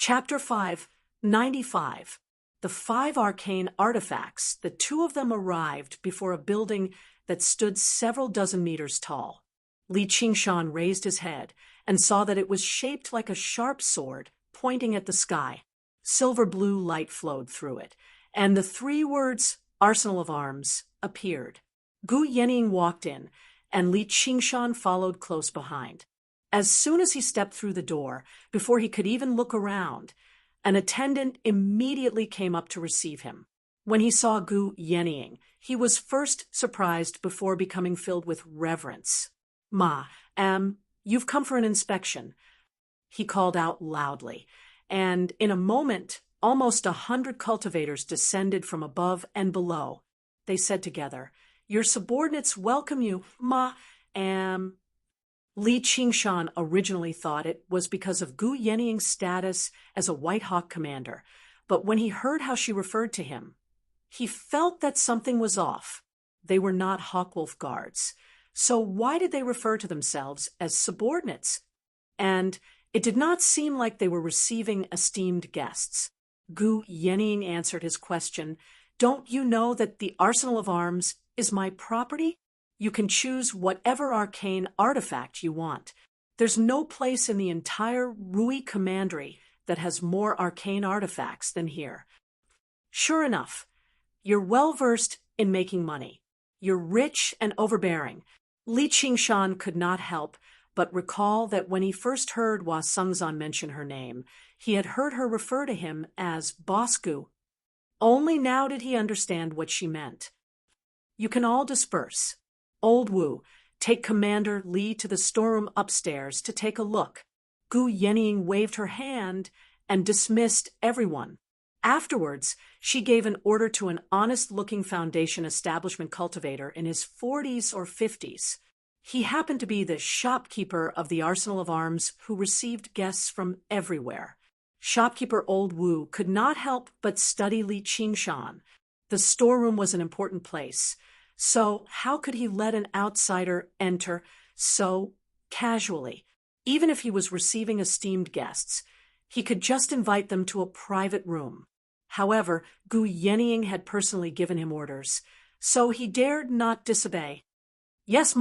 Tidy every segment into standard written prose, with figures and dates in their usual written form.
Chapter 5, 95. The 5 arcane artifacts, the 2 of them arrived before a building that stood several dozen meters tall. Li Qingshan raised his head and saw that it was shaped like a sharp sword pointing at the sky. Silver blue light flowed through it, and the 3 words, Arsenal of Arms, appeared. Gu Yening walked in, and Li Qingshan followed close behind. As soon as he stepped through the door, before he could even look around, an attendant immediately came up to receive him. When he saw Gu Yening, he was first surprised before becoming filled with reverence. You've come for an inspection," he called out loudly, and in a moment, almost 100 cultivators descended from above and below. They said together, "Your subordinates welcome you, Li Qingshan originally thought it was because of Gu Yening's status as a White Hawk commander, but when he heard how she referred to him, he felt that something was off. They were not Hawkwolf guards, so why did they refer to themselves as subordinates? And it did not seem like they were receiving esteemed guests. Gu Yening answered his question, "Don't you know that the Arsenal of Arms is my property? You can choose whatever arcane artifact you want. There's no place in the entire Rui Commandery that has more arcane artifacts than here. Sure enough, you're well-versed in making money. You're rich and overbearing." Li Qingshan could not help but recall that when he first heard Hua Sengzan mention her name, he had heard her refer to him as Boss Gu. Only now did he understand what she meant. "You can all disperse. Old Wu, take Commander Li to the storeroom upstairs to take a look." Gu Yening waved her hand and dismissed everyone. Afterwards, she gave an order to an honest-looking Foundation establishment cultivator in his 40s or 50s. He happened to be the shopkeeper of the Arsenal of Arms who received guests from everywhere. Shopkeeper Old Wu could not help but study Li Qingshan. The storeroom was an important place, so how could he let an outsider enter so casually? Even if he was receiving esteemed guests, he could just invite them to a private room. However, Gu Yening had personally given him orders, so he dared not disobey. "Yes,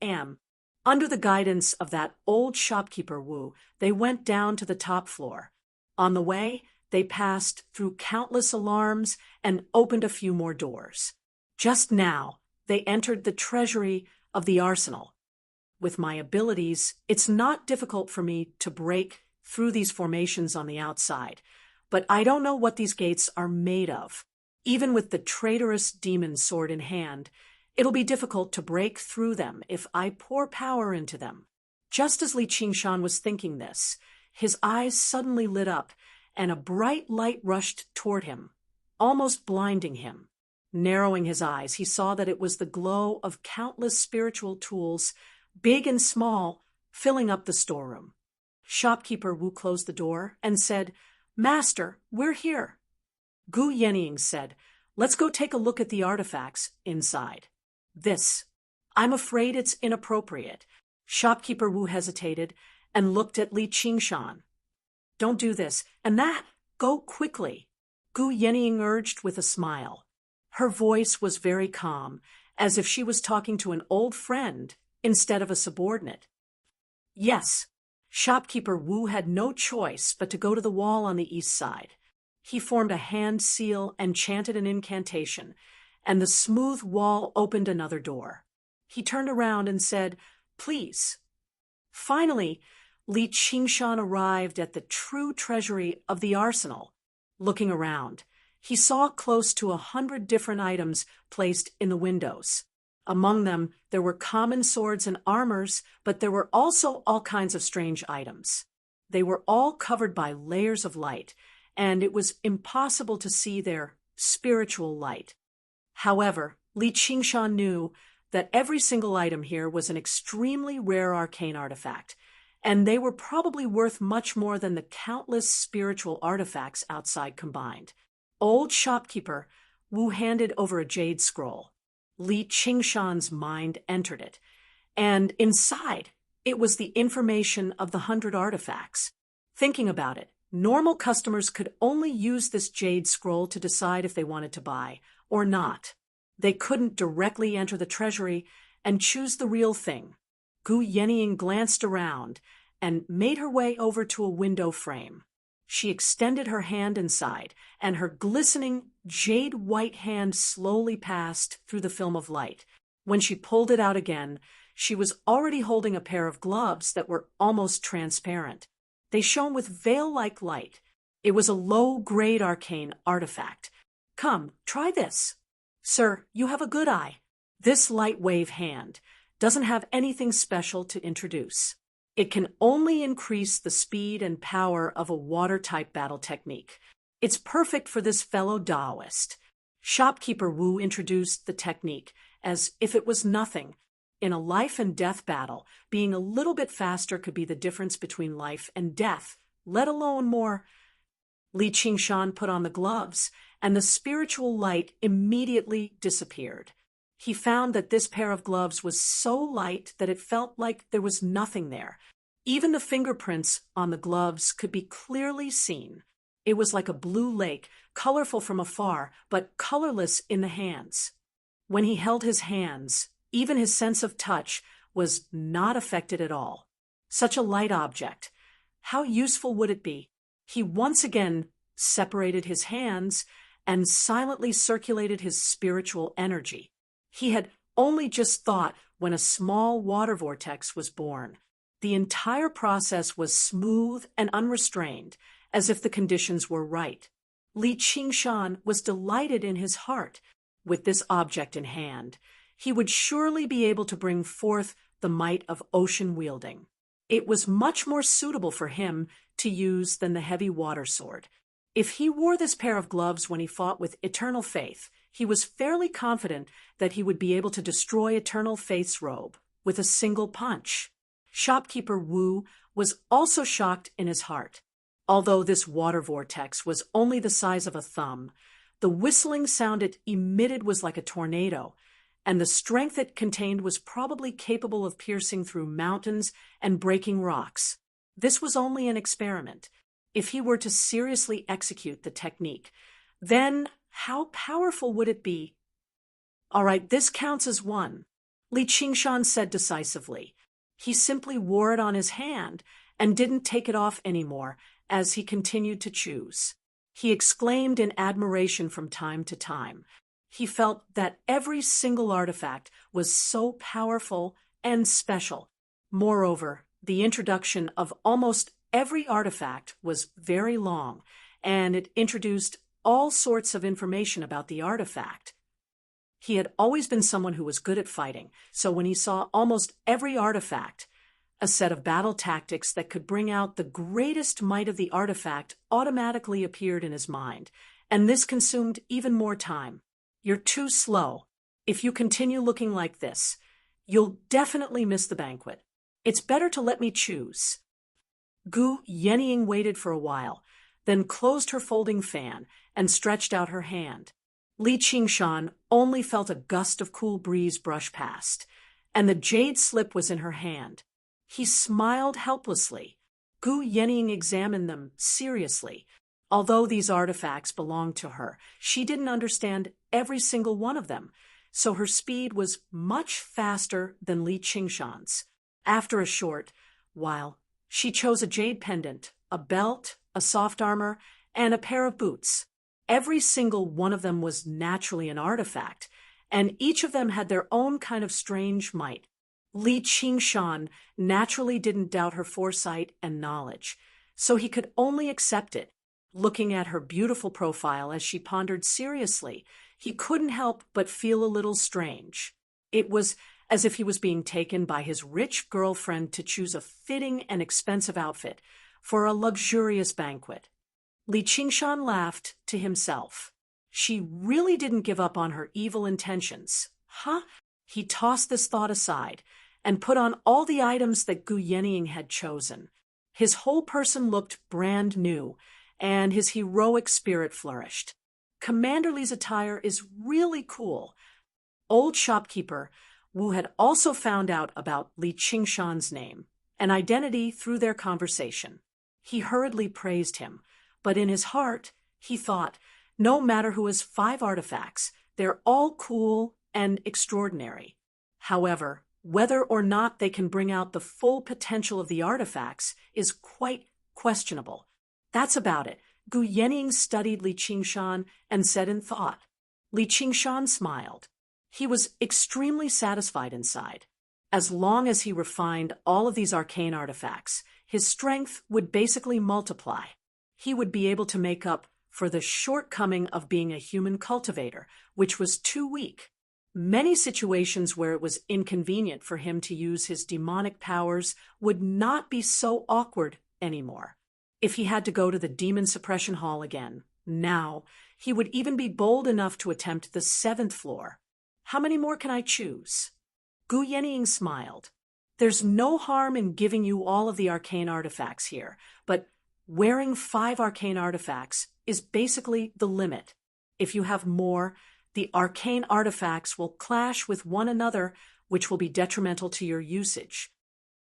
am." Under the guidance of that old shopkeeper Wu, they went down to the top floor. On the way, they passed through countless alarms and opened a few more doors. Just now, they entered the treasury of the arsenal. With my abilities, it's not difficult for me to break through these formations on the outside, but I don't know what these gates are made of. Even with the traitorous demon sword in hand, it'll be difficult to break through them if I pour power into them." Just as Li Qingshan was thinking this, his eyes suddenly lit up, and a bright light rushed toward him, almost blinding him. Narrowing his eyes, he saw that it was the glow of countless spiritual tools, big and small, filling up the storeroom. Shopkeeper Wu closed the door and said, "Master, we're here." Gu Yening said, "Let's go take a look at the artifacts inside." I'm afraid it's inappropriate." Shopkeeper Wu hesitated and looked at Li Qingshan. "Don't do this and that. Go quickly," Gu Yening urged with a smile. Her voice was very calm, as if she was talking to an old friend instead of a subordinate. "Yes." Shopkeeper Wu had no choice but to go to the wall on the east side. He formed a hand seal and chanted an incantation, and the smooth wall opened another door. He turned around and said, "Please." Finally, Li Qingshan arrived at the true treasury of the arsenal. Looking around, he saw close to 100 different items placed in the windows. Among them, there were common swords and armors, but there were also all kinds of strange items. They were all covered by layers of light, and it was impossible to see their spiritual light. However, Li Qingshan knew that every single item here was an extremely rare arcane artifact, and they were probably worth much more than the countless spiritual artifacts outside combined. Old shopkeeper Wu handed over a jade scroll. Li Qingshan's mind entered it, and inside it was the information of the 100 artifacts. Thinking about it, Normal customers could only use this jade scroll to decide if they wanted to buy or not. They couldn't directly enter the treasury and choose the real thing. Gu Yenying glanced around and made her way over to a window frame. She extended her hand inside, and her glistening, jade-white hand slowly passed through the film of light. When she pulled it out again, she was already holding a pair of gloves that were almost transparent. They shone with veil-like light. It was a low-grade arcane artifact. "Come, try this." "Sir, you have a good eye." This light wave hand doesn't have anything special to introduce. It can only increase the speed and power of a water-type battle technique. It's perfect for this fellow Taoist. Shopkeeper Wu introduced the technique as if it was nothing. In a life-and-death battle, being a little bit faster could be the difference between life and death, let alone more. Li Qingshan put on the gloves, and the spiritual light immediately disappeared. He found that this pair of gloves was so light that it felt like there was nothing there. Even the fingerprints on the gloves could be clearly seen. It was like a blue lake, colorful from afar, but colorless in the hands. When he held his hands, even his sense of touch was not affected at all. Such a light object. How useful would it be? He once again separated his hands and silently circulated his spiritual energy. He had only just thought when a small water vortex was born. The entire process was smooth and unrestrained, as if the conditions were right. Li Qingshan was delighted in his heart. With this object in hand, he would surely be able to bring forth the might of ocean wielding. It was much more suitable for him to use than the heavy water sword. If he wore this pair of gloves when he fought with Eternal Faith, he was fairly confident that he would be able to destroy Eternal Faith's robe with a single punch. Shopkeeper Wu was also shocked in his heart. Although this water vortex was only the size of a thumb, the whistling sound it emitted was like a tornado, and the strength it contained was probably capable of piercing through mountains and breaking rocks. This was only an experiment. If he were to seriously execute the technique, then how powerful would it be? "All right, this counts as one," Li Qingshan said decisively. He simply wore it on his hand and didn't take it off anymore as he continued to choose. He exclaimed in admiration from time to time. He felt that every single artifact was so powerful and special. Moreover, the introduction of almost every artifact was very long, and it introduced all sorts of information about the artifact. He had always been someone who was good at fighting, so when he saw almost every artifact, a set of battle tactics that could bring out the greatest might of the artifact automatically appeared in his mind, and this consumed even more time. "You're too slow. If you continue looking like this, you'll definitely miss the banquet. It's better to let me choose." Gu Yenying waited for a while, then closed her folding fan and stretched out her hand. Li Qingshan only felt a gust of cool breeze brush past, and the jade slip was in her hand. He smiled helplessly. Gu Yenying examined them seriously. Although these artifacts belonged to her, she didn't understand every single one of them, so her speed was much faster than Li Qingshan's. After a short while, she chose a jade pendant, a belt, a soft armor, and a pair of boots. Every single one of them was naturally an artifact, and each of them had their own kind of strange might. Li Qingshan naturally didn't doubt her foresight and knowledge, so he could only accept it. Looking at her beautiful profile as she pondered seriously, he couldn't help but feel a little strange. It was as if he was being taken by his rich girlfriend to choose a fitting and expensive outfit for a luxurious banquet. Li Qingshan laughed to himself. She really didn't give up on her evil intentions. Huh? He tossed this thought aside and put on all the items that Gu Yenying had chosen. His whole person looked brand new, and his heroic spirit flourished. Commander Li's attire is really cool. Old shopkeeper Wu had also found out about Li Qingshan's name and identity through their conversation. He hurriedly praised him, but in his heart, he thought, no matter who has 5 artifacts, they're all cool and extraordinary. However, whether or not they can bring out the full potential of the artifacts is quite questionable. That's about it. Gu Yening studied Li Qingshan and said in thought. Li Qingshan smiled. He was extremely satisfied inside. As long as he refined all of these arcane artifacts, his strength would basically multiply. He would be able to make up for the shortcoming of being a human cultivator, which was too weak. Many situations where it was inconvenient for him to use his demonic powers would not be so awkward anymore. If he had to go to the demon suppression hall again, now, he would even be bold enough to attempt the 7th floor. How many more can I choose? Gu Yening smiled. There's no harm in giving you all of the arcane artifacts here, but wearing 5 arcane artifacts is basically the limit. If you have more, the arcane artifacts will clash with one another, which will be detrimental to your usage.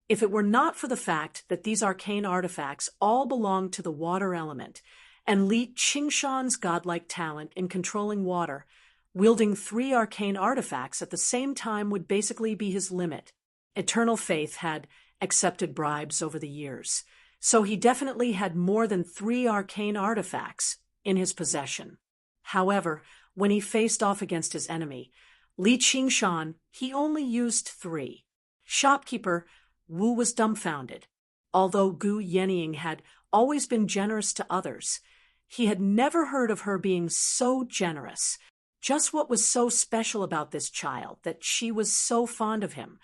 If it were not for the fact that these arcane artifacts all belong to the water element, and Li Qingshan's godlike talent in controlling water, wielding 3 arcane artifacts at the same time would basically be his limit. Eternal Faith had accepted bribes over the years, so he definitely had more than 3 arcane artifacts in his possession. However, when he faced off against his enemy, Li Qingshan, he only used 3. Shopkeeper Wu was dumbfounded. Although Gu Yening had always been generous to others, he had never heard of her being so generous. Just what was so special about this child that she was so fond of him?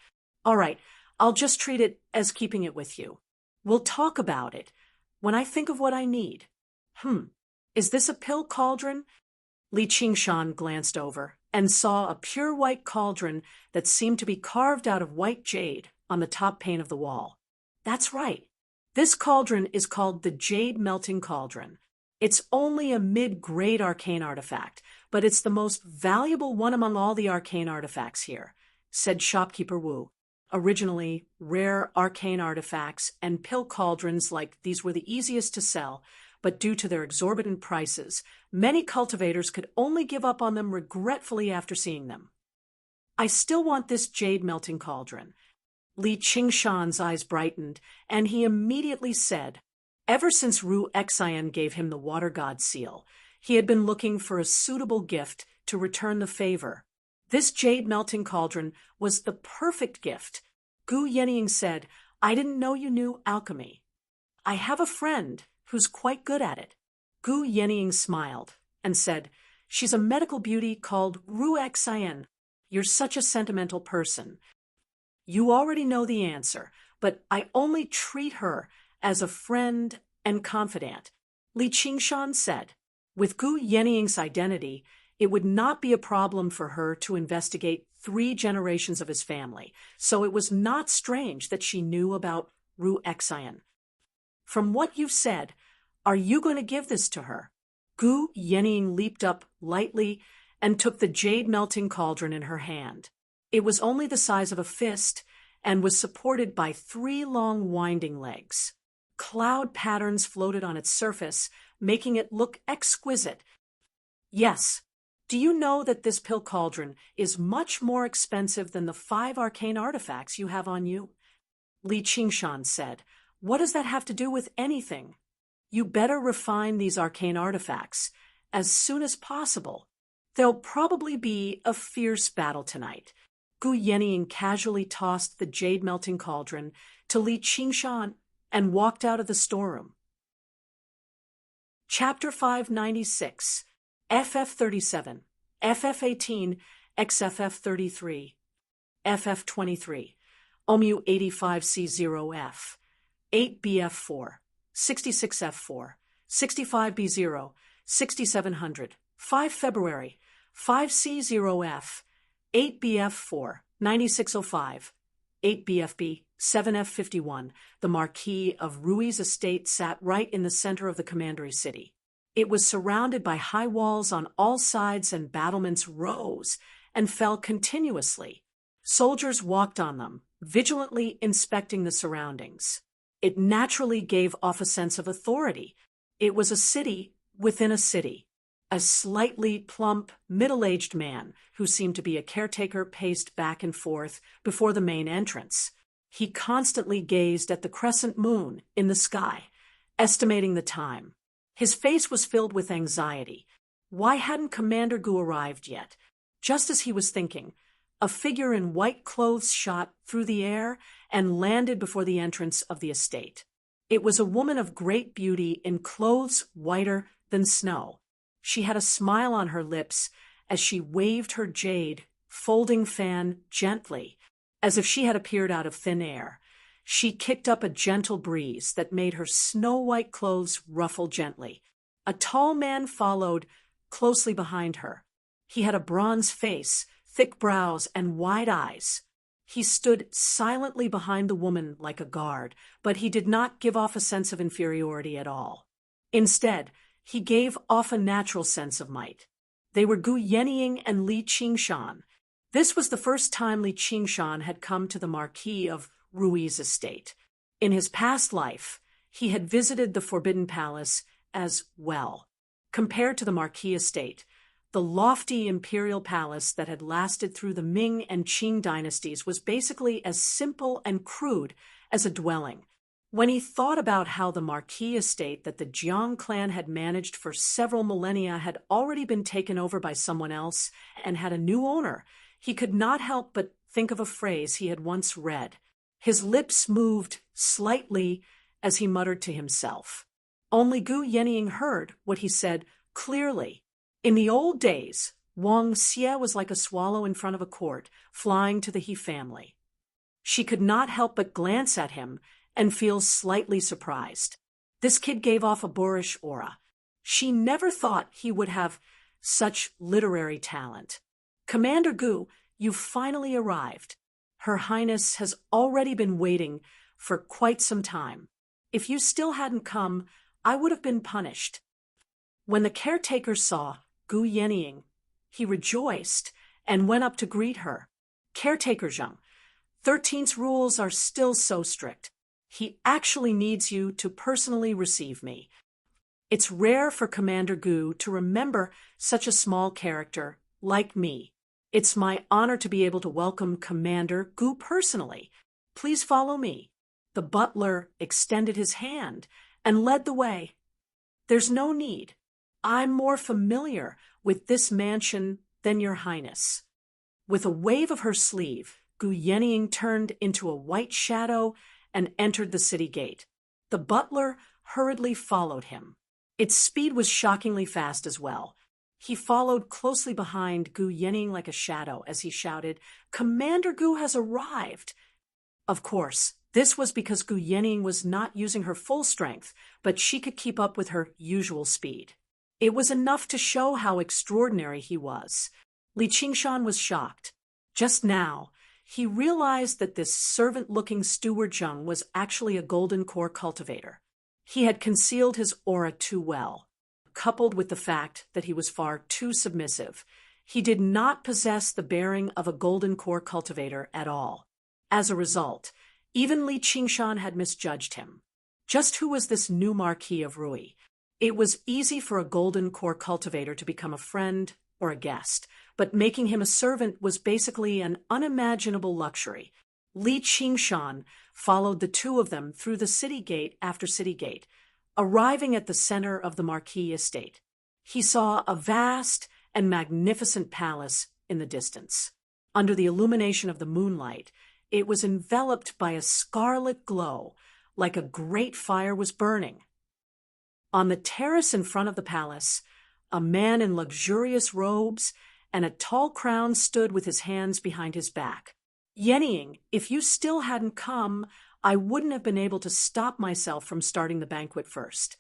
All right, I'll just treat it as keeping it with you. We'll talk about it when I think of what I need. Is this a pill cauldron? Li Qingshan glanced over and saw a pure white cauldron that seemed to be carved out of white jade on the top pane of the wall. That's right. This cauldron is called the Jade Melting Cauldron. It's only a mid-grade arcane artifact, but it's the most valuable one among all the arcane artifacts here, said Shopkeeper Wu. Originally, rare arcane artifacts and pill cauldrons like these were the easiest to sell, but due to their exorbitant prices, many cultivators could only give up on them regretfully after seeing them. I still want this Jade Melting Cauldron. Li Qingshan's eyes brightened, and he immediately said, ever since Ru Xian gave him the Water God seal, he had been looking for a suitable gift to return the favor. This Jade Melting Cauldron was the perfect gift. Gu Yening said, I didn't know you knew alchemy. I have a friend who's quite good at it. Gu Yening smiled and said, she's a medical beauty called Ru Xian. You're such a sentimental person. You already know the answer, but I only treat her as a friend and confidant. Li Qingshan said, with Gu Yening's identity, it would not be a problem for her to investigate 3 generations of his family, so it was not strange that she knew about Ru Xian. From what you've said, are you going to give this to her? Gu Yening leaped up lightly and took the jade melting cauldron in her hand. It was only the size of a fist and was supported by 3 long winding legs. Cloud patterns floated on its surface, making it look exquisite. Yes. Do you know that this pill cauldron is much more expensive than the 5 arcane artifacts you have on you? Li Qingshan said, what does that have to do with anything? You better refine these arcane artifacts as soon as possible. There'll probably be a fierce battle tonight. Gu Yening casually tossed the jade melting cauldron to Li Qingshan and walked out of the storeroom. Chapter 596, FF37, FF18, XFF33, FF23, OMU85C0F, 8BF4, 66F4, 65B0, 6700, 5 February, 5C0F, 8BF4, 9605, 8BFB, 7F51. The Marquis of Rui's estate sat right in the center of the commandery city. It was surrounded by high walls on all sides, and battlements rose and fell continuously. Soldiers walked on them, vigilantly inspecting the surroundings. It naturally gave off a sense of authority. It was a city within a city. A slightly plump, middle-aged man who seemed to be a caretaker paced back and forth before the main entrance. He constantly gazed at the crescent moon in the sky, estimating the time. His face was filled with anxiety. Why hadn't Commander Gu arrived yet? Just as he was thinking, a figure in white clothes shot through the air and landed before the entrance of the estate. It was a woman of great beauty in clothes whiter than snow. She had a smile on her lips as she waved her jade, folding fan gently, as if she had appeared out of thin air. She kicked up a gentle breeze that made her snow-white clothes ruffle gently. A tall man followed closely behind her. He had a bronze face, thick brows, and wide eyes. He stood silently behind the woman like a guard, but he did not give off a sense of inferiority at all. Instead, he gave off a natural sense of might. They were Gu Yenying and Li Qingshan. This was the first time Li Qingshan had come to the Marquis of Rui's estate. In his past life, he had visited the Forbidden Palace as well. Compared to the Marquis estate, the lofty imperial palace that had lasted through the Ming and Qing dynasties was basically as simple and crude as a dwelling. When he thought about how the Marquis estate that the Jiang clan had managed for several millennia had already been taken over by someone else and had a new owner, he could not help but think of a phrase he had once read. His lips moved slightly as he muttered to himself. Only Gu Yenying heard what he said clearly. In the old days, Wang Xie was like a swallow in front of a court, flying to the He family. She could not help but glance at him and feel slightly surprised. This kid gave off a boorish aura. She never thought he would have such literary talent. Commander Gu, you've finally arrived. Her Highness has already been waiting for quite some time. If you still hadn't come, I would have been punished. When the caretaker saw Gu Yenying, he rejoiced and went up to greet her. Caretaker Zheng, 13's rules are still so strict. He actually needs you to personally receive me. It's rare for Commander Gu to remember such a small character like me. It's my honor to be able to welcome Commander Gu personally. Please follow me. The butler extended his hand and led the way. There's no need. I'm more familiar with this mansion than your Highness. With a wave of her sleeve, Gu Yenying turned into a white shadow and entered the city gate. The butler hurriedly followed him. Its speed was shockingly fast as well. He followed closely behind Gu Yenying like a shadow as he shouted, "Commander Gu has arrived!" Of course, this was because Gu Yenying was not using her full strength, but she could keep up with her usual speed. It was enough to show how extraordinary he was. Li Qingshan was shocked. Just now, he realized that this servant-looking steward Zheng was actually a golden core cultivator. He had concealed his aura too well. Coupled with the fact that he was far too submissive, he did not possess the bearing of a golden core cultivator at all. As a result, even Li Qingshan had misjudged him. Just who was this new Marquis of Rui? It was easy for a golden core cultivator to become a friend or a guest, but making him a servant was basically an unimaginable luxury. Li Qingshan followed the two of them through the city gate after city gate, arriving at the center of the Marquis estate. He saw a vast and magnificent palace in the distance. Under the illumination of the moonlight, it was enveloped by a scarlet glow, like a great fire was burning. On the terrace in front of the palace, a man in luxurious robes and a tall crown stood with his hands behind his back. "Yenying, if you still hadn't come, I wouldn't have been able to stop myself from starting the banquet first."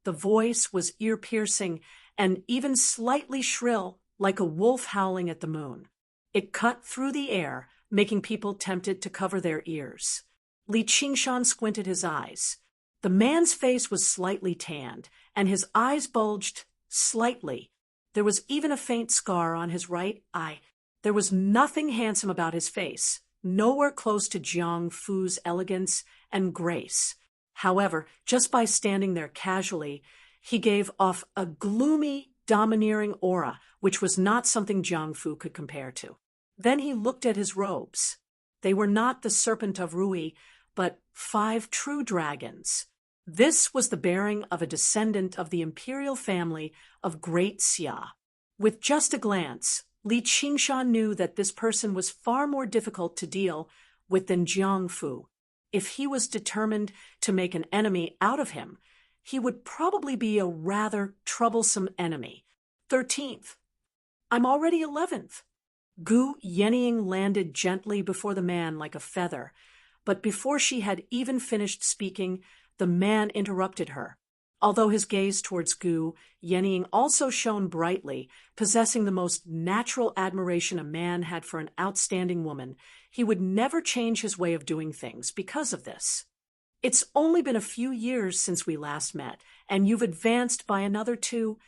The voice was ear-piercing and even slightly shrill, like a wolf howling at the moon. It cut through the air, making people tempted to cover their ears. Li Qingshan squinted his eyes. The man's face was slightly tanned, and his eyes bulged slightly. There was even a faint scar on his right eye. There was nothing handsome about his face, nowhere close to Jiang Fu's elegance and grace. However, just by standing there casually, he gave off a gloomy, domineering aura, which was not something Jiang Fu could compare to. Then he looked at his robes. They were not the serpent of Rui, but 5 true dragons. This was the bearing of a descendant of the imperial family of Great Xia. With just a glance, Li Qingshan knew that this person was far more difficult to deal with than Jiang Fu. If he was determined to make an enemy out of him, he would probably be a rather troublesome enemy. 13th. I'm already 11th. Gu Yenying landed gently before the man like a feather, but before she had even finished speaking, the man interrupted her. Although his gaze towards Gu Yenying also shone brightly, possessing the most natural admiration a man had for an outstanding woman, he would never change his way of doing things because of this. It's only been a few years since we last met, and you've advanced by another 2.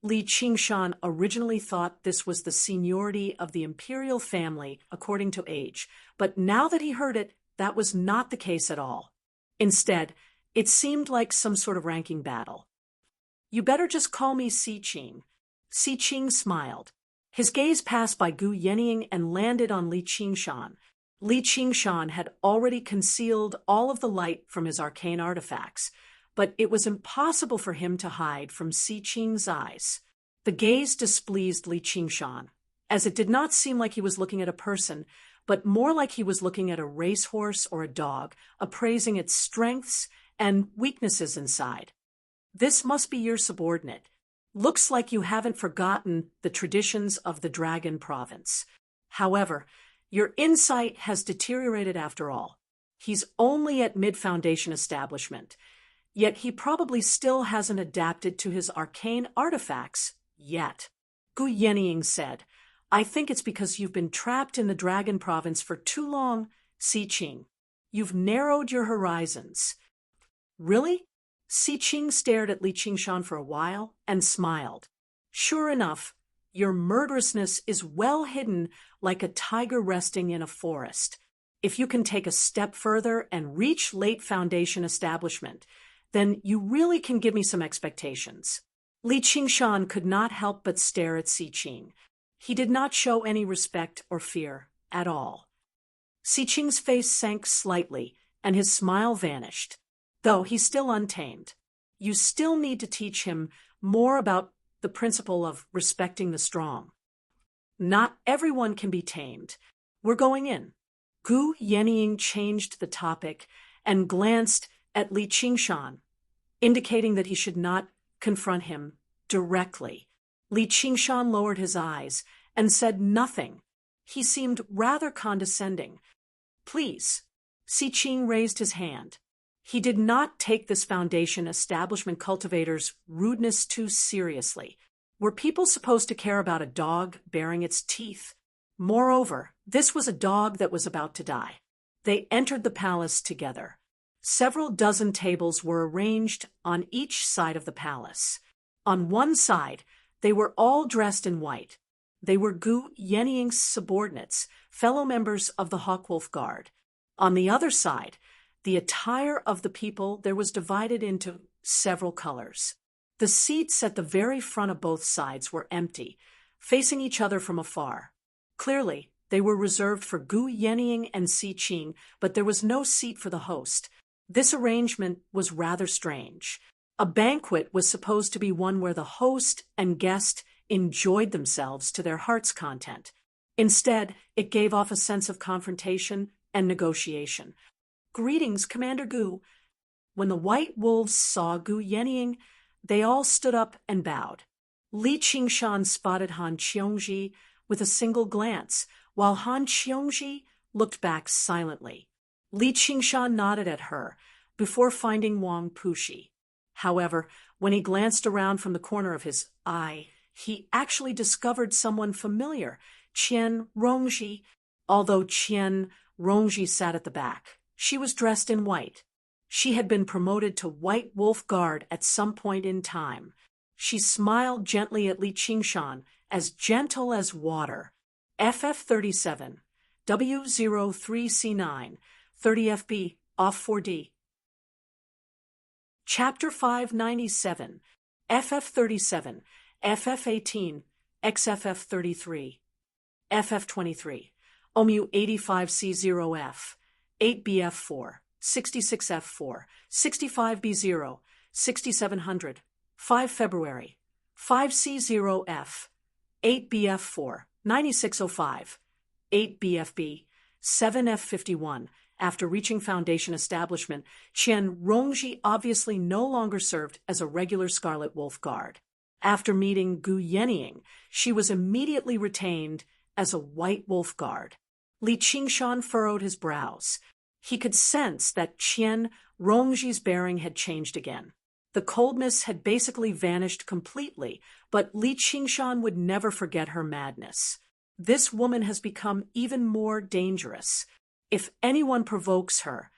Li Qingshan originally thought this was the seniority of the imperial family according to age, but now that he heard it, that was not the case at all. Instead, it seemed like some sort of ranking battle. You better just call me Si Qing. Si Qing smiled. His gaze passed by Gu Yenying and landed on Li Qingshan. Li Qingshan had already concealed all of the light from his arcane artifacts, but it was impossible for him to hide from Si Qing's eyes. The gaze displeased Li Qingshan, as it did not seem like he was looking at a person, but more like he was looking at a racehorse or a dog, appraising its strengths and weaknesses inside. This must be your subordinate. Looks like you haven't forgotten the traditions of the Dragon Province. However, your insight has deteriorated after all. He's only at mid-foundation establishment, yet he probably still hasn't adapted to his arcane artifacts yet. Gu Yenying said, I think it's because you've been trapped in the Dragon Province for too long, Si Qing. You've narrowed your horizons. Really? Si Qing stared at Li Qingshan for a while and smiled. Sure enough, your murderousness is well hidden like a tiger resting in a forest. If you can take a step further and reach late foundation establishment, then you really can give me some expectations. Li Qingshan could not help but stare at Si Qing. He did not show any respect or fear at all. Si Qing's face sank slightly, and his smile vanished. Though he's still untamed, you still need to teach him more about the principle of respecting the strong. Not everyone can be tamed. We're going in. Gu Yenying changed the topic and glanced at Li Qingshan, indicating that he should not confront him directly. Li Qingshan lowered his eyes and said nothing. He seemed rather condescending. Please. Si Qing raised his hand. He did not take this foundation establishment cultivator's rudeness too seriously. Were people supposed to care about a dog baring its teeth? Moreover, this was a dog that was about to die. They entered the palace together. Several dozen tables were arranged on each side of the palace. On one side, they were all dressed in white. They were Gu Yenying's subordinates, fellow members of the Hawkwolf Guard. On the other side, the attire of the people there was divided into several colors. The seats at the very front of both sides were empty, facing each other from afar. Clearly, they were reserved for Gu Yenying and Si Qing, but there was no seat for the host. This arrangement was rather strange. A banquet was supposed to be one where the host and guest enjoyed themselves to their heart's content. Instead, it gave off a sense of confrontation and negotiation. Greetings, Commander Gu. When the white wolves saw Gu Yenying, they all stood up and bowed. Li Qingshan spotted Han Qiongji with a single glance, while Han Qiongji looked back silently. Li Qingshan nodded at her before finding Wang Pushi. However, when he glanced around from the corner of his eye, he actually discovered someone familiar, Qian Rongji, although Qian Rongji sat at the back. She was dressed in white. She had been promoted to White Wolf Guard at some point in time. She smiled gently at Li Qingshan, as gentle as water. FF37, W03C9, 30FB, off 4D. Chapter 597, FF37, FF18, XFF33, FF23, OMU 85C0F, 8BF4, 66F4, 65B0, 6700, 5 February, 5C0F, 8BF4, 9605, 8BFB, 7F51. After reaching Foundation establishment, Qian Rongji obviously no longer served as a regular Scarlet Wolf guard. After meeting Gu Yenying, she was immediately retained as a White Wolf guard. Li Qingshan furrowed his brows. He could sense that Qian Rongji's bearing had changed again. The coldness had basically vanished completely, but Li Qingshan would never forget her madness. This woman has become even more dangerous. If anyone provokes her,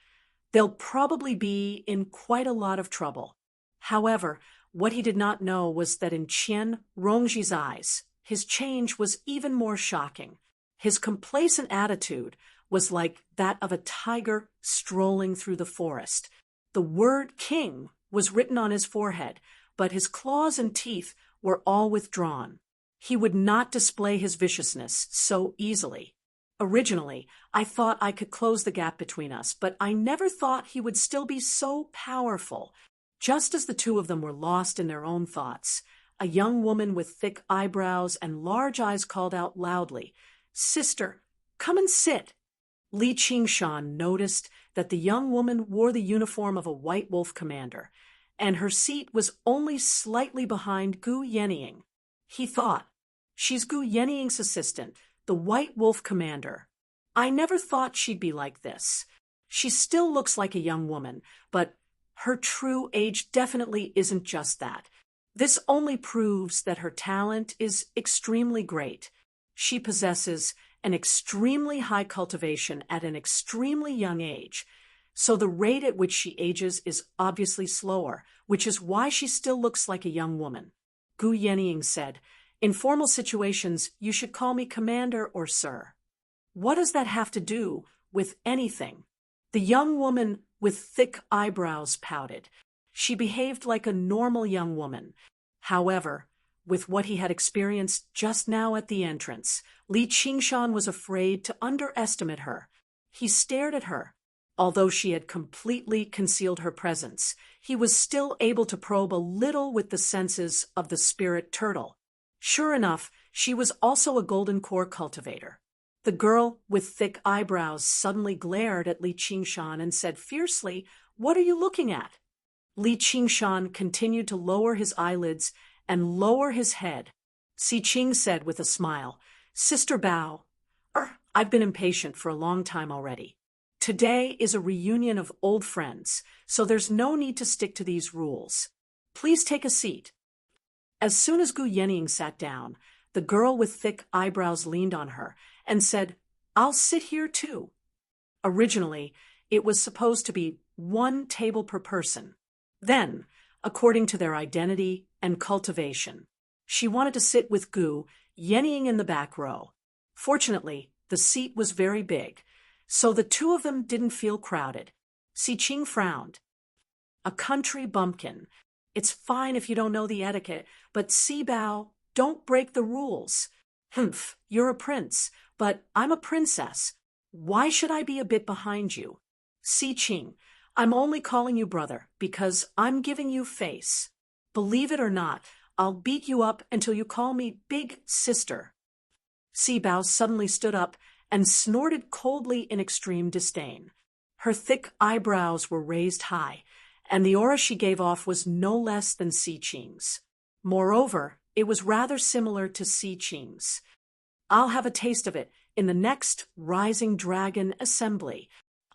they'll probably be in quite a lot of trouble. However, what he did not know was that in Qian Rongji's eyes, his change was even more shocking. His complacent attitude was like that of a tiger strolling through the forest. The word king was written on his forehead, but his claws and teeth were all withdrawn. He would not display his viciousness so easily. Originally, I thought I could close the gap between us, but I never thought he would still be so powerful. Just as the two of them were lost in their own thoughts, a young woman with thick eyebrows and large eyes called out loudly, "Sister, come and sit." Li Qingshan noticed that the young woman wore the uniform of a White Wolf commander, and her seat was only slightly behind Gu Yenying. He thought, "She's Gu Yenying's assistant, the White Wolf commander. I never thought she'd be like this. She still looks like a young woman, but her true age definitely isn't just that. This only proves that her talent is extremely great. She possesses an extremely high cultivation at an extremely young age, so the rate at which she ages is obviously slower, which is why she still looks like a young woman." Gu Yenying said, "In formal situations, you should call me commander or sir." "What does that have to do with anything?" The young woman with thick eyebrows pouted. She behaved like a normal young woman. However, with what he had experienced just now at the entrance, Li Qingshan was afraid to underestimate her. He stared at her. Although she had completely concealed her presence, he was still able to probe a little with the senses of the spirit turtle. Sure enough, she was also a golden core cultivator. The girl with thick eyebrows suddenly glared at Li Qingshan and said fiercely, "What are you looking at?" Li Qingshan continued to lower his eyelids and lower his head. Si Qing said with a smile, "Sister Bao, I've been impatient for a long time already. Today is a reunion of old friends, so there's no need to stick to these rules. Please take a seat." As soon as Gu Yenying sat down, the girl with thick eyebrows leaned on her and said, "I'll sit here too." Originally, it was supposed to be one table per person. Then, according to their identity and cultivation, she wanted to sit with Gu Yenying in the back row. Fortunately, the seat was very big, so the two of them didn't feel crowded. Si Qing frowned. "A country bumpkin. It's fine if you don't know the etiquette, but Si Bao, don't break the rules." "Humph, you're a prince, but I'm a princess. Why should I be a bit behind you?" "Si Qing, I'm only calling you brother because I'm giving you face. Believe it or not, I'll beat you up until you call me big sister." Si Bao suddenly stood up and snorted coldly in extreme disdain. Her thick eyebrows were raised high, and the aura she gave off was no less than Si Qing's. Moreover, it was rather similar to Si Qing's. "I'll have a taste of it in the next Rising Dragon Assembly.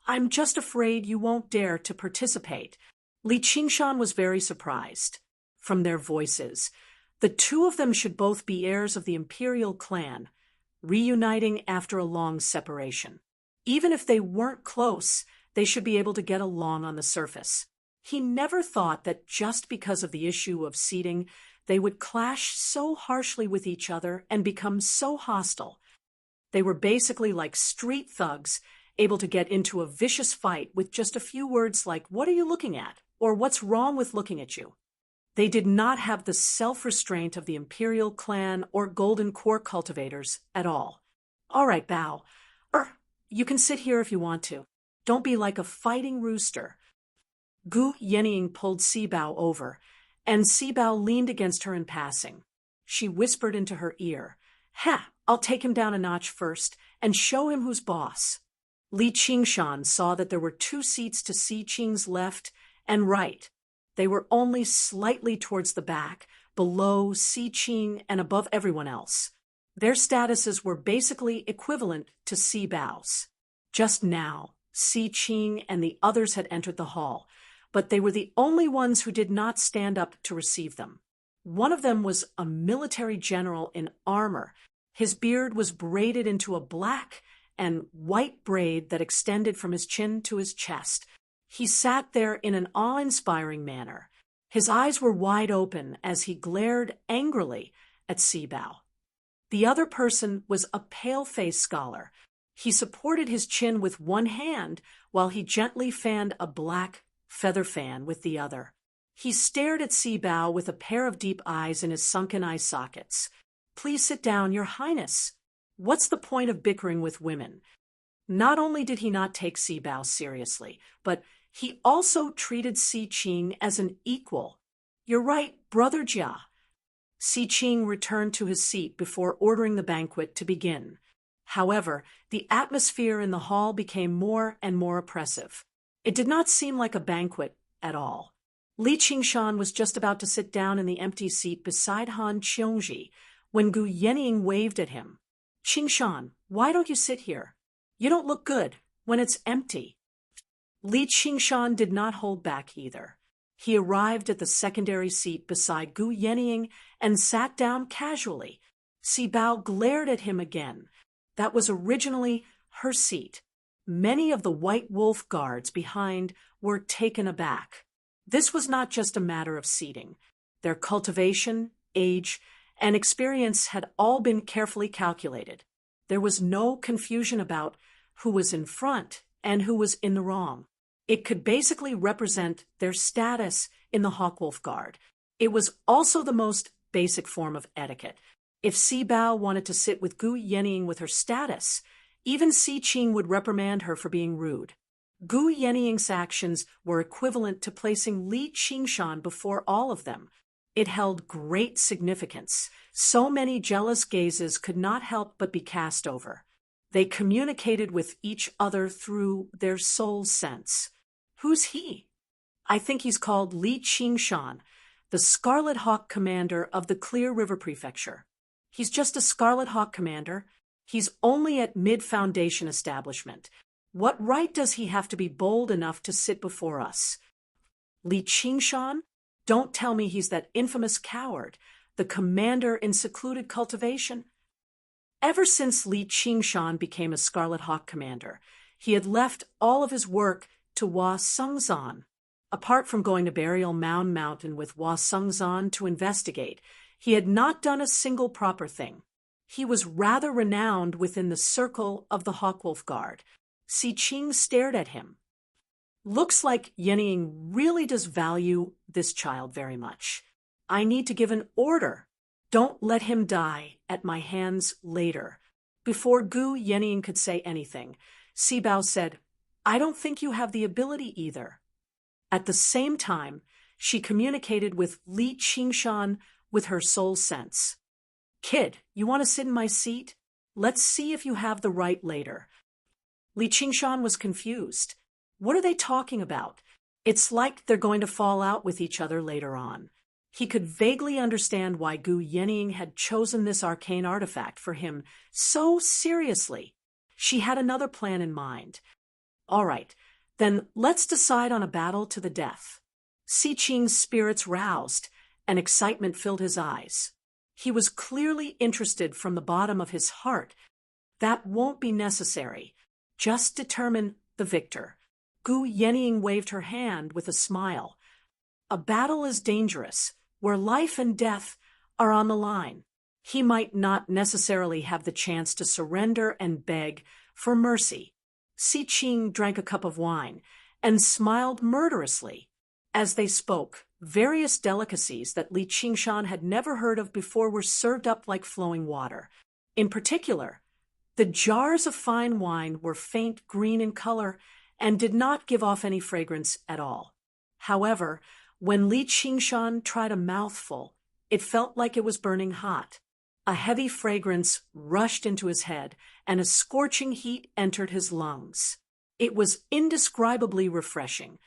I'm just afraid you won't dare to participate." Li Qingshan was very surprised. From their voices, the two of them should both be heirs of the imperial clan, reuniting after a long separation. Even if they weren't close, they should be able to get along on the surface. He never thought that just because of the issue of seating, they would clash so harshly with each other and become so hostile. They were basically like street thugs, able to get into a vicious fight with just a few words like, "What are you looking at?" Or what's wrong with looking at you? They did not have the self-restraint of the imperial clan or golden core cultivators at all. All right, Bao. You can sit here if you want to. Don't be like a fighting rooster. Gu Yenying pulled Sibao over, and Sibao leaned against her in passing. She whispered into her ear, "Ha! I'll take him down a notch first and show him who's boss." Li Qingshan saw that there were 2 seats to Si Qing's left and right. They were only slightly towards the back, below Si Qing and above everyone else. Their statuses were basically equivalent to Sibao's. Just now, Si Qing and the others had entered the hall, but they were the only ones who did not stand up to receive them. One of them was a military general in armor. His beard was braided into a black and white braid that extended from his chin to his chest. He sat there in an awe-inspiring manner. His eyes were wide open as he glared angrily at Sibao. The other person was a pale-faced scholar. He supported his chin with one hand while he gently fanned a black feather fan with the other. He stared at Sibao with a pair of deep eyes in his sunken eye sockets. "Please sit down, Your Highness. What's the point of bickering with women?" Not only did he not take Sibao seriously, but he also treated Si Qing as an equal. "You're right, Brother Jia." Si Qing returned to his seat before ordering the banquet to begin. However, the atmosphere in the hall became more and more oppressive. It did not seem like a banquet at all. Li Qingshan was just about to sit down in the empty seat beside Han Qiongji when Gu Yenying waved at him. "Qingshan, why don't you sit here? You don't look good when it's empty." Li Qingshan did not hold back either. He arrived at the secondary seat beside Gu Yenying and sat down casually. Sibao glared at him again. That was originally her seat. Many of the White Wolf guards behind were taken aback. This was not just a matter of seating. Their cultivation, age, and experience had all been carefully calculated. There was no confusion about who was in front and who was in the wrong. It could basically represent their status in the Hawkwolf Guard. It was also the most basic form of etiquette. If Sibao wanted to sit with Gu Yenying with her status, even Si Qing would reprimand her for being rude. Gu Yenying's actions were equivalent to placing Li Qingshan before all of them. It held great significance. So many jealous gazes could not help but be cast over. They communicated with each other through their soul sense. Who's he? I think he's called Li Qingshan, the Scarlet Hawk commander of the Clear River Prefecture. He's just a Scarlet Hawk commander. He's only at mid-foundation establishment. What right does he have to be bold enough to sit before us? Li Qingshan? Don't tell me he's that infamous coward, the commander in secluded cultivation. Ever since Li Qingshan became a Scarlet Hawk commander, he had left all of his work to Hua Sengzan. Apart from going to Burial Mound Mountain with Hua Sengzan to investigate, he had not done a single proper thing. He was rather renowned within the circle of the Hawkwolf Guard. Si Qing stared at him. Looks like Yenying really does value this child very much. I need to give an order. Don't let him die at my hands later. Before Gu Yenying could say anything, Sibao said, "I don't think you have the ability either." At the same time, she communicated with Li Qingshan with her soul sense. "Kid, you want to sit in my seat? Let's see if you have the right later." Li Qingshan was confused. What are they talking about? It's like they're going to fall out with each other later on. He could vaguely understand why Gu Yenying had chosen this arcane artifact for him so seriously. She had another plan in mind. All right, then let's decide on a battle to the death. Si Qing's spirits roused, and excitement filled his eyes. He was clearly interested from the bottom of his heart. That won't be necessary. Just determine the victor. Gu Yenying waved her hand with a smile. A battle is dangerous, where life and death are on the line. He might not necessarily have the chance to surrender and beg for mercy. Si Qing drank a cup of wine and smiled murderously. As they spoke, various delicacies that Li Qingshan had never heard of before were served up like flowing water. In particular, the jars of fine wine were faint green in color and did not give off any fragrance at all. However, when Li Qingshan tried a mouthful, it felt like it was burning hot. A heavy fragrance rushed into his head, and a scorching heat entered his lungs. It was indescribably refreshing.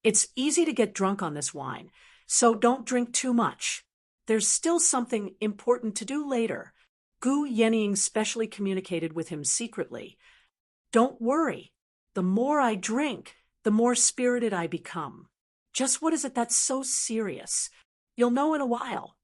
It's easy to get drunk on this wine, so don't drink too much. There's still something important to do later. Gu Yenying specially communicated with him secretly. Don't worry. The more I drink, the more spirited I become. Just what is it that's so serious? You'll know in a while.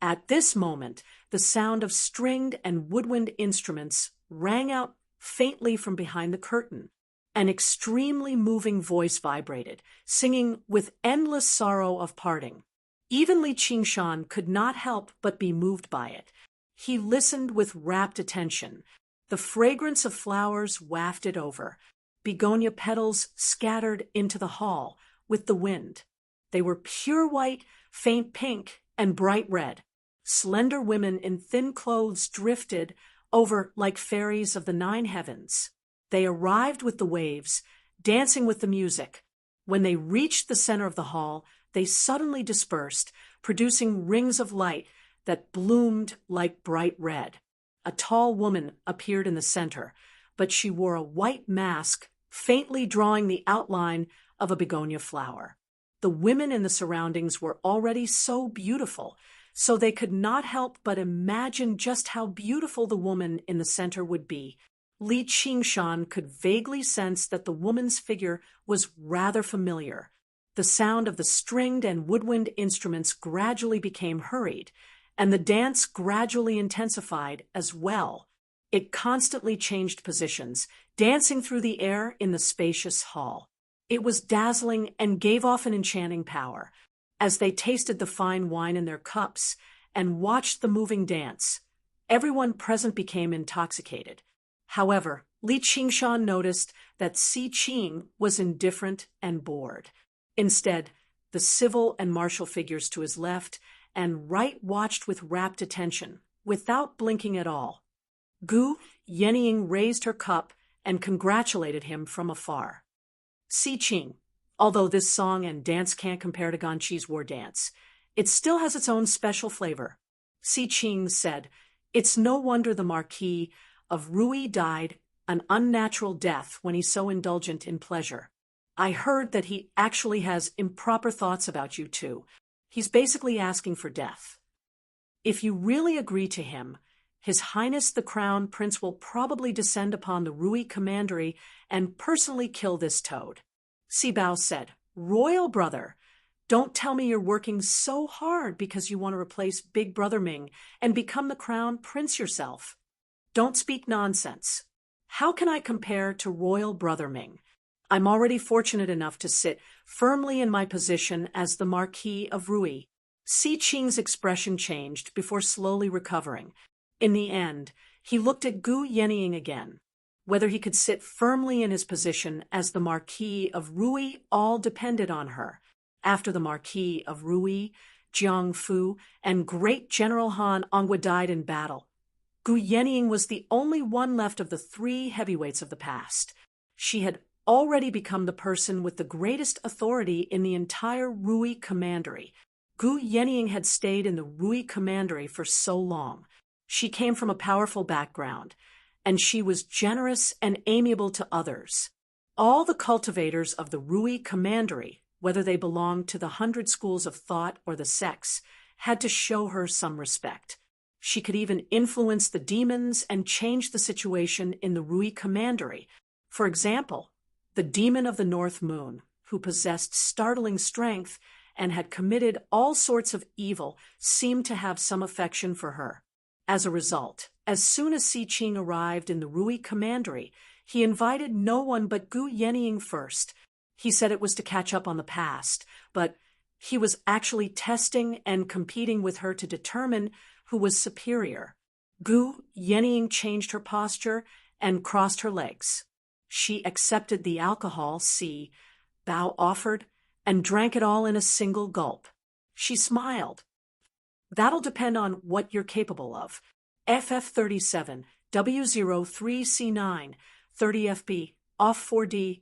At this moment, the sound of stringed and woodwind instruments rang out faintly from behind the curtain. An extremely moving voice vibrated, singing with endless sorrow of parting. Even Li Qingshan could not help but be moved by it. He listened with rapt attention. The fragrance of flowers wafted over. Begonia petals scattered into the hall with the wind. They were pure white, faint pink, and bright red. Slender women in thin clothes drifted over like fairies of the 9 heavens. They arrived with the waves, dancing with the music. When they reached the center of the hall, they suddenly dispersed, producing rings of light that bloomed like bright red. A tall woman appeared in the center, but she wore a white mask, faintly drawing the outline of a begonia flower. The women in the surroundings were already so beautiful, so they could not help but imagine just how beautiful the woman in the center would be. Li Qingshan could vaguely sense that the woman's figure was rather familiar. The sound of the stringed and woodwind instruments gradually became hurried, and the dance gradually intensified as well. It constantly changed positions, dancing through the air in the spacious hall. It was dazzling and gave off an enchanting power. As they tasted the fine wine in their cups and watched the moving dance, everyone present became intoxicated. However, Li Qingshan noticed that Si Qing was indifferent and bored. Instead, the civil and martial figures to his left and right watched with rapt attention, without blinking at all. Gu Yenying raised her cup and congratulated him from afar. Si Qing, although this song and dance can't compare to Ganqi's war dance, it still has its own special flavor. Si Qing said, "It's no wonder the Marquis of Rui died an unnatural death when he's so indulgent in pleasure. I heard that he actually has improper thoughts about you too. He's basically asking for death. If you really agree to him, His Highness the Crown Prince will probably descend upon the Rui commandery and personally kill this toad." Sibao said, "Royal brother, don't tell me you're working so hard because you want to replace Big Brother Ming and become the Crown Prince yourself. Don't speak nonsense. How can I compare to Royal Brother Ming? I'm already fortunate enough to sit firmly in my position as the Marquis of Rui." Si Qing's expression changed before slowly recovering. In the end, he looked at Gu Yenying again. Whether he could sit firmly in his position as the Marquis of Rui all depended on her. After the Marquis of Rui, Jiang Fu, and great General Han Ongwa died in battle, Gu Yenying was the only one left of the 3 heavyweights of the past. She had already become the person with the greatest authority in the entire Rui commandery. Gu Yenying had stayed in the Rui commandery for so long. She came from a powerful background, and she was generous and amiable to others. All the cultivators of the Rui commandery, whether they belonged to the 100 schools of thought or the sects, had to show her some respect. She could even influence the demons and change the situation in the Rui commandery. For example, the demon of the North Moon, who possessed startling strength and had committed all sorts of evil, seemed to have some affection for her. As a result, as soon as Si Qing arrived in the Rui commandery, he invited no one but Gu Yenying first. He said it was to catch up on the past, but he was actually testing and competing with her to determine who was superior. Gu Yenying changed her posture and crossed her legs. She accepted the alcohol Si Bao offered and drank it all in a single gulp. She smiled. That'll depend on what you're capable of. FF37, W03C9, 30FB, off 4D.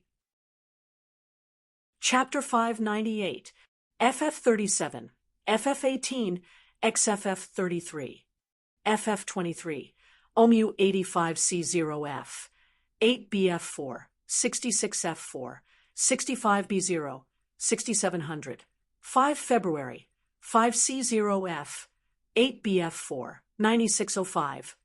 Chapter 598, FF37, FF18, XFF33, FF23, OMU 85C0F, 8BF4, 66F4, 65B0, 6700, 5 February, 5C0F, 8BF4, 9605,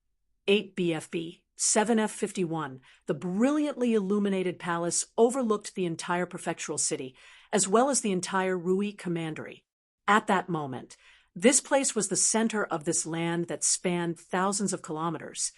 8BFB, 7F51. The brilliantly illuminated palace overlooked the entire prefectural city, as well as the entire Rui commandery. At that moment, this place was the center of this land that spanned thousands of kilometers,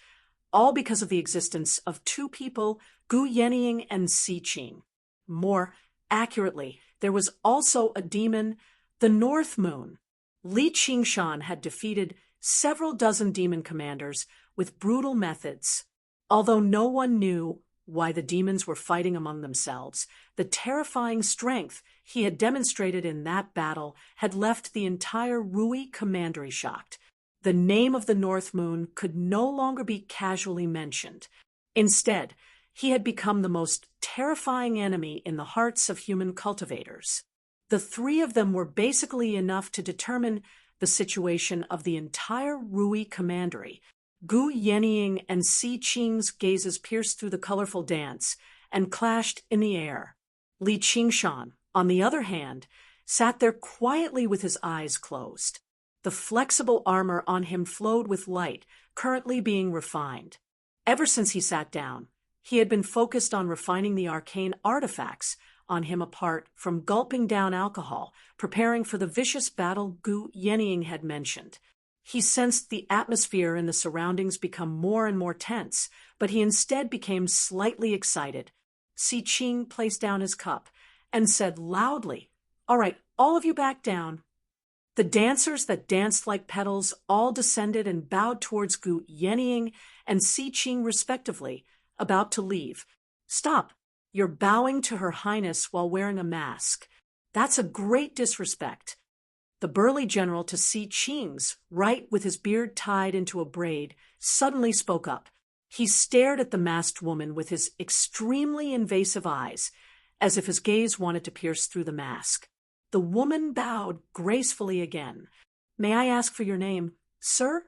all because of the existence of two people, Gu Yenying and Si Qing. More accurately, there was also a demon, the North Moon. Li Qingshan had defeated several dozen demon commanders with brutal methods. Although no one knew why the demons were fighting among themselves, the terrifying strength he had demonstrated in that battle had left the entire Rui commandery shocked. The name of the North Moon could no longer be casually mentioned. Instead, he had become the most terrifying enemy in the hearts of human cultivators. The three of them were basically enough to determine the situation of the entire Rui commandery. Gu Yenying and Si Qing's gazes pierced through the colorful dance and clashed in the air. Li Qingshan, on the other hand, sat there quietly with his eyes closed. The flexible armor on him flowed with light, currently being refined. Ever since he sat down, he had been focused on refining the arcane artifacts on him apart from gulping down alcohol, preparing for the vicious battle Gu Yenying had mentioned. He sensed the atmosphere and the surroundings become more and more tense, but he instead became slightly excited. Si Qing placed down his cup and said loudly, "All right, all of you back down." The dancers that danced like petals all descended and bowed towards Gu Yenying and Si Qing respectively, about to leave. "Stop. You're bowing to Her Highness while wearing a mask. That's a great disrespect." The burly general, to Si Qing's right with his beard tied into a braid, suddenly spoke up. He stared at the masked woman with his extremely invasive eyes, as if his gaze wanted to pierce through the mask. The woman bowed gracefully again. "May I ask for your name, sir?"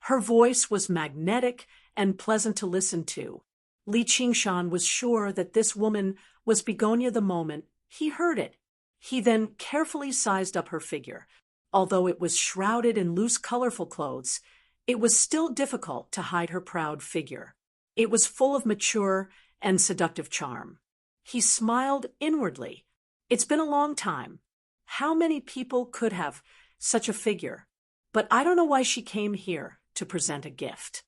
Her voice was magnetic and pleasant to listen to. Li Qingshan was sure that this woman was Begonia the moment he heard it. He then carefully sized up her figure. Although it was shrouded in loose, colorful clothes, it was still difficult to hide her proud figure. It was full of mature and seductive charm. He smiled inwardly. It's been a long time. How many people could have such a figure? But I don't know why she came here to present a gift.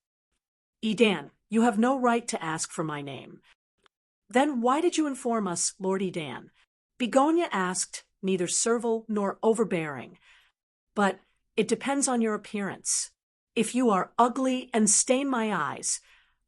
"Edan, you have no right to ask for my name." "Then why did you inform us, Lord Edan?" Begonia asked, neither servile nor overbearing. "But it depends on your appearance. If you are ugly and stain my eyes,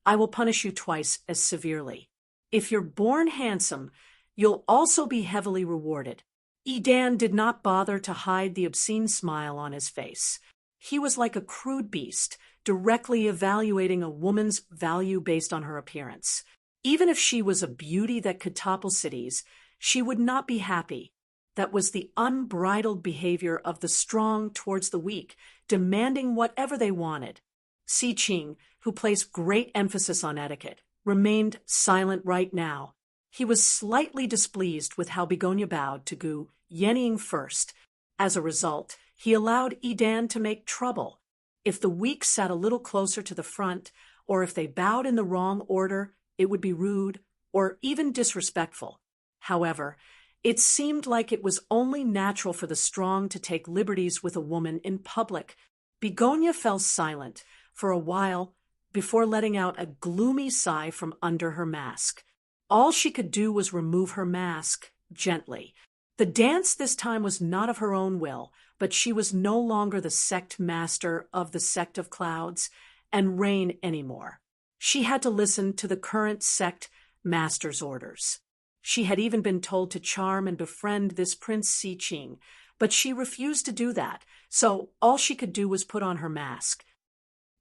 I will punish you twice as severely. If you're born handsome, you'll also be heavily rewarded." Edan did not bother to hide the obscene smile on his face. He was like a crude beast, directly evaluating a woman's value based on her appearance. Even if she was a beauty that could topple cities, she would not be happy. That was the unbridled behavior of the strong towards the weak, demanding whatever they wanted. Si Qing, who placed great emphasis on etiquette, remained silent right now. He was slightly displeased with how Begonia bowed to Gu Yenying first. As a result, he allowed Edan to make trouble. If the weak sat a little closer to the front, or if they bowed in the wrong order, it would be rude or even disrespectful. However, it seemed like it was only natural for the strong to take liberties with a woman in public. Begonia fell silent for a while before letting out a gloomy sigh from under her mask. All she could do was remove her mask gently. The dance this time was not of her own will, but she was no longer the sect master of the sect of clouds and rain anymore. She had to listen to the current sect master's orders. She had even been told to charm and befriend this Prince Si-ching, but she refused to do that, so all she could do was put on her mask.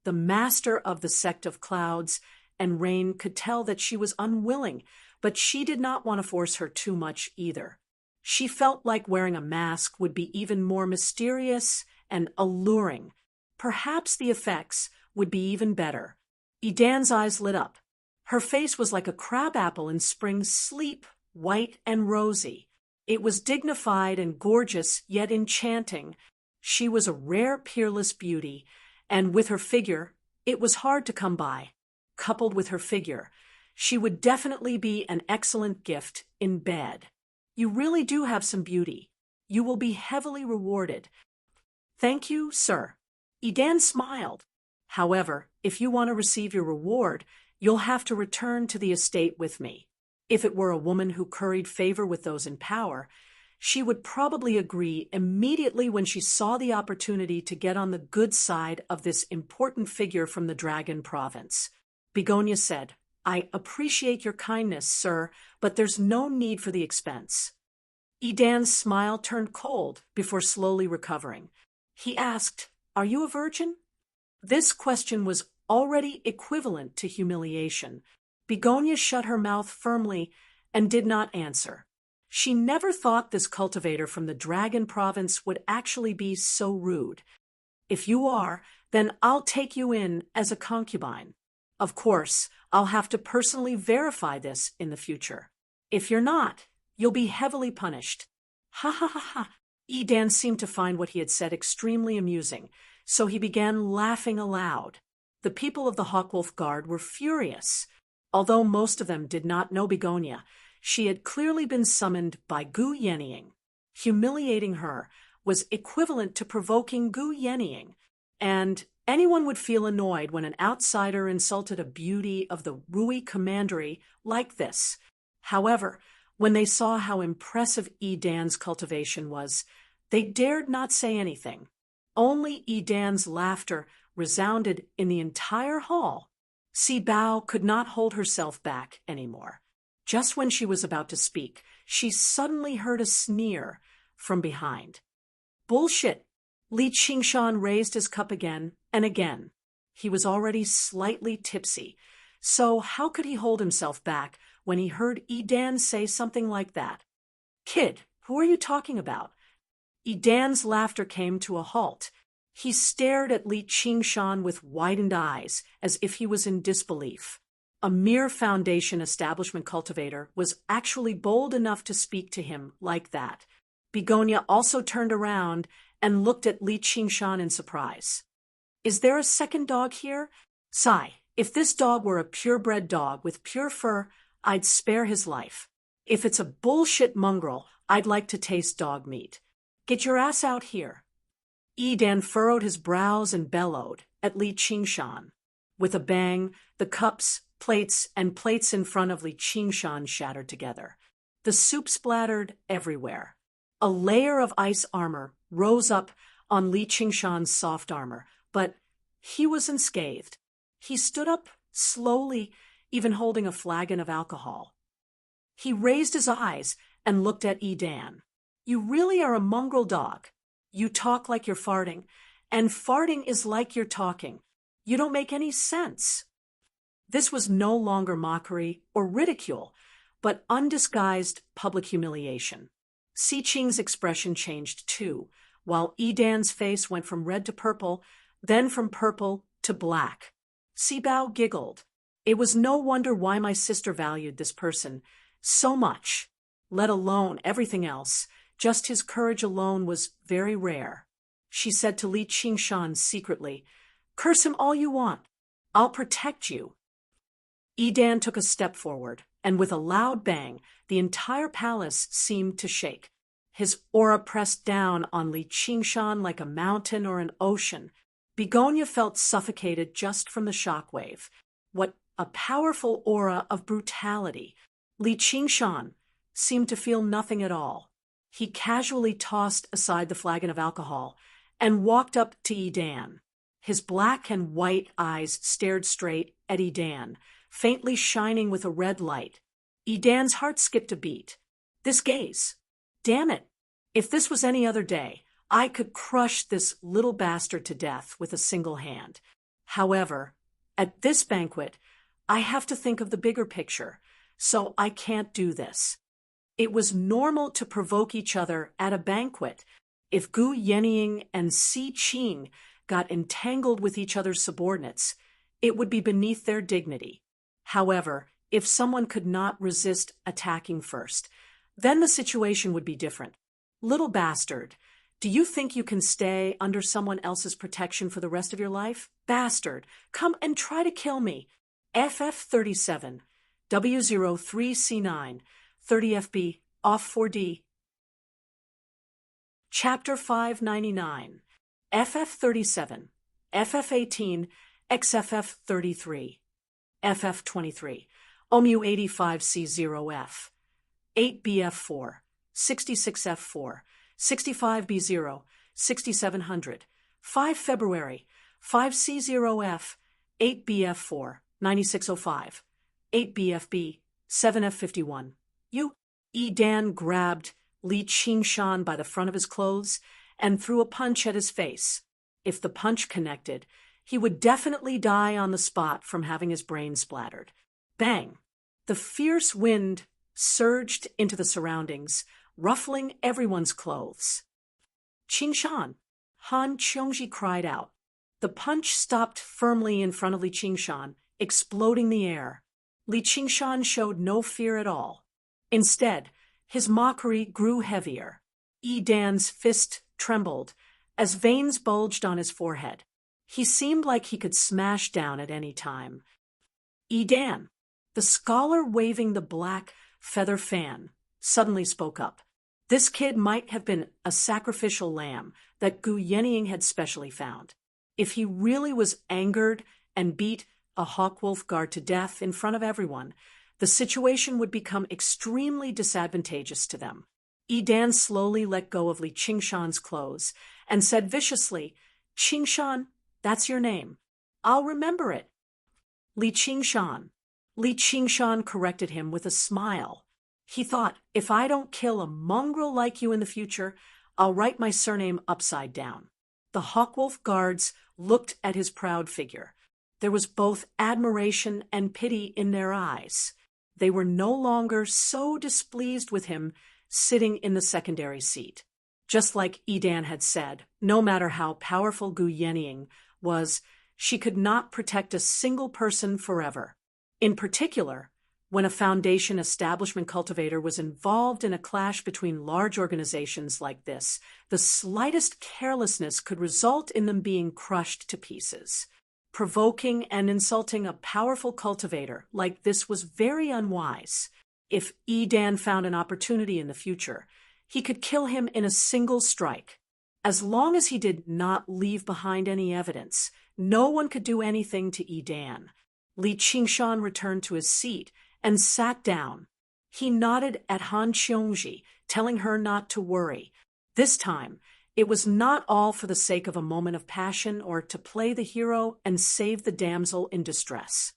The master of the sect of clouds and rain could tell that she was unwilling, but she did not want to force her too much either. She felt like wearing a mask would be even more mysterious and alluring. Perhaps the effects would be even better. Edan's eyes lit up. Her face was like a crabapple in spring sleep, white and rosy. It was dignified and gorgeous, yet enchanting. She was a rare, peerless beauty, and with her figure, it was hard to come by. Coupled with her figure, she would definitely be an excellent gift in bed. You really do have some beauty. You will be heavily rewarded. Thank you, sir. Edan smiled. However, if you want to receive your reward, you'll have to return to the estate with me. If it were a woman who curried favor with those in power, she would probably agree immediately when she saw the opportunity to get on the good side of this important figure from the Dragon Province. Begonia said, I appreciate your kindness, sir, but there's no need for the expense. Edan's smile turned cold before slowly recovering. He asked, Are you a virgin? This question was already equivalent to humiliation. Begonia shut her mouth firmly and did not answer. She never thought this cultivator from the Dragon Province would actually be so rude. If you are, then I'll take you in as a concubine. Of course, I'll have to personally verify this in the future. If you're not, you'll be heavily punished. Ha ha ha ha. Edan seemed to find what he had said extremely amusing, so he began laughing aloud. The people of the Hawkwolf Guard were furious. Although most of them did not know Begonia, she had clearly been summoned by Gu Yenying. Humiliating her was equivalent to provoking Gu Yenying, and anyone would feel annoyed when an outsider insulted a beauty of the Rui Commandery like this. However, when they saw how impressive Edan's cultivation was, they dared not say anything. Only Edan's laughter resounded in the entire hall. Si Bao could not hold herself back anymore. Just when she was about to speak, she suddenly heard a sneer from behind. Bullshit! Li Qingshan raised his cup again and again. He was already slightly tipsy, so how could he hold himself back when he heard Edan say something like that? Kid, who are you talking about? Edan's laughter came to a halt. He stared at Li Qingshan with widened eyes, as if he was in disbelief. A mere foundation establishment cultivator was actually bold enough to speak to him like that. Begonia also turned around and looked at Li Qingshan in surprise. Is there a second dog here? Sigh, if this dog were a purebred dog with pure fur, I'd spare his life. If it's a bullshit mongrel, I'd like to taste dog meat. Get your ass out here. Edan furrowed his brows and bellowed at Li Qingshan. With a bang, the cups, plates, and plates in front of Li Qingshan shattered together. The soup splattered everywhere. A layer of ice armor rose up on Li Qingshan's soft armor, but he was unscathed. He stood up slowly, even holding a flagon of alcohol. He raised his eyes and looked at Edan. You really are a mongrel dog. You talk like you're farting, and farting is like you're talking. You don't make any sense. This was no longer mockery or ridicule, but undisguised public humiliation. Si-ching's expression changed too, while Edan's face went from red to purple, then from purple to black. Si Bao giggled. It was no wonder why my sister valued this person so much, let alone everything else. Just his courage alone was very rare. She said to Li Qingshan secretly, Curse him all you want. I'll protect you. Edan took a step forward, and with a loud bang, the entire palace seemed to shake. His aura pressed down on Li Qingshan like a mountain or an ocean. Begonia felt suffocated just from the shockwave. What a powerful aura of brutality. Li Qingshan seemed to feel nothing at all. He casually tossed aside the flagon of alcohol and walked up to Edan. His black and white eyes stared straight at Edan, faintly shining with a red light. Dan's heart skipped a beat. This gaze. Damn it. If this was any other day, I could crush this little bastard to death with a single hand. However, at this banquet, I have to think of the bigger picture, so I can't do this. It was normal to provoke each other at a banquet. If Gu Yenying and Si Qing got entangled with each other's subordinates, it would be beneath their dignity. However, if someone could not resist attacking first, then the situation would be different. Little bastard, do you think you can stay under someone else's protection for the rest of your life? Bastard, come and try to kill me. FF37, W03C9, 30FB, off 4D. Chapter 599, FF37, FF18, XFF33, FF23, OMU85C0F, 8BF4, 66F4, 65B0, 6700, 5 February, 5C0F, 8BF4, 9605, 8BFB, 7F51. Dan grabbed Li Qingshan by the front of his clothes and threw a punch at his face. If the punch connected, he would definitely die on the spot from having his brain splattered. Bang! The fierce wind surged into the surroundings, ruffling everyone's clothes. Qingshan! Han Qiongji cried out. The punch stopped firmly in front of Li Qingshan, exploding the air. Li Qingshan showed no fear at all. Instead, his mockery grew heavier. Dan's fist trembled as veins bulged on his forehead. He seemed like he could smash down at any time. Dan, the scholar waving the black feather fan, suddenly spoke up. This kid might have been a sacrificial lamb that Gu Yenying had specially found. If he really was angered and beat a hawkwolf guard to death in front of everyone, the situation would become extremely disadvantageous to them. Dan slowly let go of Li Qingshan's clothes and said viciously, Qingshan, that's your name. I'll remember it. Li Qingshan. Li Qingshan corrected him with a smile. He thought, if I don't kill a mongrel like you in the future, I'll write my surname upside down. The hawkwolf guards looked at his proud figure. There was both admiration and pity in their eyes. They were no longer so displeased with him sitting in the secondary seat. Just like Dan had said, no matter how powerful Gu Yenying was, she could not protect a single person forever. In particular, when a Foundation establishment cultivator was involved in a clash between large organizations like this, the slightest carelessness could result in them being crushed to pieces. Provoking and insulting a powerful cultivator like this was very unwise. If Dan found an opportunity in the future, he could kill him in a single strike. As long as he did not leave behind any evidence, no one could do anything to Dan. Li Qingshan returned to his seat and sat down. He nodded at Han Qiongji, telling her not to worry. This time, it was not all for the sake of a moment of passion or to play the hero and save the damsel in distress.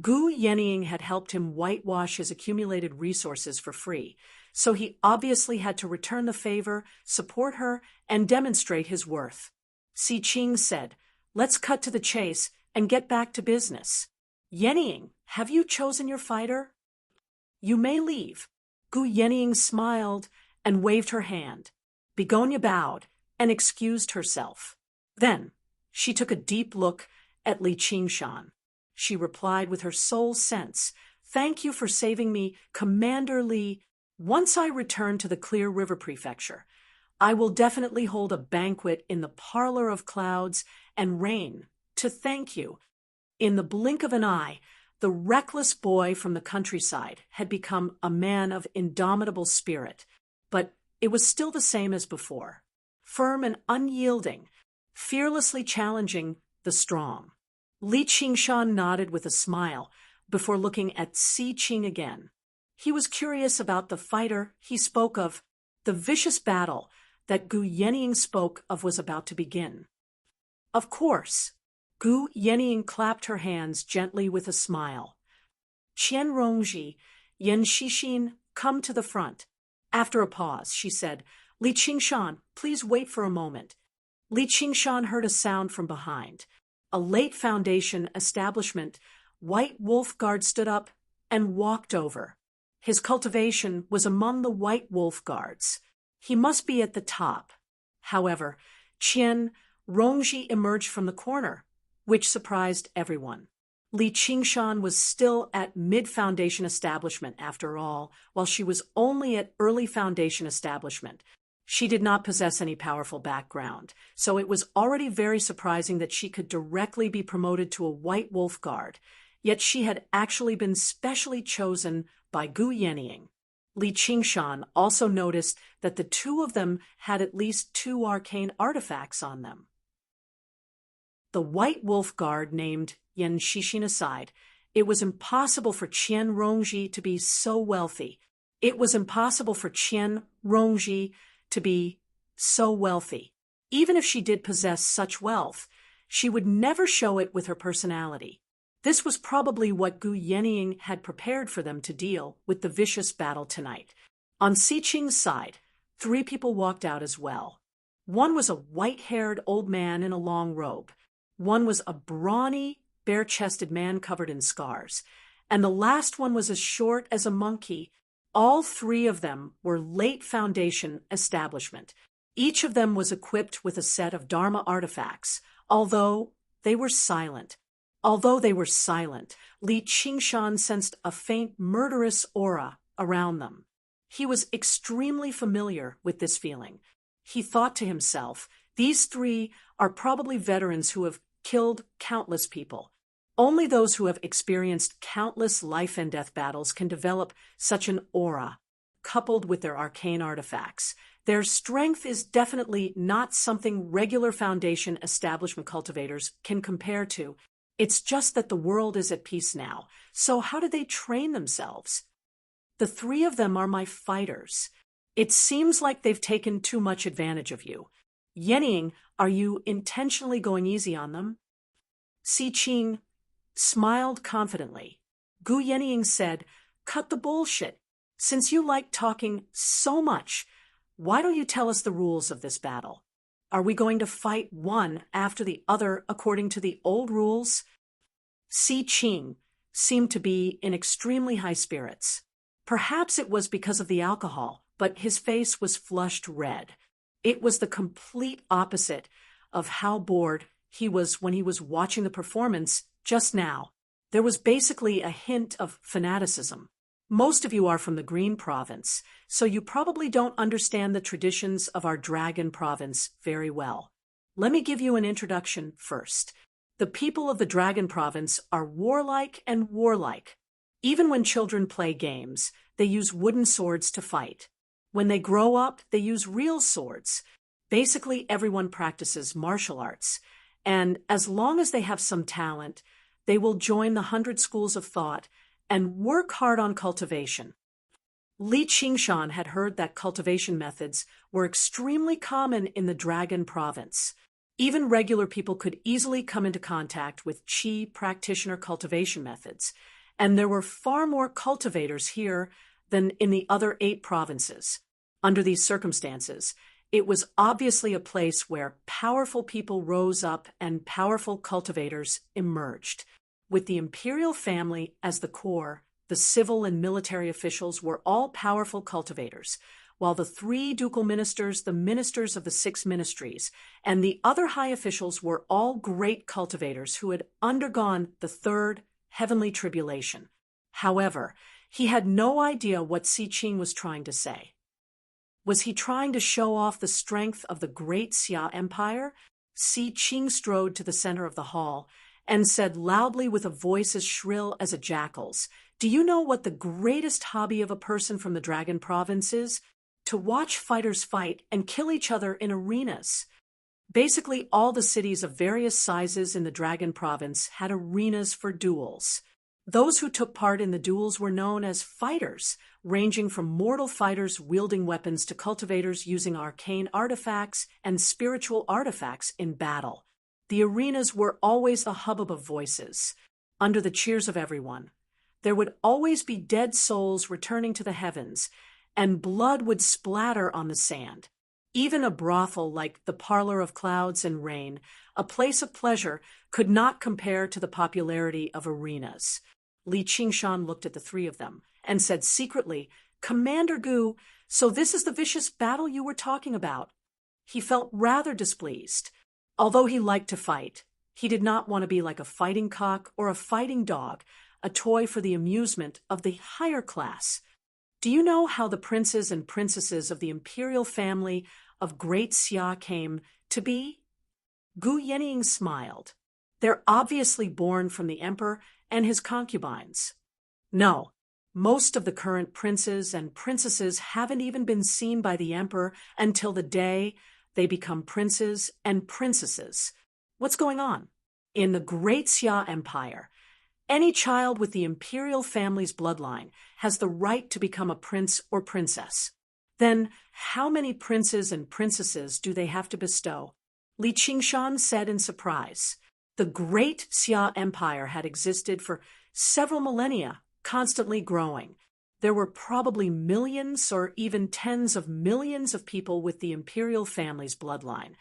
Gu Yenying had helped him whitewash his accumulated resources for free, so he obviously had to return the favor, support her, and demonstrate his worth. Si Qing said, "Let's cut to the chase and get back to business. Yenying, have you chosen your fighter? You may leave." Gu Yenying smiled and waved her hand. Begonia bowed and excused herself. Then she took a deep look at Li Qingshan. She replied with her sole sense, "Thank you for saving me, Commander Li. Once I return to the Clear River Prefecture, I will definitely hold a banquet in the Parlor of Clouds and Rain to thank you." In the blink of an eye, the reckless boy from the countryside had become a man of indomitable spirit, but it was still the same as before. Firm and unyielding, fearlessly challenging the strong. Li Qingshan nodded with a smile before looking at Si Qing again. He was curious about the fighter he spoke of. The vicious battle that Gu Yenying spoke of was about to begin. Of course. Gu Yenying clapped her hands gently with a smile. Qian Rongji, Yan Xixin, come to the front. After a pause, she said, Li Qingshan, please wait for a moment. Li Qingshan heard a sound from behind. A late Foundation establishment, White Wolf Guard stood up and walked over. His cultivation was among the White Wolf Guards. He must be at the top. However, Qian Rongji emerged from the corner, which surprised everyone. Li Qingshan was still at mid-foundation establishment after all, while she was only at early foundation establishment. She did not possess any powerful background, so it was already very surprising that she could directly be promoted to a White Wolf Guard, yet she had actually been specially chosen by Gu Yenying. Li Qingshan also noticed that the two of them had at least 2 arcane artifacts on them. The White Wolf Guard named Yan Xixin aside. It was impossible for Qian Rongji to be so wealthy. It was impossible for Qian Rongji to be so wealthy. Even if she did possess such wealth, she would never show it with her personality. This was probably what Gu Yenying had prepared for them to deal with the vicious battle tonight. On Xiqing's side, 3 people walked out as well. One was a white-haired old man in a long robe. One was a brawny, bare-chested man covered in scars. And the last one was as short as a monkey. All 3 of them were late Foundation establishment. Each of them was equipped with a set of Dharma artifacts, although they were silent. Li Qingshan sensed a faint murderous aura around them. He was extremely familiar with this feeling. He thought to himself, these 3 are probably veterans who have killed countless people. Only those who have experienced countless life and death battles can develop such an aura, coupled with their arcane artifacts. Their strength is definitely not something regular Foundation establishment cultivators can compare to. It's just that the world is at peace now. So how do they train themselves? The 3 of them are my fighters. It seems like they've taken too much advantage of you. Yenying, are you intentionally going easy on them? Xiqing smiled confidently. Gu Yenying said, cut the bullshit. Since you like talking so much, why don't you tell us the rules of this battle? Are we going to fight one after the other according to the old rules? Xiqing seemed to be in extremely high spirits. Perhaps it was because of the alcohol, but his face was flushed red. It was the complete opposite of how bored he was when he was watching the performance just now. There was basically a hint of fanaticism. Most of you are from the Green Province, so you probably don't understand the traditions of our Dragon Province very well. Let me give you an introduction first. The people of the Dragon Province are warlike and warlike. Even when children play games, they use wooden swords to fight. When they grow up, they use real swords. Basically, everyone practices martial arts, and as long as they have some talent, they will join the 100 schools of thought and work hard on cultivation. Li Qingshan had heard that cultivation methods were extremely common in the Dragon Province. Even regular people could easily come into contact with Qi practitioner cultivation methods, and there were far more cultivators here than in the other 8 provinces. Under these circumstances, it was obviously a place where powerful people rose up and powerful cultivators emerged. With the imperial family as the core, the civil and military officials were all powerful cultivators, while the 3 ducal ministers, the ministers of the 6 ministries, and the other high officials were all great cultivators who had undergone the 3rd heavenly tribulation. However, he had no idea what Xiqing was trying to say. Was he trying to show off the strength of the great Xia Empire? Xiqing strode to the center of the hall and said loudly with a voice as shrill as a jackal's, do you know what the greatest hobby of a person from the Dragon Province is? To watch fighters fight and kill each other in arenas. Basically, all the cities of various sizes in the Dragon Province had arenas for duels. Those who took part in the duels were known as fighters, ranging from mortal fighters wielding weapons to cultivators using arcane artifacts and spiritual artifacts in battle. The arenas were always the hubbub of voices. Under the cheers of everyone, There would always be dead souls returning to the heavens, and blood would splatter on the sand. Even a brothel like the Parlor of Clouds and Rain, a place of pleasure, could not compare to the popularity of arenas. Li Qingshan looked at the three of them and said secretly, "Commander Gu, so this is the vicious battle you were talking about." He felt rather displeased. Although he liked to fight, he did not want to be like a fighting cock or a fighting dog, a toy for the amusement of the higher class. "Do you know how the princes and princesses of the imperial family of Great Xia came to be?" Gu Yenying smiled. "They're obviously born from the emperor and his concubines." "No, most of the current princes and princesses haven't even been seen by the emperor until the day they become princes and princesses." "What's going on?" "In the Great Xia Empire, any child with the imperial family's bloodline has the right to become a prince or princess." "Then how many princes and princesses do they have to bestow?" Li Qingshan said in surprise. The Great Xia Empire had existed for several millennia, constantly growing. There were probably millions or even tens of millions of people with the imperial family's bloodline.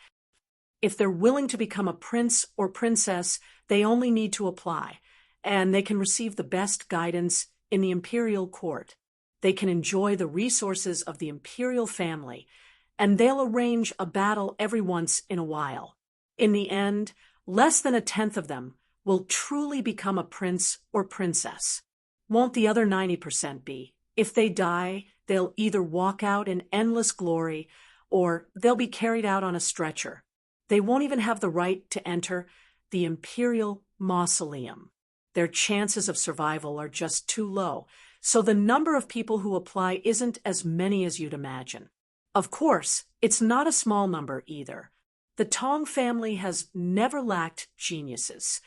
If they're willing to become a prince or princess, they only need to apply, and they can receive the best guidance in the imperial court. They can enjoy the resources of the imperial family, and they'll arrange a battle every once in a while. In the end, less than a tenth of them will truly become a prince or princess. Won't the other 90% be? If they die, they'll either walk out in endless glory, or they'll be carried out on a stretcher. They won't even have the right to enter the imperial mausoleum. Their chances of survival are just too low, so the number of people who apply isn't as many as you'd imagine. Of course, it's not a small number either. The Tong family has never lacked geniuses.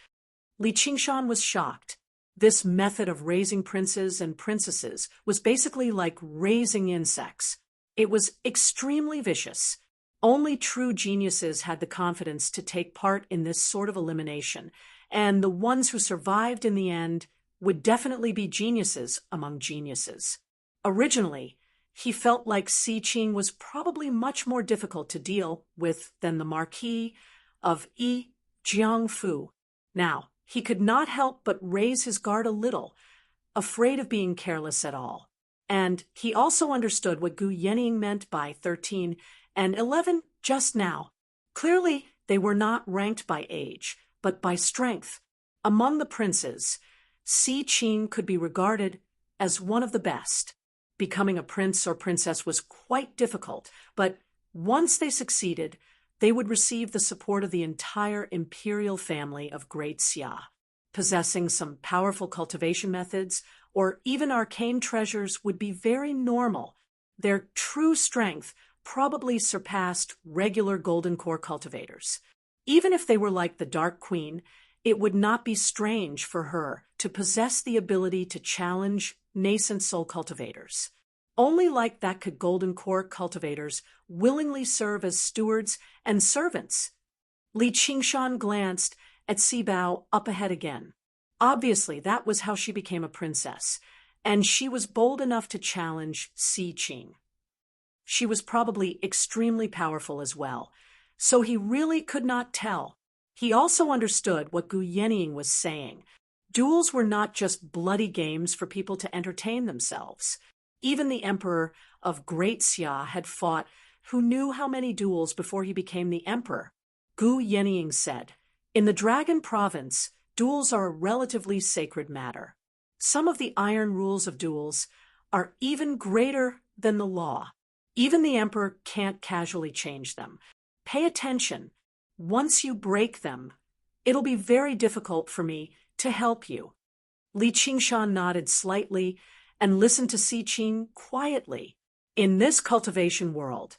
Li Qingshan was shocked. This method of raising princes and princesses was basically like raising insects. It was extremely vicious. Only true geniuses had the confidence to take part in this sort of elimination, and the ones who survived in the end would definitely be geniuses among geniuses. Originally, he felt like Xi Qing was probably much more difficult to deal with than the Marquis of Yi Jiangfu. Now, he could not help but raise his guard a little, afraid of being careless at all. And he also understood what Gu Yenying meant by 13 and 11 just now. Clearly, they were not ranked by age, but by strength. Among the princes, Xi Qing could be regarded as one of the best. Becoming a prince or princess was quite difficult, but once they succeeded, they would receive the support of the entire imperial family of Great Xia. Possessing some powerful cultivation methods or even arcane treasures would be very normal. Their true strength probably surpassed regular golden core cultivators. Even if they were like the Dark Queen, it would not be strange for her to possess the ability to challenge nascent soul cultivators. Only like that could golden core cultivators willingly serve as stewards and servants. Li Qingshan glanced at Sibao up ahead again. Obviously, that was how she became a princess, and she was bold enough to challenge Xi Qing. She was probably extremely powerful as well, so he really could not tell. He also understood what Gu Yenying was saying. Duels were not just bloody games for people to entertain themselves. Even the emperor of Great Xia had fought, who knew how many duels before he became the emperor. Gu Yenying said, "In the Dragon Province, duels are a relatively sacred matter. Some of the iron rules of duels are even greater than the law. Even the emperor can't casually change them. Pay attention. Once you break them, it'll be very difficult for me to help you." Li Qingshan nodded slightly and listened to Xi Qing quietly. In this cultivation world,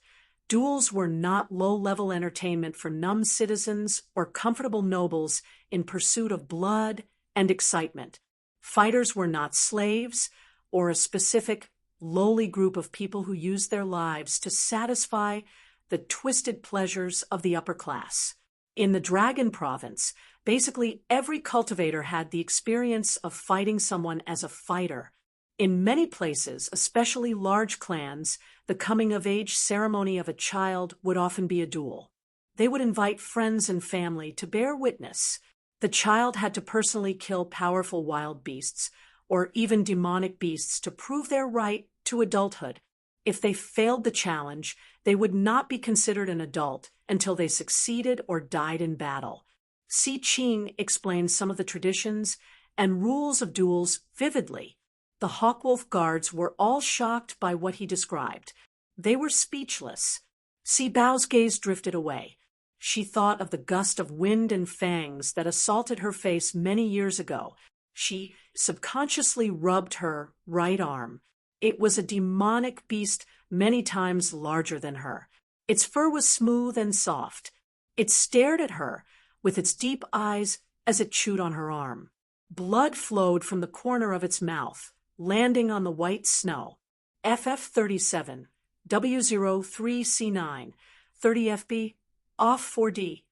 duels were not low-level entertainment for numb citizens or comfortable nobles in pursuit of blood and excitement. Fighters were not slaves or a specific, lowly group of people who used their lives to satisfy the twisted pleasures of the upper class. In the Dragon Province, Basically, every cultivator had the experience of fighting someone as a fighter. In many places, especially large clans, the coming-of-age ceremony of a child would often be a duel. They would invite friends and family to bear witness. The child had to personally kill powerful wild beasts, or even demonic beasts, to prove their right to adulthood. If they failed the challenge, they would not be considered an adult until they succeeded or died in battle. Si Ching explains some of the traditions and rules of duels vividly. The Hawkwolf guards were all shocked by what he described. They were speechless. Si Bao's gaze drifted away. She thought of the gust of wind and fangs that assaulted her face many years ago. She subconsciously rubbed her right arm. It was a demonic beast many times larger than her. Its fur was smooth and soft. It stared at her with its deep eyes as it chewed on her arm. Blood flowed from the corner of its mouth, landing on the white snow. FF37, W03C9, 30 FB, off 4D.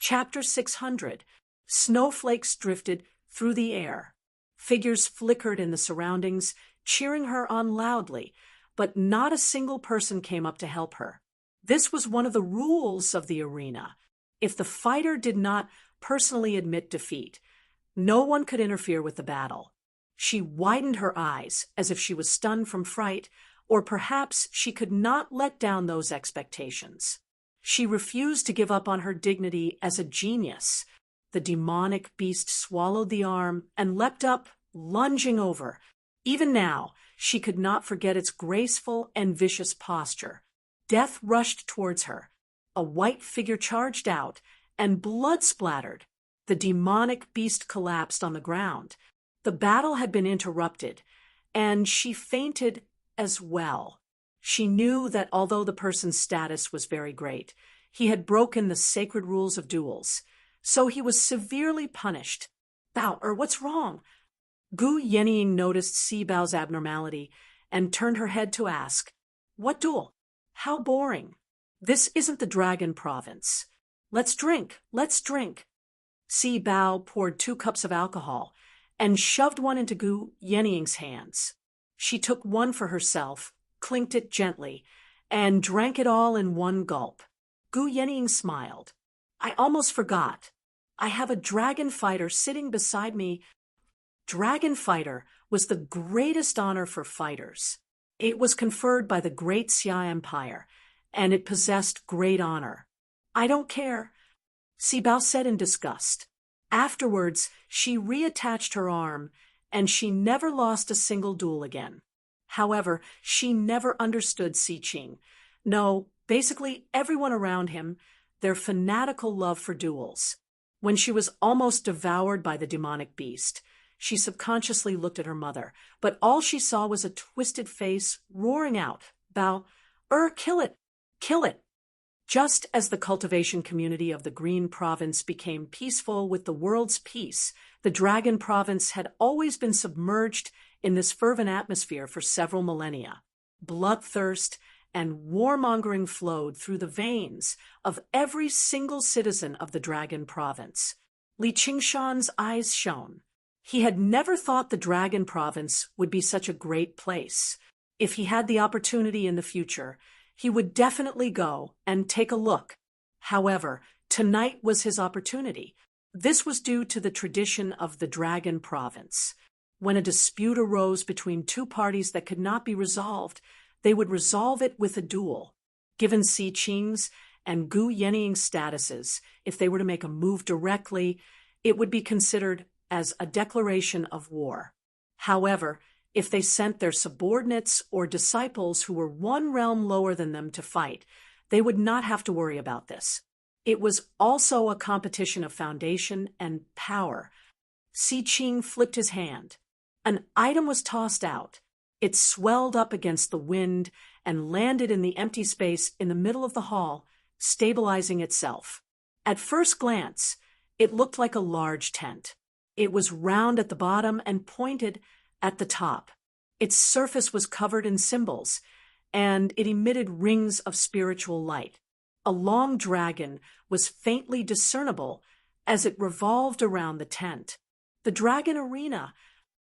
Chapter 600. Snowflakes drifted through the air. Figures flickered in the surroundings, cheering her on loudly, but not a single person came up to help her. This was one of the rules of the arena. If the fighter did not personally admit defeat, no one could interfere with the battle. She widened her eyes as if she was stunned from fright, or perhaps she could not let down those expectations. She refused to give up on her dignity as a genius. The demonic beast swallowed the arm and leapt up, lunging over. Even now, she could not forget its graceful and vicious posture. Death rushed towards her. A white figure charged out, and blood splattered. The demonic beast collapsed on the ground. The battle had been interrupted, and she fainted as well. She knew that although the person's status was very great, he had broken the sacred rules of duels, so he was severely punished. Bao, what's wrong? Gu Yenying noticed Si Bao's abnormality and turned her head to ask, "What duel? How boring. This isn't the Dragon Province. Let's drink, let's drink." Si Bao poured 2 cups of alcohol and shoved one into Gu Yenying's hands. She took one for herself, clinked it gently, and drank it all in one gulp. Gu Yenying smiled. "I almost forgot. I have a dragon fighter sitting beside me." Dragon fighter was the greatest honor for fighters. It was conferred by the great Xia Empire, and it possessed great honor. "I don't care," Si Bao said in disgust. Afterwards, she reattached her arm, and she never lost a single duel again. However, she never understood Si Ching. No, basically everyone around him, their fanatical love for duels. When she was almost devoured by the demonic beast, she subconsciously looked at her mother, but all she saw was a twisted face roaring out, "Bao, kill it! Kill it!" Just as the cultivation community of the Green Province became peaceful with the world's peace, the Dragon Province had always been submerged in this fervent atmosphere for several millennia. Bloodthirst and warmongering flowed through the veins of every single citizen of the Dragon Province. Li Qingshan's eyes shone. He had never thought the Dragon Province would be such a great place. If he had the opportunity in the future, he would definitely go and take a look. However, tonight was his opportunity. This was due to the tradition of the Dragon Province. When a dispute arose between 2 parties that could not be resolved, they would resolve it with a duel. Given Si Ching's and Gu Yenying's statuses, if they were to make a move directly, it would be considered as a declaration of war. However, if they sent their subordinates or disciples who were 1 realm lower than them to fight, they would not have to worry about this. It was also a competition of foundation and power. Si Ching flipped his hand. An item was tossed out. It swelled up against the wind and landed in the empty space in the middle of the hall, stabilizing itself. At first glance, it looked like a large tent. It was round at the bottom and pointed at the top. Its surface was covered in symbols, and it emitted rings of spiritual light. A long dragon was faintly discernible as it revolved around the tent. The dragon arena.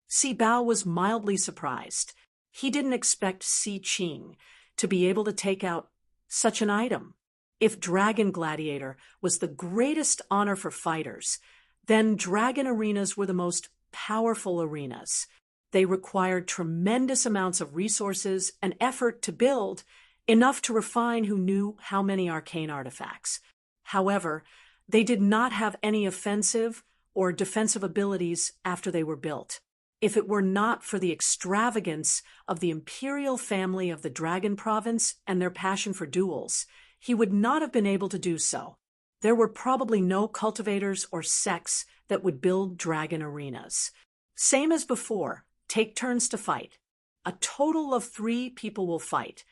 Si Bao was mildly surprised. He didn't expect Si Qing to be able to take out such an item. If Dragon Gladiator was the greatest honor for fighters, then dragon arenas were the most powerful arenas. They required tremendous amounts of resources and effort to build, enough to refine who knew how many arcane artifacts. However, they did not have any offensive or defensive abilities after they were built. If it were not for the extravagance of the imperial family of the Dragon Province and their passion for duels, he would not have been able to do so. There were probably no cultivators or sects that would build dragon arenas. Same as before, take turns to fight. A total of 3 people will fight.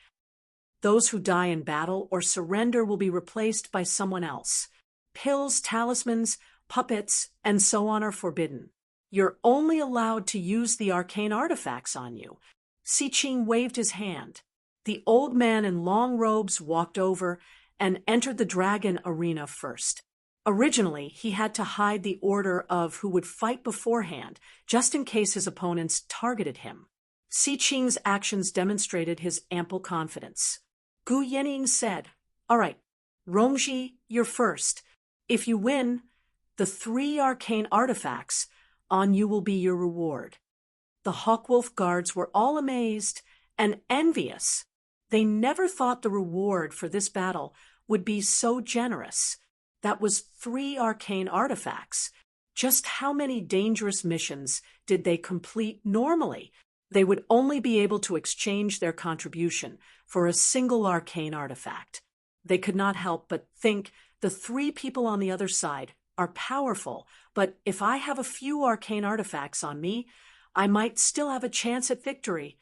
Those who die in battle or surrender will be replaced by someone else. Pills, talismans, puppets, and so on are forbidden. You're only allowed to use the arcane artifacts on you. Si Qing waved his hand. The old man in long robes walked over and entered the dragon arena first. Originally, he had to hide the order of who would fight beforehand, just in case his opponents targeted him. Si Qing's actions demonstrated his ample confidence. Gu Yenying said, "All right, Rongji, you're first. If you win, the 3 arcane artifacts on you will be your reward." The Hawkwolf guards were all amazed and envious. They never thought the reward for this battle would be so generous. That was 3 arcane artifacts. Just how many dangerous missions did they complete normally? They would only be able to exchange their contribution for a single arcane artifact. They could not help but think the 3 people on the other side are powerful, but if I have a few arcane artifacts on me, I might still have a chance at victory.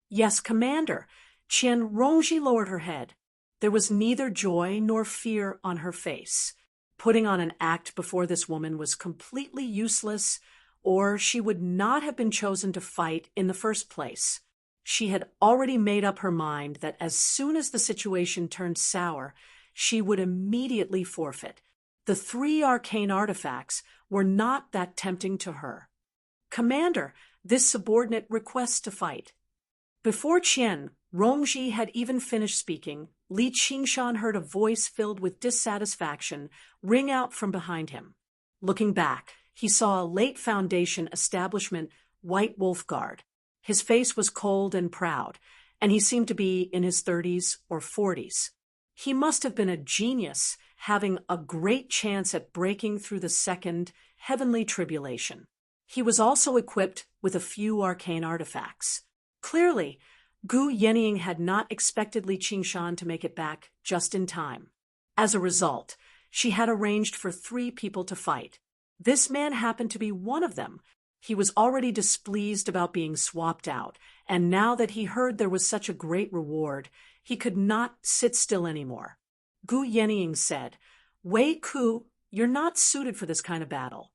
"Yes, Commander." Qian Rongji lowered her head. There was neither joy nor fear on her face. Putting on an act before this woman was completely useless, or she would not have been chosen to fight in the first place. She had already made up her mind that as soon as the situation turned sour, she would immediately forfeit. The 3 arcane artifacts were not that tempting to her. "Commander, this subordinate requests to fight." Before Qian Rongji had even finished speaking, Li Qingshan heard a voice filled with dissatisfaction ring out from behind him. Looking back, he saw a late Foundation establishment White Wolf Guard. His face was cold and proud, and he seemed to be in his 30s or 40s. He must have been a genius, having a great chance at breaking through the second heavenly tribulation. He was also equipped with a few arcane artifacts. Clearly, Gu Yenying had not expected Li Qingshan to make it back just in time. As a result, she had arranged for 3 people to fight. This man happened to be one of them. He was already displeased about being swapped out, and now that he heard there was such a great reward, he could not sit still anymore. Gu Yenying said, "Wei Ku, you're not suited for this kind of battle."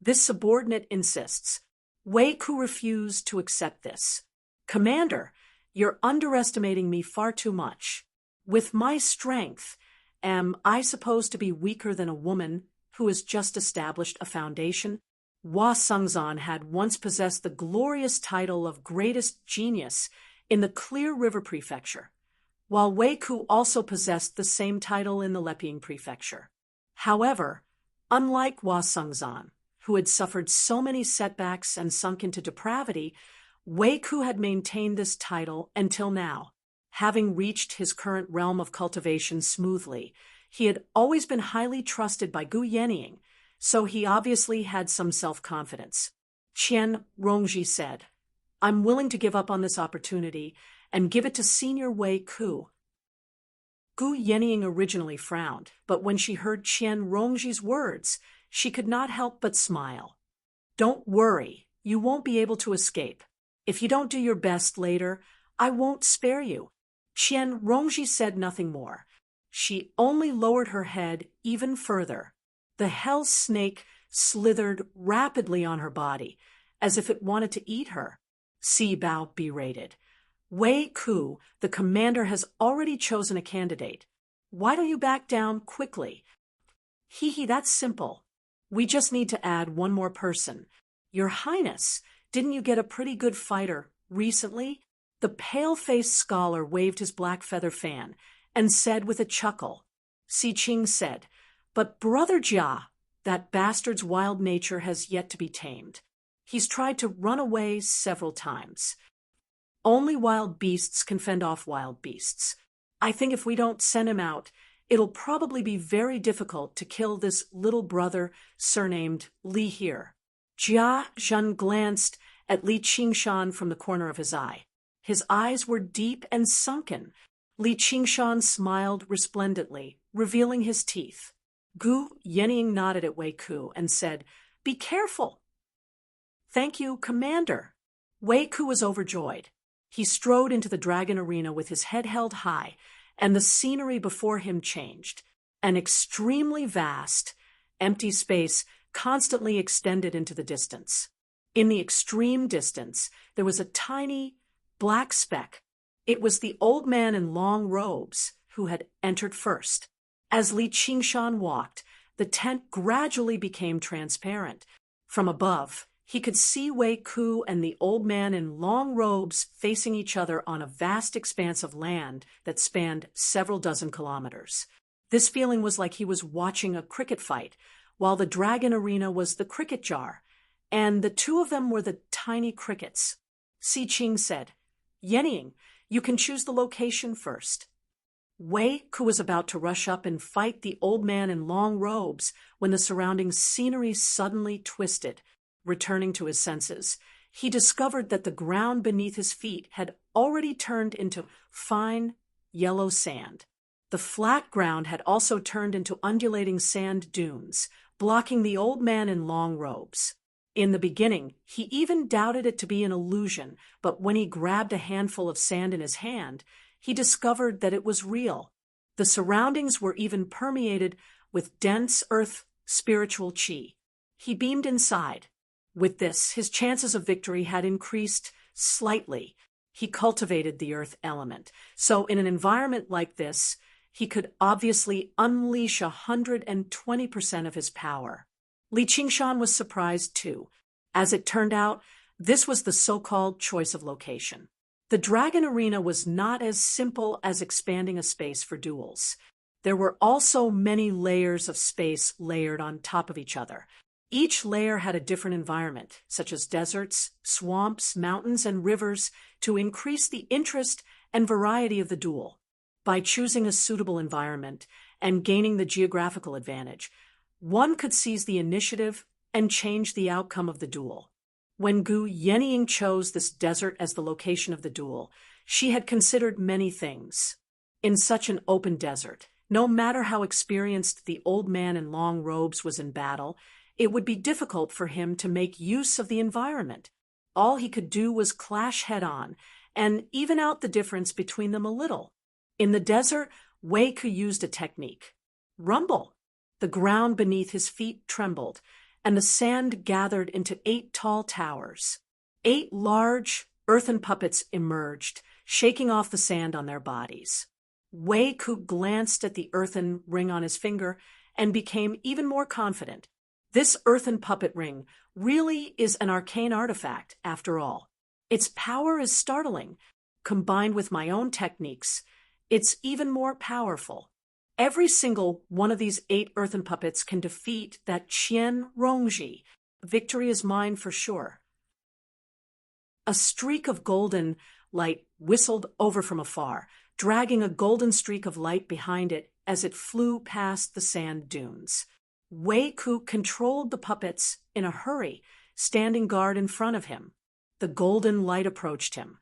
This subordinate insists. Wei Ku refused to accept this. "Commander, you're underestimating me far too much. With my strength, am I supposed to be weaker than a woman who has just established a foundation?" Hua Sengzan had once possessed the glorious title of greatest genius in the Clear River Prefecture, while Wei Ku also possessed the same title in the Leping Prefecture. However, unlike Hua Sengzan, who had suffered so many setbacks and sunk into depravity, Wei Ku had maintained this title until now. Having reached his current realm of cultivation smoothly, he had always been highly trusted by Gu Yenying, so he obviously had some self-confidence. Qian Rongji said, "I'm willing to give up on this opportunity and give it to Senior Wei Ku." Gu Yenying originally frowned, but when she heard Qian Rongji's words, she could not help but smile. "Don't worry, you won't be able to escape. If you don't do your best later, I won't spare you." Qian Rongji said nothing more. She only lowered her head even further. The hell snake slithered rapidly on her body, as if it wanted to eat her. Si Bao berated. "Wei Ku, the commander has already chosen a candidate. Why don't you back down quickly? Hee, that's simple. We just need to add one more person. Your Highness, didn't you get a pretty good fighter recently? The pale-faced scholar waved his black feather fan and said with a chuckle. Si Ching said, but Brother Jia, that bastard's wild nature has yet to be tamed. He's tried to run away several times. Only wild beasts can fend off wild beasts. I think if we don't send him out, it'll probably be very difficult to kill this little brother surnamed Li here. Jia Zhen glanced at Li Qingshan from the corner of his eye. His eyes were deep and sunken. Li Qingshan smiled resplendently, revealing his teeth. Gu Yenying nodded at Wei Ku and said, "Be careful." "Thank you, Commander." Wei Ku was overjoyed. He strode into the dragon arena with his head held high, and the scenery before him changed. An extremely vast, empty space constantly extended into the distance. In the extreme distance, there was a tiny, black speck. It was the old man in long robes who had entered first. As Li Qingshan walked, the tent gradually became transparent. From above, he could see Wei Ku and the old man in long robes facing each other on a vast expanse of land that spanned several dozen kilometers. This feeling was like he was watching a cricket fight, while the dragon arena was the cricket jar, and the two of them were the tiny crickets. Si Ching said, "Yenying, you can choose the location first." Wei Ku was about to rush up and fight the old man in long robes when the surrounding scenery suddenly twisted. Returning to his senses, he discovered that the ground beneath his feet had already turned into fine, yellow sand. The flat ground had also turned into undulating sand dunes, blocking the old man in long robes. In the beginning, he even doubted it to be an illusion, but when he grabbed a handful of sand in his hand, he discovered that it was real. The surroundings were even permeated with dense earth spiritual qi. He beamed inside. With this, his chances of victory had increased slightly. He cultivated the earth element. So in an environment like this, he could obviously unleash 120% of his power. Li Qingshan was surprised too. As it turned out, this was the so-called choice of location. The dragon arena was not as simple as expanding a space for duels. There were also many layers of space layered on top of each other. Each layer had a different environment, such as deserts, swamps, mountains, and rivers, to increase the interest and variety of the duel. By choosing a suitable environment and gaining the geographical advantage, one could seize the initiative and change the outcome of the duel. When Gu Yenying chose this desert as the location of the duel, she had considered many things. In such an open desert, no matter how experienced the old man in long robes was in battle, it would be difficult for him to make use of the environment. All he could do was clash head-on and even out the difference between them a little. In the desert, Wei Ku used a technique. Rumble. The ground beneath his feet trembled, and the sand gathered into 8 tall towers. 8 large, earthen puppets emerged, shaking off the sand on their bodies. Wei Ku glanced at the earthen ring on his finger and became even more confident. This earthen puppet ring really is an arcane artifact, after all. Its power is startling. Combined with my own techniques, it's even more powerful. Every single one of these 8 earthen puppets can defeat that Qian Rongji. Victory is mine for sure. A streak of golden light whistled over from afar, dragging a golden streak of light behind it as it flew past the sand dunes. Wei Ku controlled the puppets in a hurry, standing guard in front of him. The golden light approached him,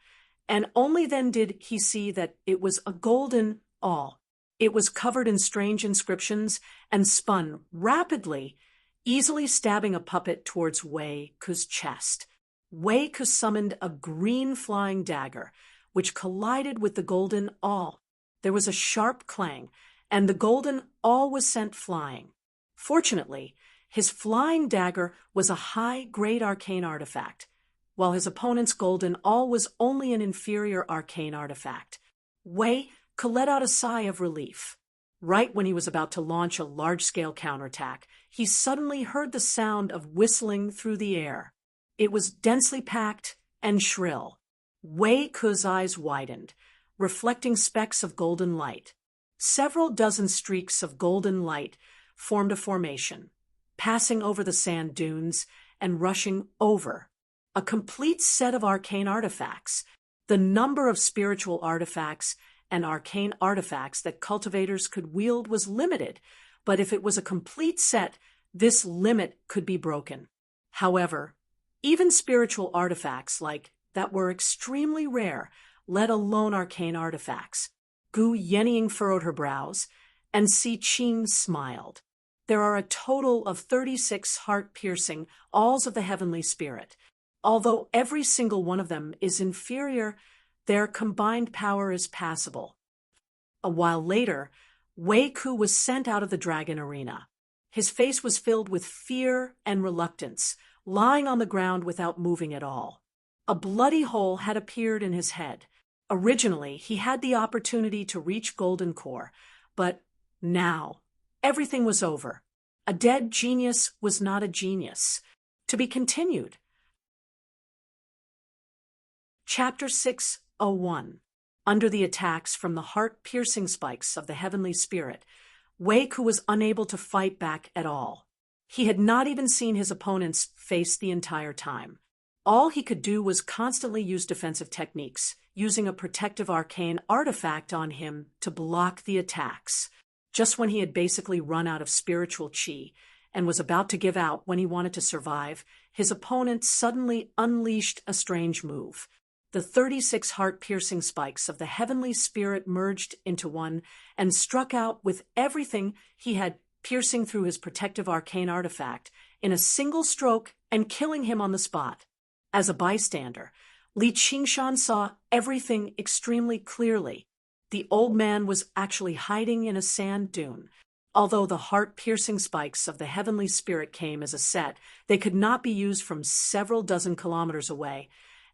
and only then did he see that it was a golden awl. It was covered in strange inscriptions and spun rapidly, easily stabbing a puppet towards Wei Ku's chest. Wei Ku summoned a green flying dagger, which collided with the golden awl. There was a sharp clang, and the golden awl was sent flying. Fortunately, his flying dagger was a high-grade arcane artifact, while his opponent's golden awl was only an inferior arcane artifact. Wei Ku let out a sigh of relief. Right when he was about to launch a large-scale counterattack, he suddenly heard the sound of whistling through the air. It was densely packed and shrill. Wei Ku's eyes widened, reflecting specks of golden light. Several dozen streaks of golden light formed a formation, passing over the sand dunes and rushing over. A complete set of arcane artifacts. The number of spiritual artifacts and arcane artifacts that cultivators could wield was limited, but if it was a complete set, this limit could be broken. However, even spiritual artifacts like that were extremely rare, let alone arcane artifacts. Gu Yenying furrowed her brows, and Si Qing smiled. There are a total of 36 heart-piercing alls of the heavenly spirit. Although every single one of them is inferior, their combined power is passable. A while later, Wei Ku was sent out of the dragon arena. His face was filled with fear and reluctance, lying on the ground without moving at all. A bloody hole had appeared in his head. Originally, he had the opportunity to reach Golden Core, but now everything was over. A dead genius was not a genius. To be continued. Chapter 601. Under the attacks from the heart-piercing spikes of the heavenly spirit, Wei Ku was unable to fight back at all. He had not even seen his opponent's face the entire time. All he could do was constantly use defensive techniques, using a protective arcane artifact on him to block the attacks. Just when he had basically run out of spiritual chi and was about to give out when he wanted to survive, his opponent suddenly unleashed a strange move. The 36 heart-piercing spikes of the heavenly spirit merged into one and struck out with everything he had piercing through his protective arcane artifact in a single stroke and killing him on the spot. As a bystander, Li Qingshan saw everything extremely clearly. The old man was actually hiding in a sand dune. Although the heart-piercing spikes of the heavenly spirit came as a set, they could not be used from several dozen kilometers away,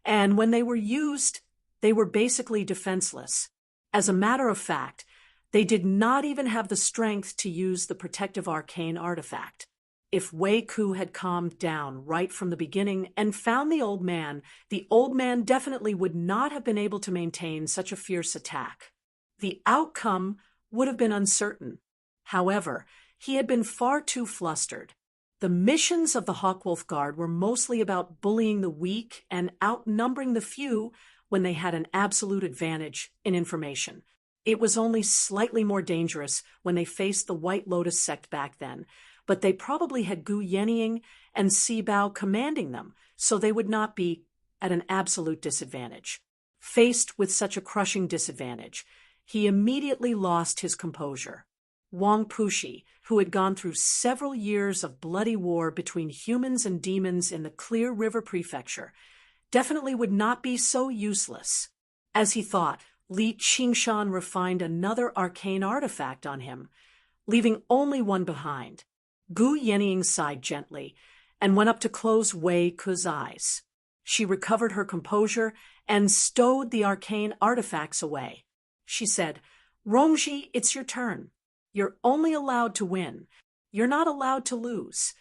and when they were used, they were basically defenseless. As a matter of fact, they did not even have the strength to use the protective arcane artifact. If Wei Ku had calmed down right from the beginning and found the old man definitely would not have been able to maintain such a fierce attack. The outcome would have been uncertain. However, he had been far too flustered. The missions of the Hawkwolf Guard were mostly about bullying the weak and outnumbering the few when they had an absolute advantage in information. It was only slightly more dangerous when they faced the White Lotus sect back then, but they probably had Gu Yenying and Si Bao commanding them, so they would not be at an absolute disadvantage. Faced with such a crushing disadvantage, he immediately lost his composure. Wang Pushi, who had gone through several years of bloody war between humans and demons in the Clear River Prefecture, definitely would not be so useless. As he thought, Li Qingshan refined another arcane artifact on him, leaving only one behind. Gu Yenying sighed gently and went up to close Wei Ku's eyes. She recovered her composure and stowed the arcane artifacts away. She said, "Rongji, it's your turn. You're only allowed to win. You're not allowed to lose."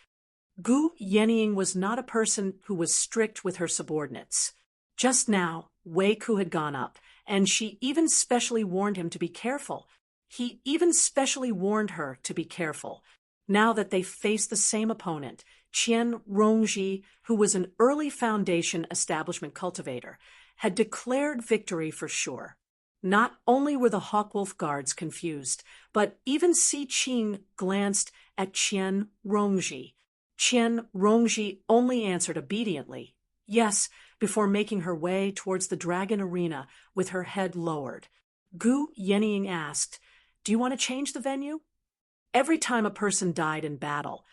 Gu Yenying was not a person who was strict with her subordinates. Just now, Wei Ku had gone up, and she even specially warned him to be careful. He even specially warned her to be careful. Now that they faced the same opponent, Qian Rongji, who was an early Foundation establishment cultivator, had declared victory for sure. Not only were the Hawkwolf Guards confused, but even Si Qing glanced at Qian Rongji. Qian Rongji only answered obediently, yes, before making her way towards the dragon arena with her head lowered. Gu Yenying asked, "Do you want to change the venue?" Every time a person died in battle,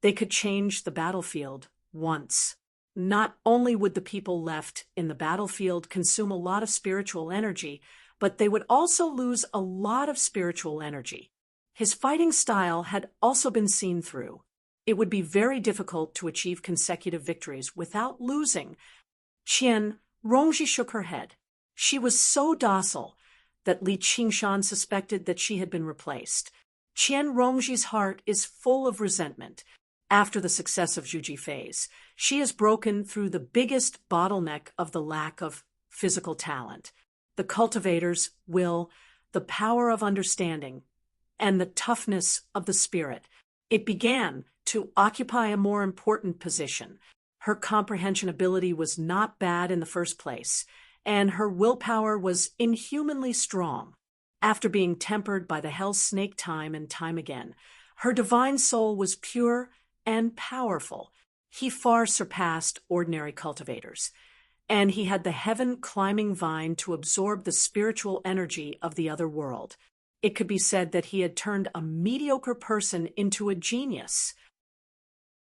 they could change the battlefield once. Not only would the people left in the battlefield consume a lot of spiritual energy, but they would also lose a lot of spiritual energy. His fighting style had also been seen through. It would be very difficult to achieve consecutive victories without losing. Qian Rongji shook her head. She was so docile that Li Qingshan suspected that she had been replaced. Qian Rongji's heart is full of resentment. After the success of Zhu Jifei's, she has broken through the biggest bottleneck of the lack of physical talent, the cultivator's will, the power of understanding, and the toughness of the spirit. It began to occupy a more important position. Her comprehension ability was not bad in the first place, and her willpower was inhumanly strong. After being tempered by the hell snake time and time again, her divine soul was pure and powerful. He far surpassed ordinary cultivators, and he had the heaven-climbing vine to absorb the spiritual energy of the other world. It could be said that he had turned a mediocre person into a genius.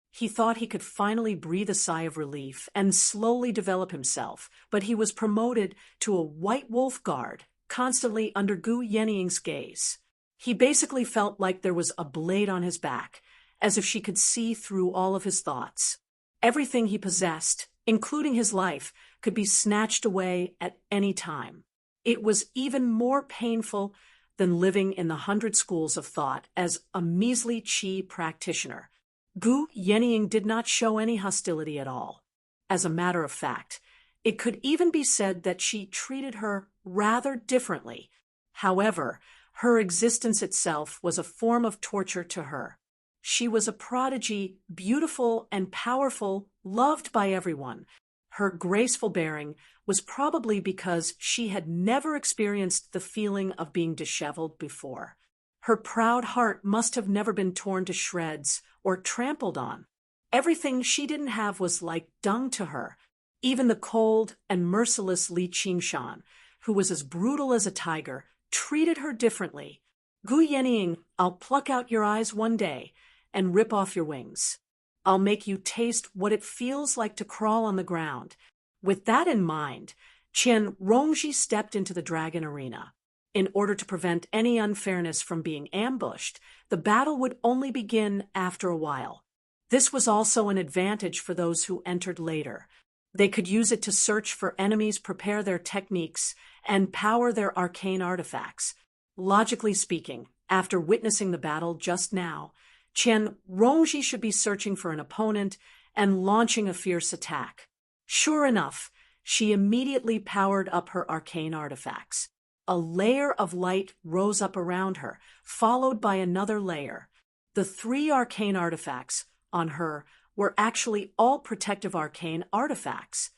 He thought he could finally breathe a sigh of relief and slowly develop himself, but he was promoted to a white wolf guard, constantly under Gu Yeniying's gaze. He basically felt like there was a blade on his back, as if she could see through all of his thoughts. Everything he possessed, including his life, could be snatched away at any time. It was even more painful than living in the 100 schools of thought as a measly qi practitioner. Gu Yeniying did not show any hostility at all. As a matter of fact, it could even be said that she treated her rather differently. However, her existence itself was a form of torture to her. She was a prodigy, beautiful and powerful, loved by everyone. Her graceful bearing was probably because she had never experienced the feeling of being disheveled before. Her proud heart must have never been torn to shreds or trampled on. Everything she didn't have was like dung to her. Even the cold and merciless Li Qingshan, who was as brutal as a tiger, treated her differently. Gu Yeniying, I'll pluck out your eyes one day and rip off your wings. I'll make you taste what it feels like to crawl on the ground. With that in mind, Qian Rongji stepped into the dragon arena. In order to prevent any unfairness from being ambushed, the battle would only begin after a while. This was also an advantage for those who entered later. They could use it to search for enemies, prepare their techniques, and power their arcane artifacts. Logically speaking, after witnessing the battle just now, Qian Rongji should be searching for an opponent and launching a fierce attack. Sure enough, she immediately powered up her arcane artifacts. A layer of light rose up around her, followed by another layer. The 3 arcane artifacts on her were actually all protective arcane artifacts.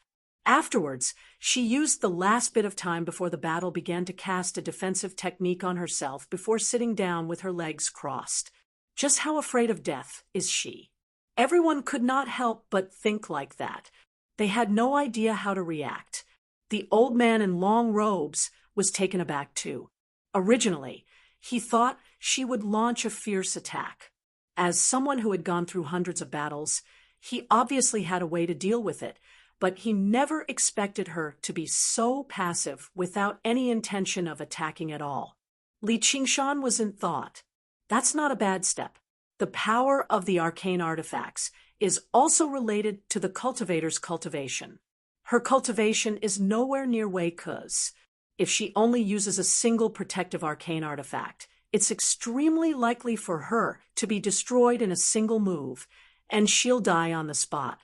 Afterwards, she used the last bit of time before the battle began to cast a defensive technique on herself before sitting down with her legs crossed. Just how afraid of death is she? Everyone could not help but think like that. They had no idea how to react. The old man in long robes was taken aback too. Originally, he thought she would launch a fierce attack. As someone who had gone through hundreds of battles, he obviously had a way to deal with it, but he never expected her to be so passive without any intention of attacking at all. Li Qingshan was in thought. That's not a bad step. The power of the arcane artifacts is also related to the cultivator's cultivation. Her cultivation is nowhere near Wei Ke's. If she only uses a single protective arcane artifact, it's extremely likely for her to be destroyed in a single move, and she'll die on the spot.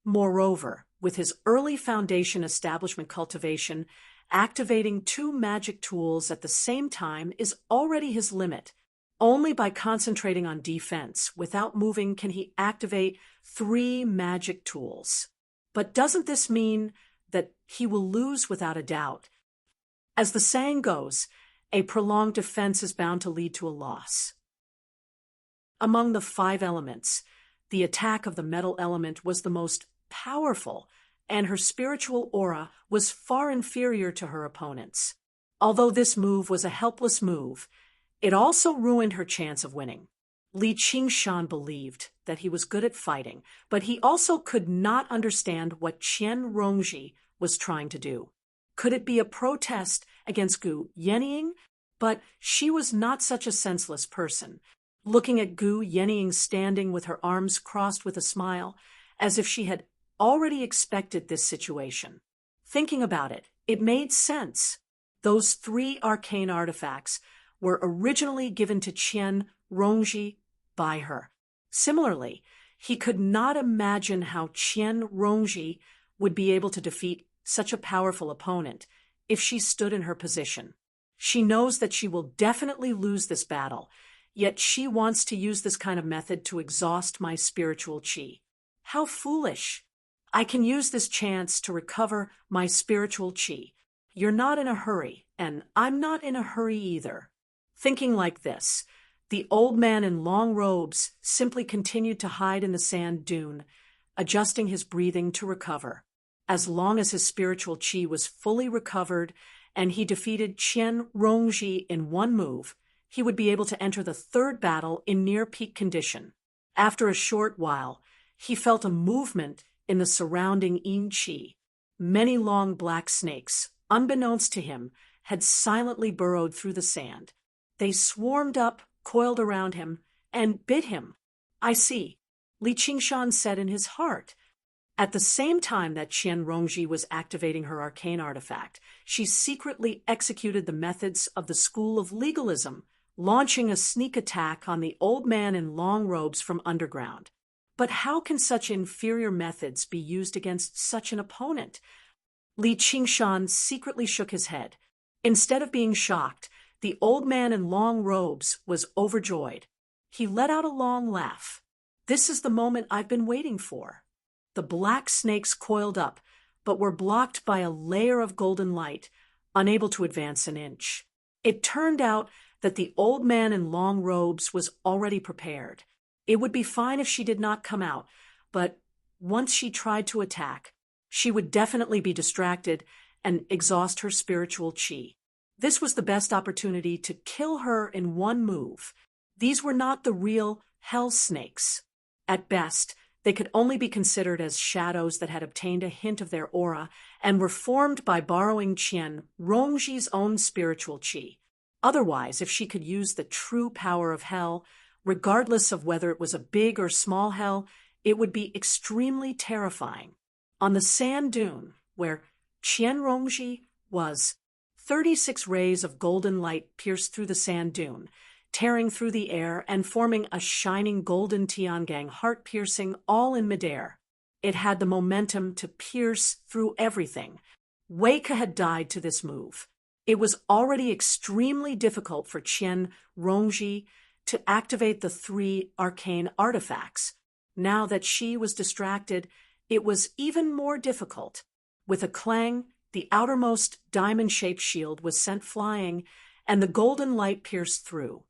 Moreover, with his early foundation establishment cultivation, activating 2 magic tools at the same time is already his limit. Only by concentrating on defense without moving can he activate 3 magic tools. But doesn't this mean that he will lose without a doubt? As the saying goes, a prolonged defense is bound to lead to a loss. Among the 5 elements, the attack of the metal element was the most powerful, and her spiritual aura was far inferior to her opponent's. Although this move was a helpless move, it also ruined her chance of winning. Li Qingshan believed that he was good at fighting, but he also could not understand what Qian Rongji was trying to do. Could it be a protest against Gu Yeniying? But she was not such a senseless person. Looking at Gu Yeniying standing with her arms crossed with a smile, as if she had already expected this situation. Thinking about it, it made sense. Those 3 arcane artifacts were originally given to Qian Rongji by her. Similarly, he could not imagine how Qian Rongji would be able to defeat such a powerful opponent if she stood in her position. She knows that she will definitely lose this battle, yet she wants to use this kind of method to exhaust my spiritual qi. How foolish! I can use this chance to recover my spiritual qi. You're not in a hurry, and I'm not in a hurry either. Thinking like this, the old man in long robes simply continued to hide in the sand dune, adjusting his breathing to recover. As long as his spiritual qi was fully recovered and he defeated Qian Rongji in one move, he would be able to enter the third battle in near-peak condition. After a short while, he felt a movement in the surrounding yin qi. Many long black snakes, unbeknownst to him, had silently burrowed through the sand. They swarmed up, coiled around him, and bit him. I see, Li Qingshan said in his heart. At the same time that Qian Rongji was activating her arcane artifact, she secretly executed the methods of the school of legalism, launching a sneak attack on the old man in long robes from underground. But how can such inferior methods be used against such an opponent? Li Qingshan secretly shook his head. Instead of being shocked, the old man in long robes was overjoyed. He let out a long laugh. This is the moment I've been waiting for. The black snakes coiled up, but were blocked by a layer of golden light, unable to advance an inch. It turned out that the old man in long robes was already prepared. It would be fine if she did not come out, but once she tried to attack, she would definitely be distracted and exhaust her spiritual qi. This was the best opportunity to kill her in one move. These were not the real hell snakes. At best, they could only be considered as shadows that had obtained a hint of their aura and were formed by borrowing Qian Rongji's own spiritual qi. Otherwise, if she could use the true power of hell, regardless of whether it was a big or small hell, it would be extremely terrifying. On the sand dune, where Qian Rongji was, 36 rays of golden light pierced through the sand dune, tearing through the air and forming a shining golden Tiangang heart-piercing all in midair. It had the momentum to pierce through everything. Wei Ke had died to this move. It was already extremely difficult for Qian Rongji to activate the 3 arcane artifacts. Now that she was distracted, it was even more difficult. With a clang, the outermost diamond-shaped shield was sent flying, and the golden light pierced through.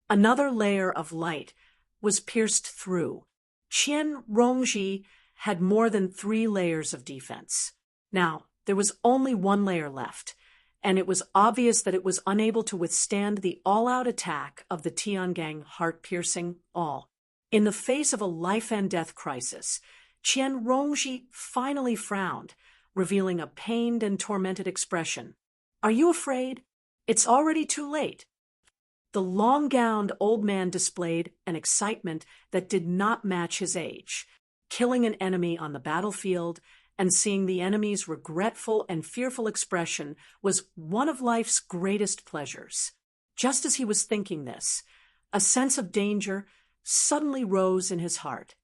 Another layer of light was pierced through. Qian Rongji had more than 3 layers of defense. Now, there was only 1 layer left, and it was obvious that it was unable to withstand the all-out attack of the Tiangang heart-piercing all. In the face of a life-and-death crisis, Qian Rongji finally frowned, revealing a pained and tormented expression. "Are you afraid? It's already too late." The long-gowned old man displayed an excitement that did not match his age. Killing an enemy on the battlefield and seeing the enemy's regretful and fearful expression was one of life's greatest pleasures. Just as he was thinking this, a sense of danger suddenly rose in his heart.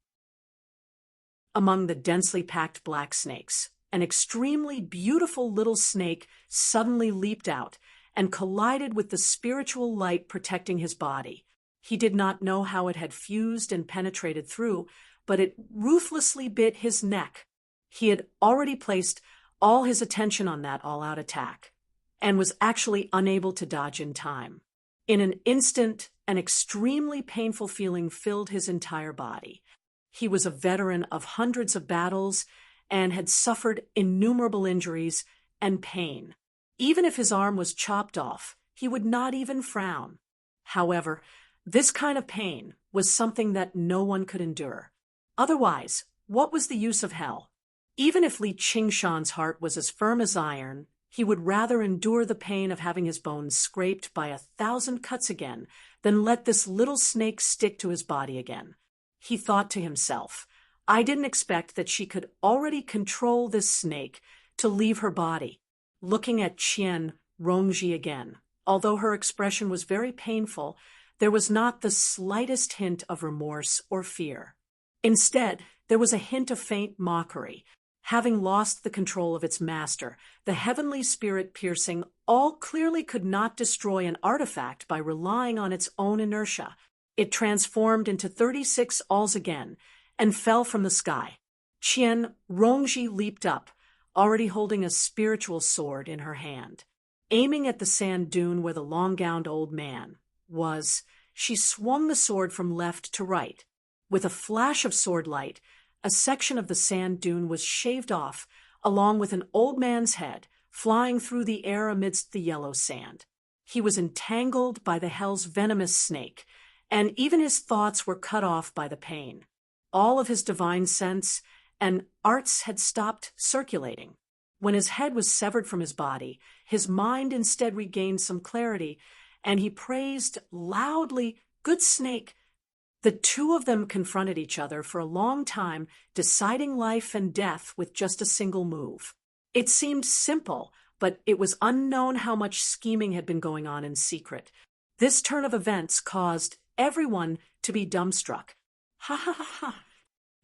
Among the densely packed black snakes, an extremely beautiful little snake suddenly leaped out and collided with the spiritual light protecting his body. He did not know how it had fused and penetrated through, but it ruthlessly bit his neck. He had already placed all his attention on that all-out attack, and was actually unable to dodge in time. In an instant, an extremely painful feeling filled his entire body. He was a veteran of hundreds of battles and had suffered innumerable injuries and pain. Even if his arm was chopped off, he would not even frown. However, this kind of pain was something that no one could endure. Otherwise, what was the use of hell? Even if Li Qingshan's heart was as firm as iron, he would rather endure the pain of having his bones scraped by 1,000 cuts again than let this little snake stick to his body again. He thought to himself, I didn't expect that she could already control this snake to leave her body. Looking at Qian Rongji again, although her expression was very painful, there was not the slightest hint of remorse or fear. Instead, there was a hint of faint mockery. Having lost the control of its master, the heavenly spirit piercing all clearly could not destroy an artifact by relying on its own inertia. It transformed into 36 alls again and fell from the sky. Qian Rongji leaped up, already holding a spiritual sword in her hand. Aiming at the sand dune where the long-gowned old man was, she swung the sword from left to right. With a flash of sword light, a section of the sand dune was shaved off, along with an old man's head, flying through the air amidst the yellow sand. He was entangled by the hell's venomous snake, and even his thoughts were cut off by the pain. All of his divine sense and arts had stopped circulating. When his head was severed from his body, his mind instead regained some clarity, and he praised loudly, "Good snake!" The two of them confronted each other for a long time, deciding life and death with just a single move. It seemed simple, but it was unknown how much scheming had been going on in secret. This turn of events caused everyone to be dumbstruck. Ha ha ha ha!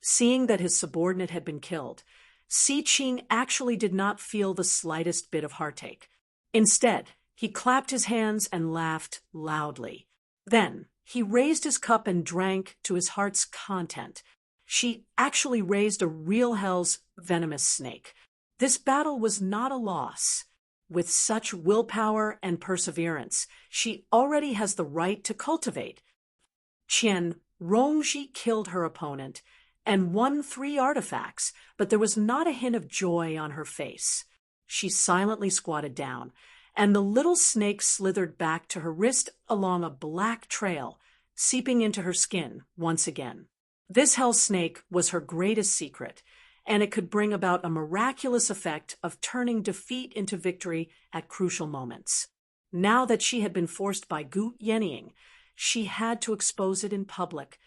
Seeing that his subordinate had been killed, Si Qing actually did not feel the slightest bit of heartache. Instead, he clapped his hands and laughed loudly. Then, he raised his cup and drank to his heart's content. She actually raised a real hell's venomous snake. This battle was not a loss. With such willpower and perseverance, she already has the right to cultivate. Qian Rongji killed her opponent and won 3 artifacts, but there was not a hint of joy on her face. She silently squatted down, and the little snake slithered back to her wrist along a black trail, seeping into her skin once again. This hell snake was her greatest secret, and it could bring about a miraculous effect of turning defeat into victory at crucial moments. Now that she had been forced by Gu Yenying, she had to expose it in public.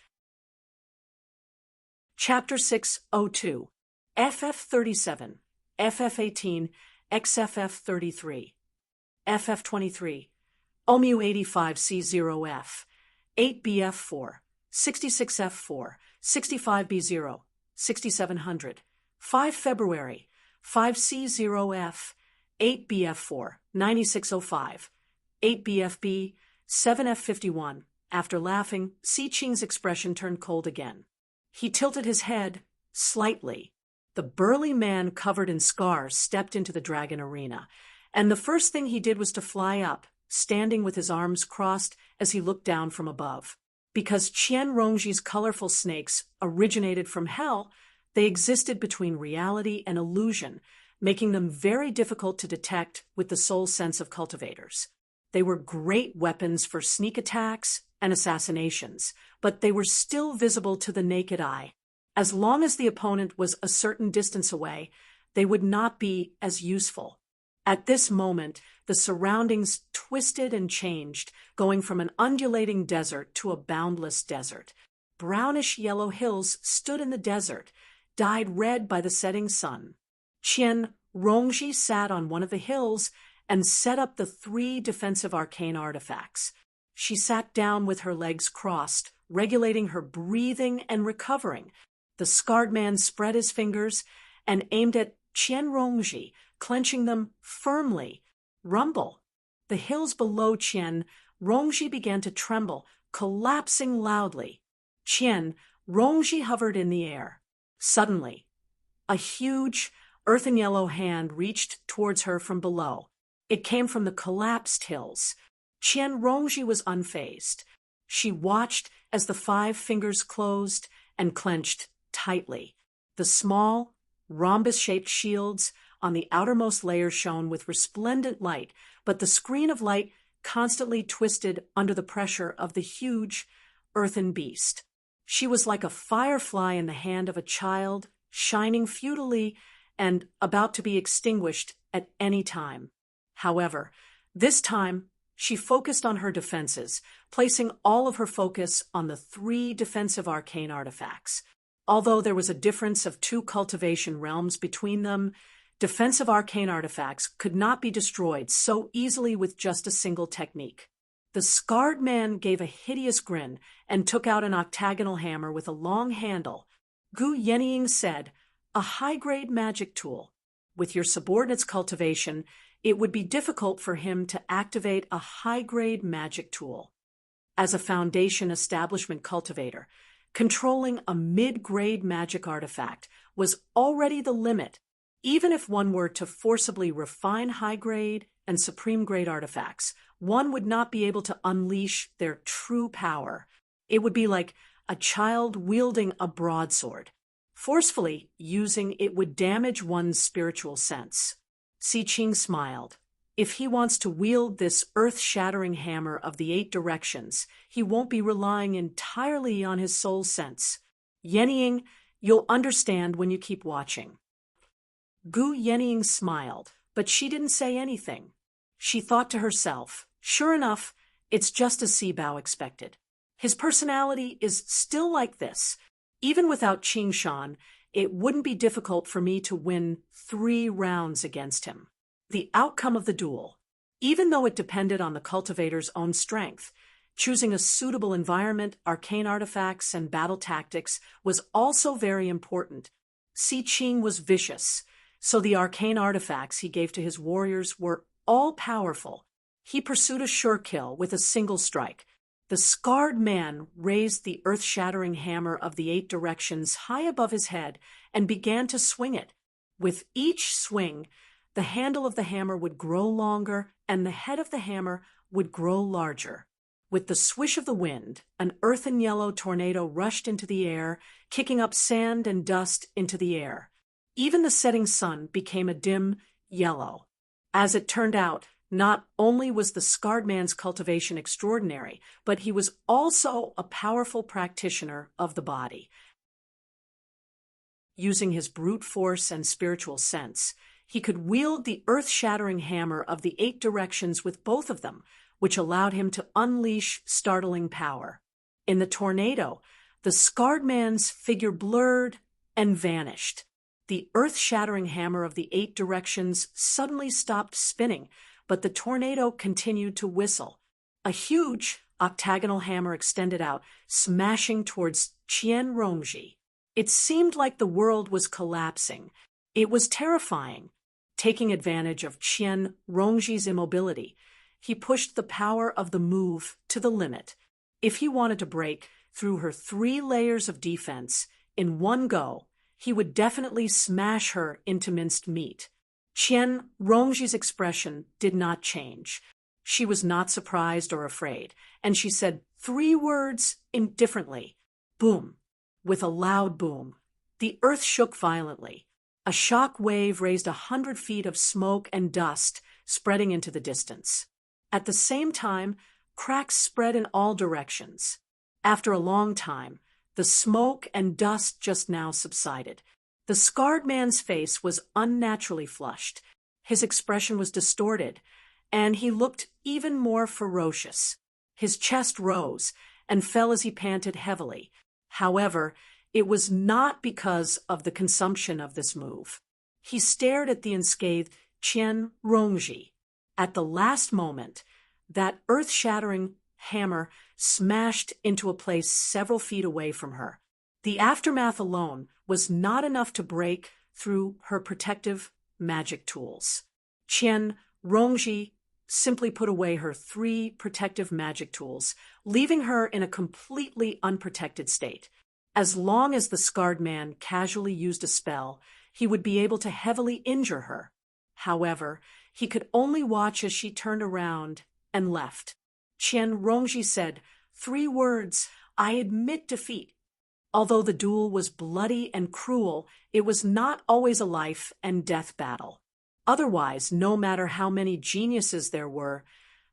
Chapter 602, FF37, FF18, XFF33, FF23, OMU85C0F, 8BF4, 66F4, 65B0, 6700, 5 February, 5C0F, 8BF4, 9605, 8BFB, 7F51. After laughing, Si Qing's expression turned cold again. He tilted his head slightly. The burly man covered in scars stepped into the dragon arena, and the first thing he did was to fly up, standing with his arms crossed as he looked down from above. Because Qian Rongji's colorful snakes originated from hell, they existed between reality and illusion, making them very difficult to detect with the sole sense of cultivators. They were great weapons for sneak attacks and assassinations, but they were still visible to the naked eye. As long as the opponent was a certain distance away, they would not be as useful. At this moment, the surroundings twisted and changed, going from an undulating desert to a boundless desert. Brownish-yellow hills stood in the desert, dyed red by the setting sun. Qian Rongji sat on one of the hills and set up the 3 defensive arcane artifacts. She sat down with her legs crossed, regulating her breathing and recovering. The scarred man spread his fingers and aimed at Qian Rongji, clenching them firmly. Rumble. The hills below Qian Rongji began to tremble, collapsing loudly. Qian Rongji hovered in the air. Suddenly, a huge, earthen yellow hand reached towards her from below. It came from the collapsed hills. Qian Rongji was unfazed. She watched as the 5 fingers closed and clenched tightly. The small, rhombus-shaped shields on the outermost layer shone with resplendent light, but the screen of light constantly twisted under the pressure of the huge, earthen beast. She was like a firefly in the hand of a child, shining futilely and about to be extinguished at any time. However, this time, she focused on her defenses, placing all of her focus on the 3 defensive arcane artifacts. Although there was a difference of 2 cultivation realms between them, defensive arcane artifacts could not be destroyed so easily with just a single technique. The scarred man gave a hideous grin and took out an octagonal hammer with a long handle. Gu Yenying said, "A high-grade magic tool. With your subordinate's cultivation, it would be difficult for him to activate a high-grade magic tool. As a Foundation establishment cultivator, controlling a mid-grade magic artifact was already the limit. Even if one were to forcibly refine high-grade and supreme-grade artifacts, one would not be able to unleash their true power. It would be like a child wielding a broadsword. Forcefully using it would damage one's spiritual sense." Si Qing smiled. "If he wants to wield this earth-shattering hammer of the 8 directions, he won't be relying entirely on his soul sense. Yenying, you'll understand when you keep watching." Gu Yenying smiled, but she didn't say anything. She thought to herself, sure enough, it's just as Sibao expected. His personality is still like this. Even without Qingshan, it wouldn't be difficult for me to win 3 rounds against him. The outcome of the duel, even though it depended on the cultivator's own strength, choosing a suitable environment, arcane artifacts, and battle tactics was also very important. Si Qing was vicious, so the arcane artifacts he gave to his warriors were all-powerful. He pursued a sure kill with a single strike. The scarred man raised the earth-shattering hammer of the 8 directions high above his head and began to swing it. With each swing, the handle of the hammer would grow longer and the head of the hammer would grow larger. With the swish of the wind, an earthen yellow tornado rushed into the air, kicking up sand and dust into the air. Even the setting sun became a dim yellow. As it turned out, not only was the scarred man's cultivation extraordinary, but he was also a powerful practitioner of the body. Using his brute force and spiritual sense, he could wield the earth-shattering hammer of the 8 directions with both of them, which allowed him to unleash startling power. In the tornado, the scarred man's figure blurred and vanished. The earth-shattering hammer of the 8 directions suddenly stopped spinning, but the tornado continued to whistle. A huge octagonal hammer extended out, smashing towards Qian Rongji. It seemed like the world was collapsing. It was terrifying. Taking advantage of Qian Rongji's immobility, he pushed the power of the move to the limit. If he wanted to break through her 3 layers of defense in one go, he would definitely smash her into minced meat. Qian Rongji's expression did not change. She was not surprised or afraid, and she said 3 words indifferently. Boom. With a loud boom, the earth shook violently. A shock wave raised 100 feet of smoke and dust, spreading into the distance. At the same time, cracks spread in all directions. After a long time, the smoke and dust just now subsided. The scarred man's face was unnaturally flushed. His expression was distorted, and he looked even more ferocious. His chest rose and fell as he panted heavily. However, it was not because of the consumption of this move. He stared at the unscathed Qian Rongji. At the last moment, that earth-shattering hammer smashed into a place several feet away from her. The aftermath alone was not enough to break through her protective magic tools. Qian Rongji simply put away her 3 protective magic tools, leaving her in a completely unprotected state. As long as the scarred man casually used a spell, he would be able to heavily injure her. However, he could only watch as she turned around and left. Qian Rongji said 3 words, "I admit defeat." Although the duel was bloody and cruel, it was not always a life and death battle. Otherwise, no matter how many geniuses there were,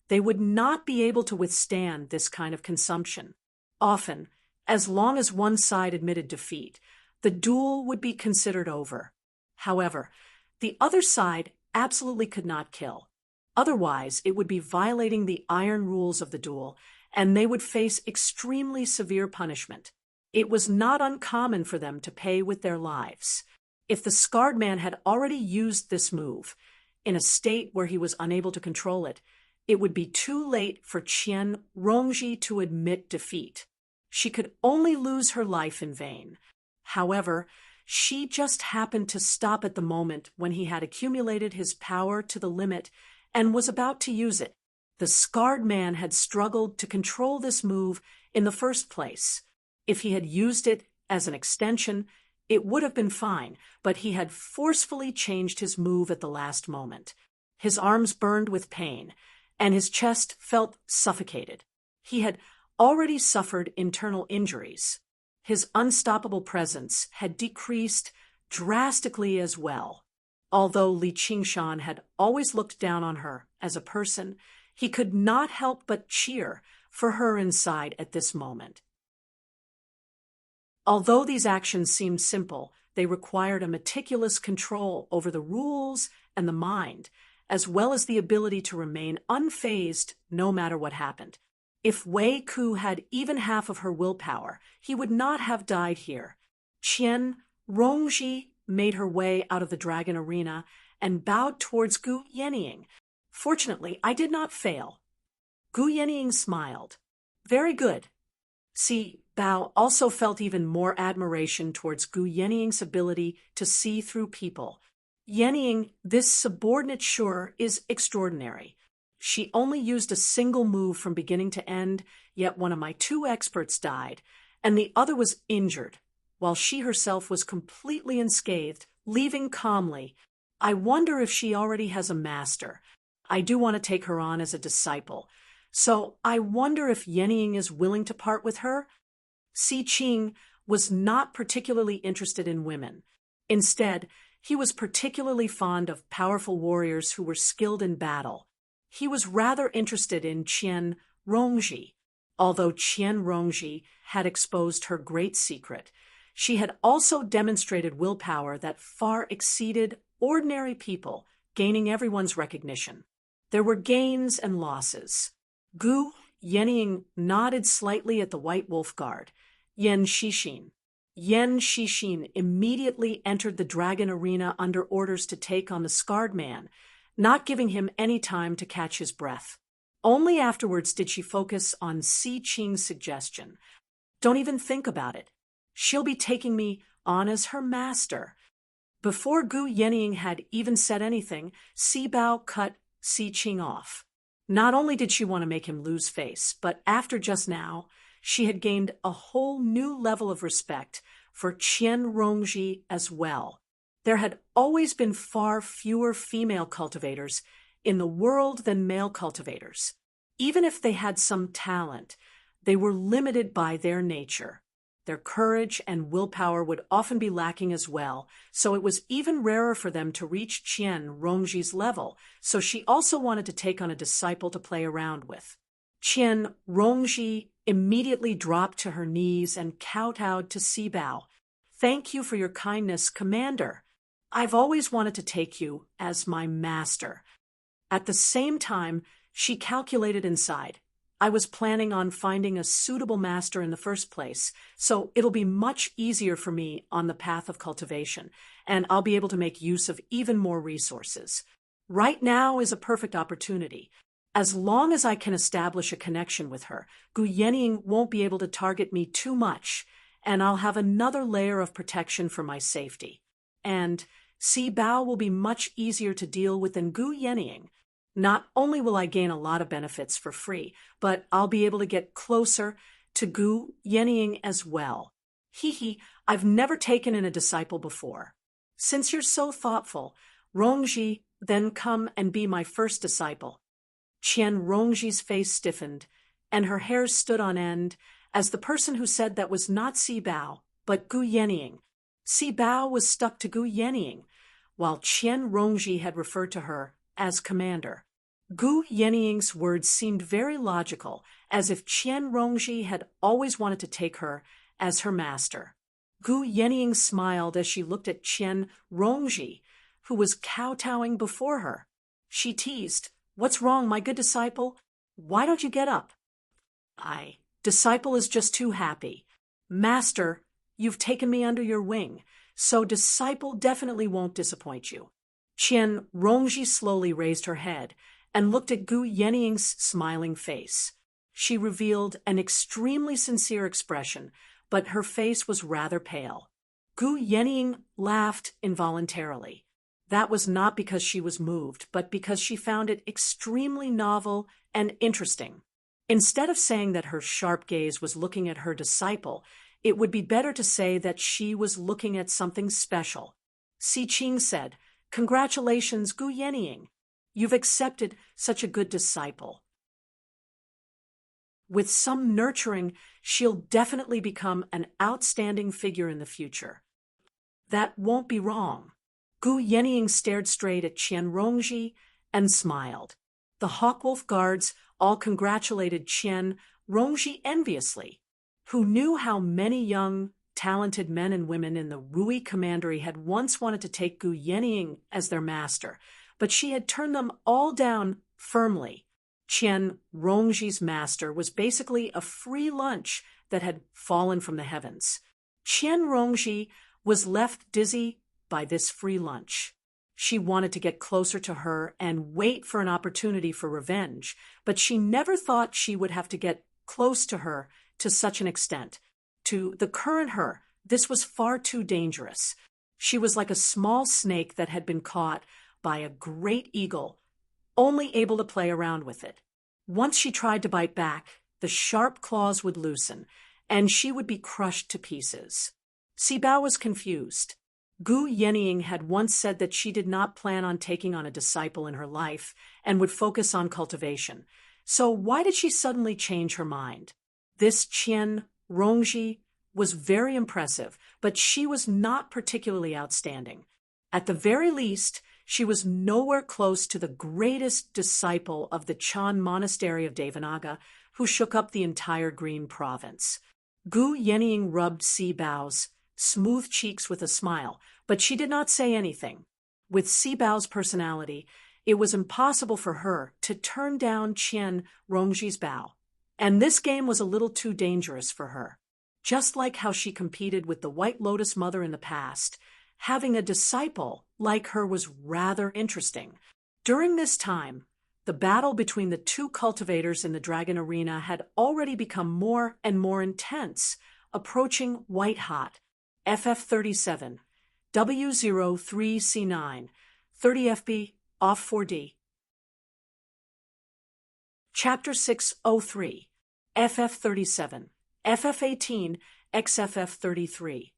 they would not be able to withstand this kind of consumption. Often, as long as one side admitted defeat, the duel would be considered over. However, the other side absolutely could not kill. Otherwise, it would be violating the iron rules of the duel, and they would face extremely severe punishment. It was not uncommon for them to pay with their lives. If the scarred man had already used this move, in a state where he was unable to control it, it would be too late for Qian Rongji to admit defeat. She could only lose her life in vain. However, she just happened to stop at the moment when he had accumulated his power to the limit and was about to use it. The scarred man had struggled to control this move in the first place. If he had used it as an extension, it would have been fine, but he had forcefully changed his move at the last moment. His arms burned with pain, and his chest felt suffocated. He had already suffered internal injuries. His unstoppable presence had decreased drastically as well. Although Li Qingshan had always looked down on her as a person, he could not help but cheer for her inside at this moment. Although these actions seemed simple, they required a meticulous control over the rules and the mind, as well as the ability to remain unfazed no matter what happened. If Wei Ku had even half of her willpower, he would not have died here. Qian Rongji made her way out of the dragon arena and bowed towards Gu Yenying. Fortunately, I did not fail. Gu Yenying smiled. Very good. See, Bao also felt even more admiration towards Gu Yenying's ability to see through people. Yenying, this subordinate sure, is extraordinary. She only used a single move from beginning to end, yet one of my two experts died, and the other was injured, while she herself was completely unscathed, leaving calmly. I wonder if she already has a master. I do want to take her on as a disciple. So I wonder if Yenying is willing to part with her? Si Qing was not particularly interested in women. Instead, he was particularly fond of powerful warriors who were skilled in battle. He was rather interested in Qian Rongji. Although Qian Rongji had exposed her great secret, she had also demonstrated willpower that far exceeded ordinary people, gaining everyone's recognition. There were gains and losses. Gu Yenying nodded slightly at the White Wolf Guard. Yan Shixin immediately entered the dragon arena under orders to take on the scarred man, not giving him any time to catch his breath. Only afterwards did she focus on Si Qing's suggestion. Don't even think about it. She'll be taking me on as her master. Before Gu Yenying had even said anything, Si Bao cut Si Qing off. Not only did she want to make him lose face, but after just now, she had gained a whole new level of respect for Qian Rongji as well. There had always been far fewer female cultivators in the world than male cultivators. Even if they had some talent, they were limited by their nature. Their courage and willpower would often be lacking as well, so it was even rarer for them to reach Qian Rongji's level, so she also wanted to take on a disciple to play around with. Qian Rongji immediately dropped to her knees and kowtowed to Si Bao. Thank you for your kindness, Commander. I've always wanted to take you as my master. At the same time, she calculated inside. I was planning on finding a suitable master in the first place, so it'll be much easier for me on the path of cultivation, and I'll be able to make use of even more resources. Right now is a perfect opportunity. As long as I can establish a connection with her, Gu Yenying won't be able to target me too much, and I'll have another layer of protection for my safety. And Si Bao will be much easier to deal with than Gu Yenying. Not only will I gain a lot of benefits for free, but I'll be able to get closer to Gu Yenying as well. I've never taken in a disciple before. Since you're so thoughtful, Rongji, then come and be my first disciple. Qian Rongji's face stiffened, and her hair stood on end, as the person who said that was not Si Bao, but Gu Yenying. Si Bao was stuck to Gu Yenying, while Qian Rongji had referred to her as commander. Gu Yenying's words seemed very logical, as if Qian Rongji had always wanted to take her as her master. Gu Yenying smiled as she looked at Qian Rongji, who was kowtowing before her. She teased, "What's wrong, my good disciple? Why don't you get up?" Disciple is just too happy. Master, you've taken me under your wing, so disciple definitely won't disappoint you. Qian Rongji slowly raised her head, and looked at Gu Yening's smiling face. She revealed an extremely sincere expression, but her face was rather pale. Gu Yening laughed involuntarily. That was not because she was moved, but because she found it extremely novel and interesting. Instead of saying that her sharp gaze was looking at her disciple, it would be better to say that she was looking at something special. Si Qing said, "Congratulations, Gu Yening. You've accepted such a good disciple. With some nurturing, she'll definitely become an outstanding figure in the future." "That won't be wrong." Gu Yening stared straight at Qian Rongji and smiled. The Hawkwolf guards all congratulated Qian Rongji enviously, who knew how many young, talented men and women in the Rui commandery had once wanted to take Gu Yening as their master, but she had turned them all down firmly. Qian Rongji's master was basically a free lunch that had fallen from the heavens. Qian Rongji was left dizzy by this free lunch. She wanted to get closer to her and wait for an opportunity for revenge, but she never thought she would have to get close to her to such an extent. To the current her, this was far too dangerous. She was like a small snake that had been caught by a great eagle, only able to play around with it. Once she tried to bite back, the sharp claws would loosen, and she would be crushed to pieces. Sibao was confused. Gu Yening had once said that she did not plan on taking on a disciple in her life and would focus on cultivation. So why did she suddenly change her mind? This Qian Rongji was very impressive, but she was not particularly outstanding. At the very least, she was nowhere close to the greatest disciple of the Chan monastery of Devanaga, who shook up the entire Green province. Gu Yening rubbed Sibao's smooth cheeks with a smile, but she did not say anything. With Sibao's personality, it was impossible for her to turn down Qian Rongji's bow, and this game was a little too dangerous for her. Just like how she competed with the White Lotus Mother in the past, having a disciple like her was rather interesting. During this time, the battle between the two cultivators in the Dragon Arena had already become more and more intense, approaching white-hot. FF37, W03C9, 30 FB, off 4D. Chapter 603, FF37, FF18, XFF33,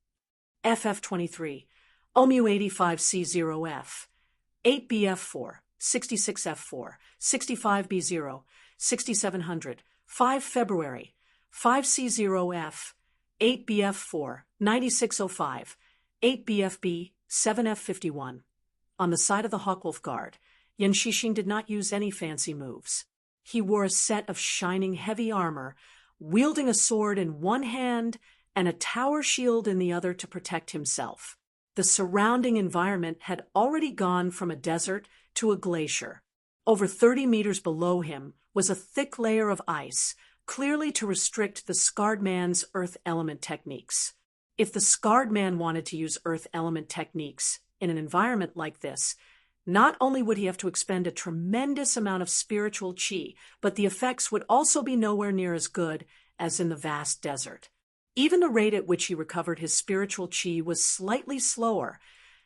FF23, OMU85C0F, 8BF4, 66F4, 65B0, 6700, 5 February, 5C0F, 8BF4, 9605, 8BFB, 7F51. On the side of the Hawkwolf Guard, Yan Shixing did not use any fancy moves. He wore a set of shining heavy armor, wielding a sword in one hand and a tower shield in the other to protect himself. The surrounding environment had already gone from a desert to a glacier. Over 30 meters below him was a thick layer of ice, clearly to restrict the scarred man's earth element techniques. If the scarred man wanted to use earth element techniques in an environment like this, not only would he have to expend a tremendous amount of spiritual qi, but the effects would also be nowhere near as good as in the vast desert. Even the rate at which he recovered his spiritual qi was slightly slower,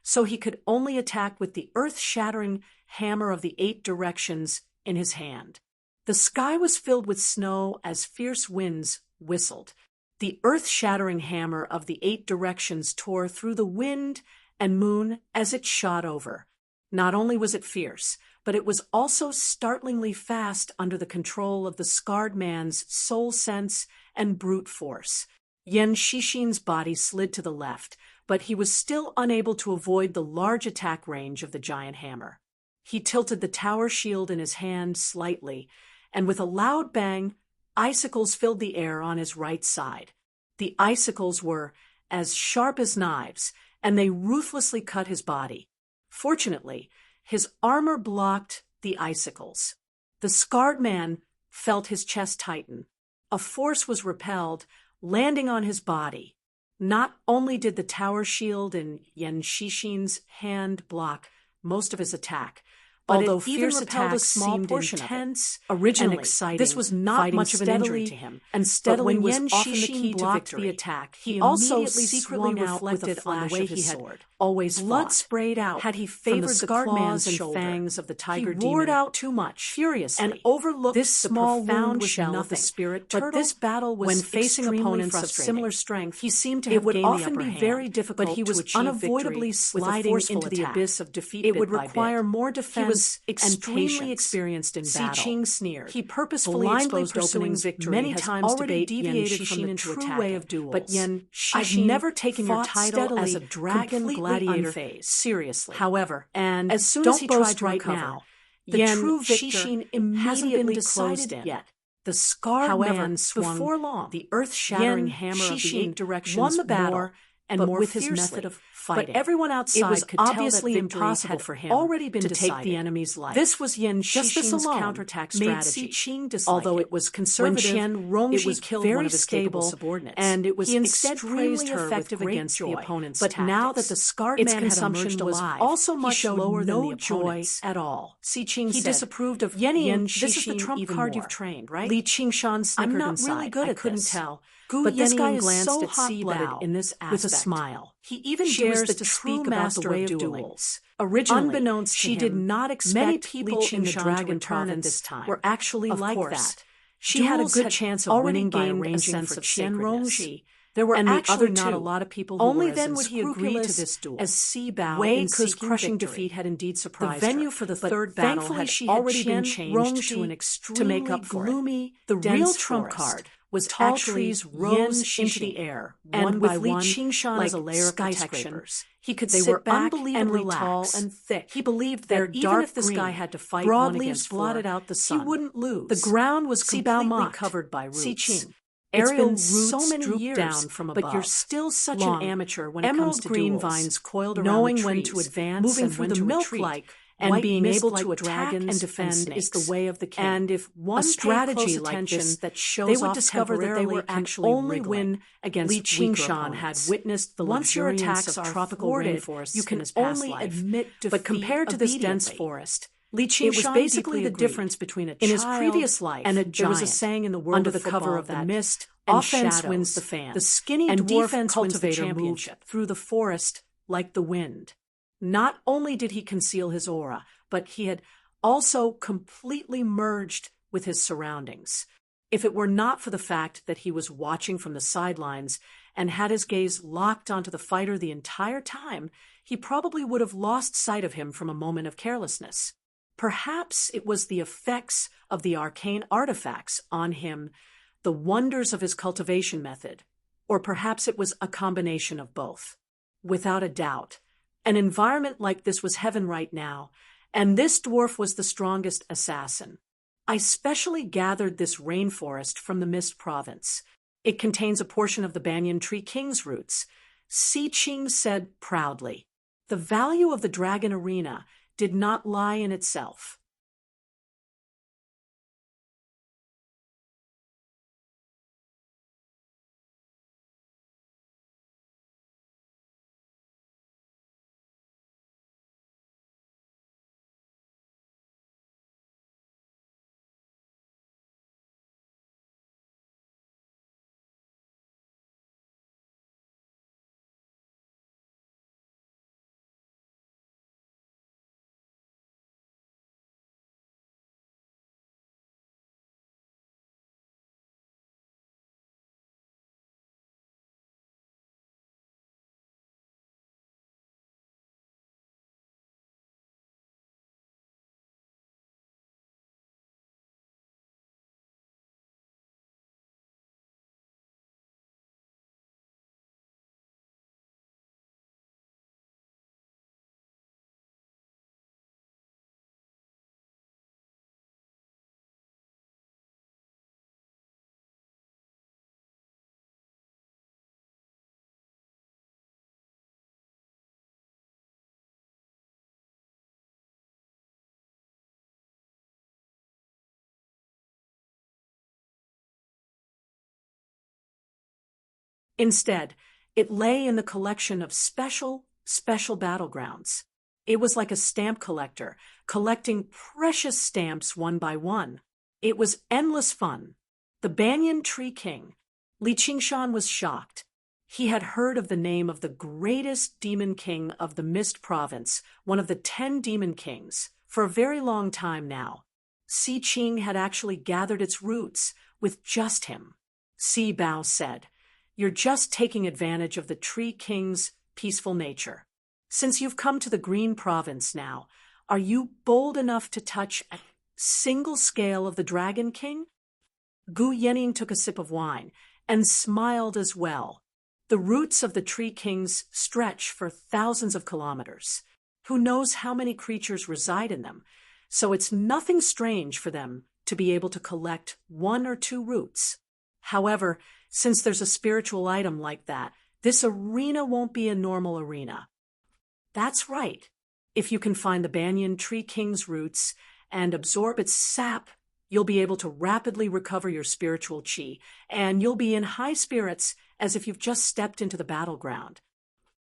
so he could only attack with the earth-shattering hammer of the 8 directions in his hand. The sky was filled with snow as fierce winds whistled. The earth-shattering hammer of the 8 directions tore through the wind and moon as it shot over. Not only was it fierce, but it was also startlingly fast under the control of the scarred man's soul sense and brute force. Yan Shixing's body slid to the left, but he was still unable to avoid the large attack range of the giant hammer. He tilted the tower shield in his hand slightly, and with a loud bang, icicles filled the air on his right side. The icicles were as sharp as knives, and they ruthlessly cut his body. Fortunately, his armor blocked the icicles. The scarred man felt his chest tighten. A force was repelled, landing on his body. Not only did the tower shield in Yan Shixing's hand block most of his attack, but although it even fierce repelled a attacks small seemed portion intense of it. Originally, and exciting, this was not fighting much of an injury steadily to him, and steadily but when was Yen often the Shixin key to blocked victory. the attack, He also immediately secretly swung out with a reflected on the flash way of he his had sword. always Blood fought. sprayed out Had he from the favored the scarred claws man's and shoulder. fangs of the tiger He roared demon out too much, furiously, and overlooked this the small wound profound was shell of nothing. the spirit But turtle. this battle was When facing extremely opponents of frustrating. similar strength, He seemed to it have would gained the often upper be hand, very difficult but he was to achieve unavoidably victory with a sliding forceful into the attack. abyss of defeat. It would bit by require bit. more He defense was and extremely patience. experienced in Si battle. Ching sneered. He purposefully Blindly exposed pursuing openings victory many has times to already bait deviated Yen from the Shixin true into way attacking. of duels. But Yen I've Shixin never taken your fought title steadily, as a dragon completely gladiator unfazed. seriously. However, And as soon as he don't tried boast to right recover, now, the Yen true victor Shixin hasn't been immediately decided closed in. yet. The scarred However, man swung before long, the earth-shattering Yen hammer of the Shixin eight directions won the battle, more and but more with his fiercely. method of fighting. But everyone outside It was could obviously tell that victory impossible had for him already been to decided. take the enemy's life. This was Yen Just this Shixin's alone counterattack made strategy. Si Ching dislike Although it. it was conservative, When Qian Rongji it was killed very one of his capable stable, subordinates, and it was he instead extremely praised her effective with great against joy. the opponent's But tactics. now that the scarred Its man had consumption emerged was alive, also he much showed lower than no the joy opponent's. at all. Si Ching He said, disapproved of Yen this is the Shixin trump even card more. you've trained, right? Li Qingshan snickered I'm not inside. really good I at couldn't this. tell. Gu But this guy Yenying is glanced so at hot-blooded Sibao in this with a aspect. smile. He even She dares is the to true speak about master the way of of dueling. duels. Originally, Unbeknownst to she him, did not expect many people people in the Dragon Province this time were actually of like course, that. She had a duels good had chance of already winning by gained a arranging sense for of Qian sacredness. Rongji. There were And the actually other not a two. lot of people who Only were then as would he agree to unscrupulous this duel. as Sibao Wei in Ke's seeking crushing victory. defeat had indeed The surprised venue her, for the but third battle thankfully had she had already been Qian changed to an Rongji extremely to make up for it. gloomy, The real dense trump forest card was tall actually trees Yen rose into Shixin, the air, and one with by Li one, Qingshan like as a layer of protection. skyscrapers. He could They sit were back and unbelievably relax. tall and thick. He believed Their that even dark if this guy green, had to fight broad one leaves against blotted four, out the sun. he wouldn't lose. The ground was Sibao completely mocked. covered by roots. Si Ching, It's aerial been so roots many droop years down from above. but you're still such Long, an amateur when it emerald comes to green duels. vines coiled around Knowing the when trees, to advance moving and through when the to milk retreat, like and white being mist able like to attack dragons and defend snakes. is the way of the king. And if one A strategy paid close like attention, this that shows they would off discover that they temporarily were can actually only wriggling. win against Li weaker Qingshan had opponents. witnessed the Once your luxuriance attacks of are tropical thwarted, rainforests you in can his past only life. admit defeat But compared to this dense obediently. forest, Li it was Qingshan basically deeply the agreed. difference between a In his child previous life and a there was a giant. saying in the world Under of the cover football of the that mist and offense shadows, wins the fan. the skinny and dwarf defense wins the cultivator championship moved through the forest like the wind. Not only did he conceal his aura, but he had also completely merged with his surroundings. If it were not for the fact that he was watching from the sidelines and had his gaze locked onto the fighter the entire time, he probably would have lost sight of him from a moment of carelessness. Perhaps it was the effects of the arcane artifacts on him, the wonders of his cultivation method, or perhaps it was a combination of both. Without a doubt, an environment like this was heaven right now, and this dwarf was the strongest assassin. I specially gathered this rainforest from the Mist Province. It contains a portion of the banyan tree king's roots. Si Ching said proudly. The value of the dragon arena did not lie in itself. Instead, it lay in the collection of special battlegrounds. It was like a stamp collector, collecting precious stamps one by one. It was endless fun. The Banyan Tree King. Li Qingshan was shocked. He had heard of the name of the greatest demon king of the Mist Province, one of the 10 demon kings, for a very long time now. Si Qing had actually gathered its roots with just him. Si Bao said, "You're just taking advantage of the Tree King's peaceful nature. Since you've come to the Green Province now, are you bold enough to touch a single scale of the Dragon King?" Gu Yening took a sip of wine and smiled as well. The roots of the Tree Kings stretch for thousands of kilometers. Who knows how many creatures reside in them, so it's nothing strange for them to be able to collect 1 or 2 roots. However, since there's a spiritual item like that, this arena won't be a normal arena. That's right. If you can find the Banyan Tree King's roots and absorb its sap, you'll be able to rapidly recover your spiritual chi, and you'll be in high spirits as if you've just stepped into the battleground.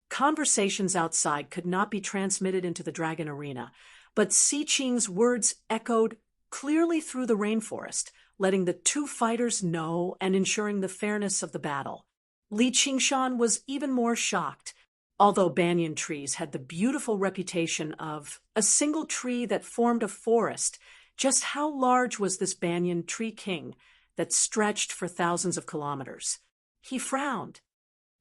Conversations outside could not be transmitted into the dragon arena, but Si Qing's words echoed clearly through the rainforest, letting the 2 fighters know and ensuring the fairness of the battle. Li Qingshan was even more shocked. Although banyan trees had the beautiful reputation of a single tree that formed a forest, just how large was this Banyan Tree King that stretched for thousands of kilometers? He frowned.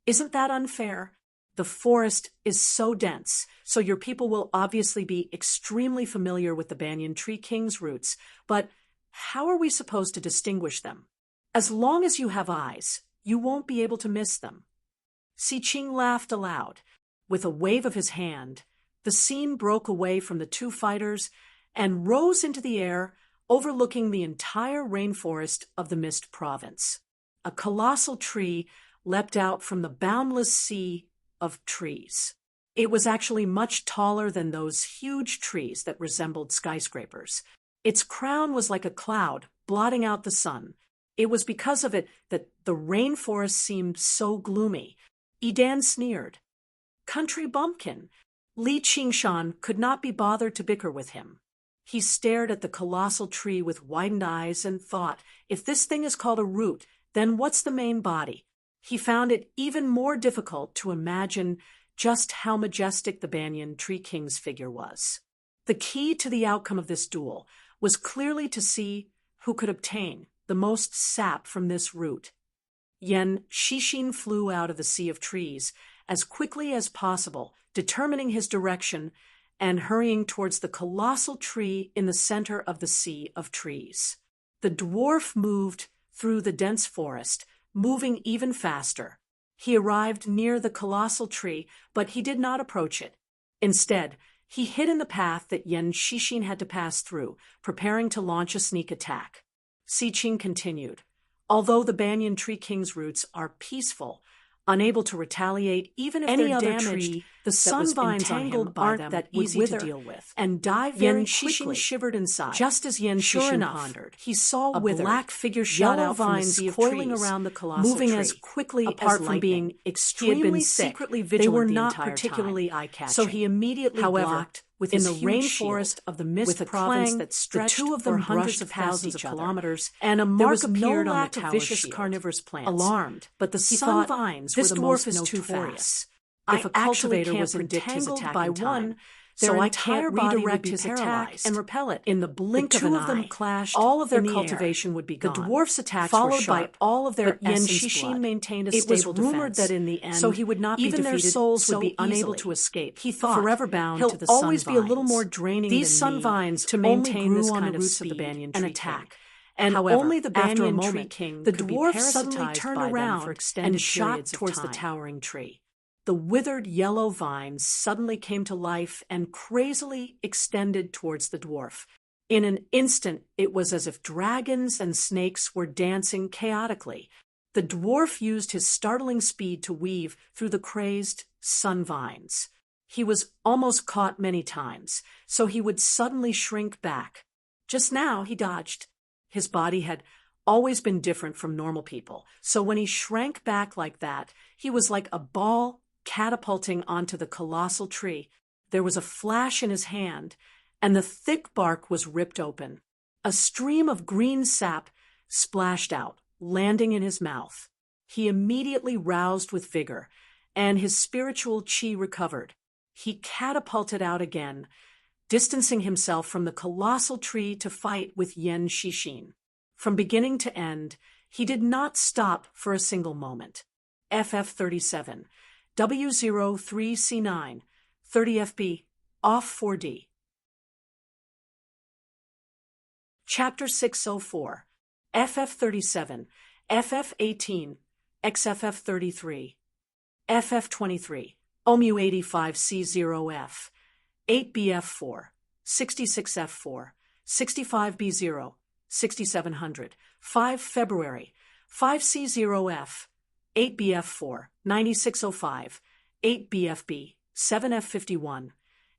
"Isn't that unfair? The forest is so dense, so your people will obviously be extremely familiar with the Banyan Tree King's roots, but how are we supposed to distinguish them? As long as you have eyes, you won't be able to miss them." Si Qing laughed aloud. With a wave of his hand, the scene broke away from the 2 fighters and rose into the air, overlooking the entire rainforest of the Mist Province. A colossal tree leapt out from the boundless sea of trees. It was actually much taller than those huge trees that resembled skyscrapers. Its crown was like a cloud, blotting out the sun. It was because of it that the rainforest seemed so gloomy. Edan sneered. "Country bumpkin." Li Qingshan could not be bothered to bicker with him. He stared at the colossal tree with widened eyes and thought, if this thing is called a root, then what's the main body? He found it even more difficult to imagine just how majestic the Banyan Tree King's figure was. The key to the outcome of this duel was clearly to see who could obtain the most sap from this root. Yan Shixin flew out of the sea of trees as quickly as possible, determining his direction and hurrying towards the colossal tree in the center of the sea of trees. The dwarf moved through the dense forest, moving even faster. He arrived near the colossal tree, but he did not approach it. Instead, he hid in the path that Yan Shixin had to pass through, preparing to launch a sneak attack. Si Qing continued. Although the Banyan Tree King's roots are peaceful, unable to retaliate even if Any they're other damaged, tree the sun vines entangled on him by aren't them that would easy wither to deal with and die very quickly. Shivered inside. Just as Yan Sure Shixin enough, pondered, he saw a withered, black figure shot yellow out from the vines sea of coiling trees, around the colossal moving tree. as quickly Apart as from being lightning. extremely He had been sick, secretly they vigilant were the not entire particularly time. eye-catching. So he immediately However, blocked with in his the huge rainforest shield, of the Mist with a Province clang, that stretched the 2 of them for hundreds brushed of past thousands each of other, kilometers, and a there mark was no appeared on the lack of tower's vicious shield. carnivorous plants. Alarmed, but the He sun thought, vines "This were the dwarf most is too notorious. fast. If I a cultivator actually was can't predict his entangled attack by in one, time, their so I entire can't body would redirect be his attack paralyzed and repel it. in the blink The of an 2 of them eye. clashed All of their in the air. cultivation would be The gone. dwarf's attacks followed were sharp, by all of their but Yan essence Shixin blood. maintained a It was stable rumored defense, that in the end, so he would not be even their defeated souls so would be unable easily. to escape. He thought, forever bound "He'll to the always sun be a little vines. more draining These than sun me vines to only maintain grew this on kind the of roots of the speed banyan and tree attack." king. And However, only the after a banyan moment, tree king the could be dwarf suddenly parasitized turned by them around for extended and shot periods of towards the time. towering tree. The withered yellow vines suddenly came to life and crazily extended towards the dwarf. In an instant, it was as if dragons and snakes were dancing chaotically. The dwarf used his startling speed to weave through the crazed sun vines. He was almost caught many times, so he would suddenly shrink back. Just now, he dodged. His body had always been different from normal people, so when he shrank back like that, he was like a ball catapulting onto the colossal tree. There was a flash in his hand, and the thick bark was ripped open. A stream of green sap splashed out, landing in his mouth. He immediately roused with vigor, and his spiritual chi recovered. He catapulted out again, distancing himself from the colossal tree to fight with Yen Shixin. From beginning to end, he did not stop for a single moment. FF37, W03C9, 30 FB, off 4D. Chapter 604, FF37, FF18, XFF33, FF23, OMU85C0F, 8BF4, 66F4, 65B0, 6700, 5 February, 5C0F, 8BF4, 9605, 8BFB, 7F51.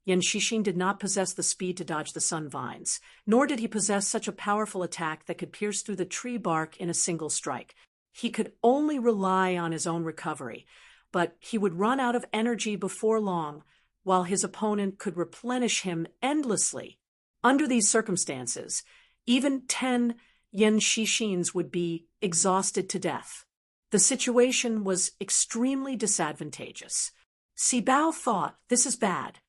Yen Shixin did not possess the speed to dodge the sun vines, nor did he possess such a powerful attack that could pierce through the tree bark in a single strike. He could only rely on his own recovery, but he would run out of energy before long, while his opponent could replenish him endlessly. Under these circumstances, even 10 Yen Shixins would be exhausted to death. The situation was extremely disadvantageous. Sibao thought, this is bad.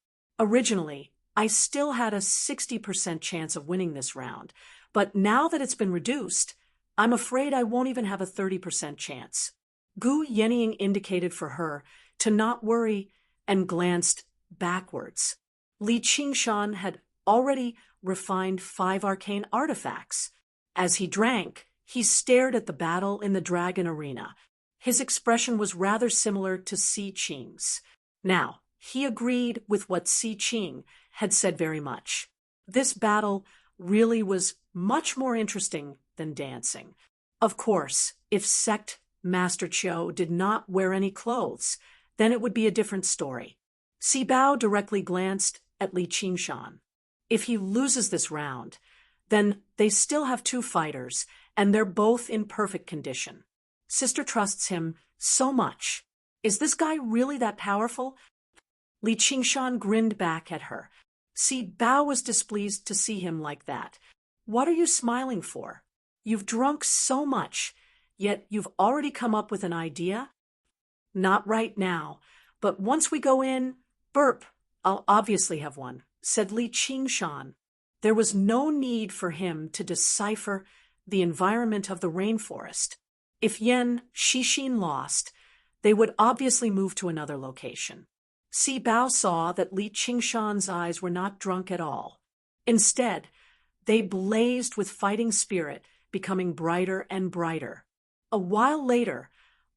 Originally, I still had a 60% chance of winning this round, but now that it's been reduced, I'm afraid I won't even have a 30% chance. Gu Yenying indicated for her to not worry and glanced backwards. Li Qingshan had already refined 5 arcane artifacts. As he drank, he stared at the battle in the dragon arena. His expression was rather similar to Si Qing's. Now, he agreed with what Si Qing had said very much. This battle really was much more interesting than dancing. Of course, if Sect Master Qiu did not wear any clothes, then it would be a different story. Sibao directly glanced at Li Qingshan. If he loses this round, then they still have 2 fighters, and they're both in perfect condition. Sister trusts him so much. Is this guy really that powerful? Li Qingshan grinned back at her. Sibao was displeased to see him like that. What are you smiling for? You've drunk so much, yet you've already come up with an idea? Not right now, but once we go in, burp, I'll obviously have one, said Li Qingshan. There was no need for him to decipher the environment of the rainforest. If Yen Shixin lost, they would obviously move to another location. Sibao saw that Li Qingshan's eyes were not drunk at all. Instead, they blazed with fighting spirit, becoming brighter and brighter. A while later,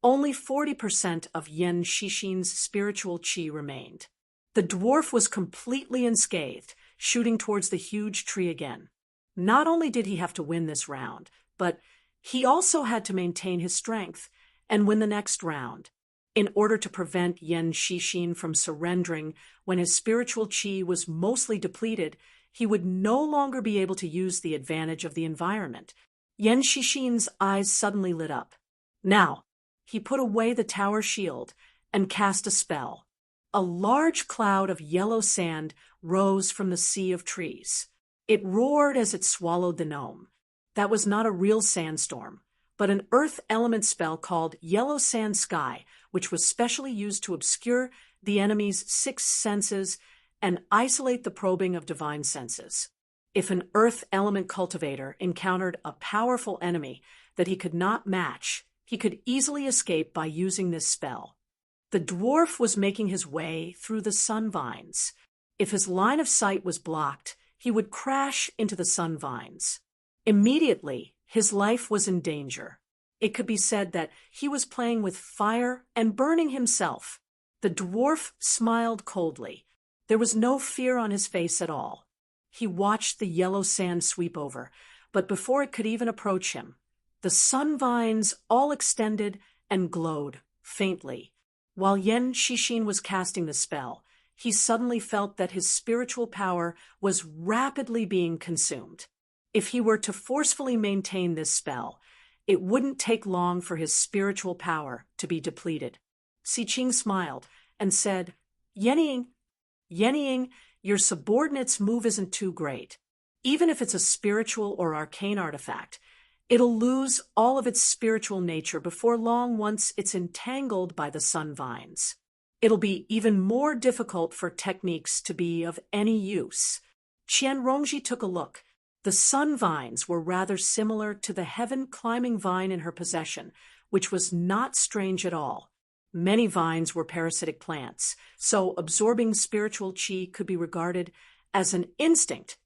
only 40% of Yen Shixin's spiritual qi remained. The dwarf was completely unscathed, shooting towards the huge tree again. Not only did he have to win this round, but he also had to maintain his strength and win the next round. In order to prevent Yen Shixin from surrendering when his spiritual qi was mostly depleted, he would no longer be able to use the advantage of the environment. Yen Shixin's eyes suddenly lit up. Now, he put away the tower shield and cast a spell. A large cloud of yellow sand rose from the sea of trees. It roared as it swallowed the gnome. That was not a real sandstorm, but an earth element spell called Yellow Sand Sky, which was specially used to obscure the enemy's 6 senses and isolate the probing of divine senses. If an earth element cultivator encountered a powerful enemy that he could not match, he could easily escape by using this spell. The dwarf was making his way through the sun vines. If his line of sight was blocked, he would crash into the sun vines. Immediately, his life was in danger. It could be said that he was playing with fire and burning himself. The dwarf smiled coldly. There was no fear on his face at all. He watched the yellow sand sweep over, but before it could even approach him, the sun vines all extended and glowed faintly. While Yen Shixin was casting the spell, he suddenly felt that his spiritual power was rapidly being consumed. If he were to forcefully maintain this spell, it wouldn't take long for his spiritual power to be depleted. Si Qing smiled and said, Yenying, Yennying, your subordinate's move isn't too great. Even if it's a spiritual or arcane artifact, it'll lose all of its spiritual nature before long once it's entangled by the sun vines. It'll be even more difficult for techniques to be of any use. Qianrongji took a look. The sun vines were rather similar to the heaven-climbing vine in her possession, which was not strange at all. Many vines were parasitic plants, so absorbing spiritual qi could be regarded as an instinct.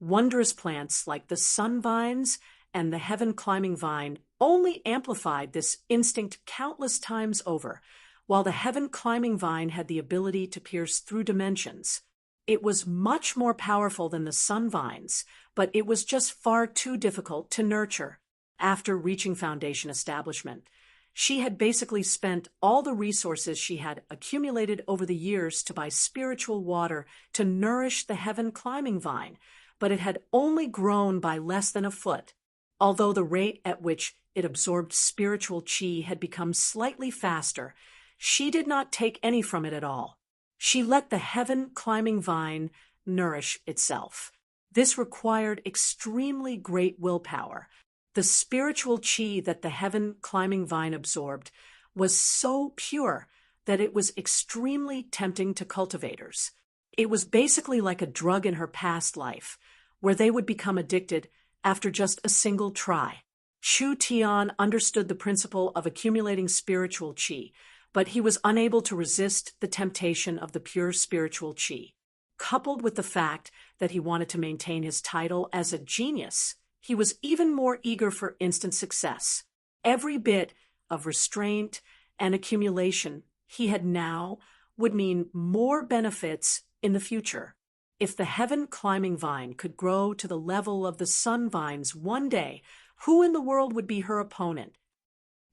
Wondrous plants like the sun vines and the heaven-climbing vine only amplified this instinct countless times over, while the heaven-climbing vine had the ability to pierce through dimensions. It was much more powerful than the sun vines, but it was just far too difficult to nurture. After reaching foundation establishment, she had basically spent all the resources she had accumulated over the years to buy spiritual water to nourish the heaven-climbing vine, but it had only grown by less than a foot. Although the rate at which it absorbed spiritual qi had become slightly faster, she did not take any from it at all. She let the heaven-climbing vine nourish itself. This required extremely great willpower. The spiritual qi that the heaven-climbing vine absorbed was so pure that it was extremely tempting to cultivators. It was basically like a drug in her past life, where they would become addicted after just a single try. Chu Tian understood the principle of accumulating spiritual qi, but he was unable to resist the temptation of the pure spiritual qi. Coupled with the fact that he wanted to maintain his title as a genius, he was even more eager for instant success. Every bit of restraint and accumulation he had now would mean more benefits in the future. If the heaven-climbing vine could grow to the level of the sun vines one day, who in the world would be her opponent?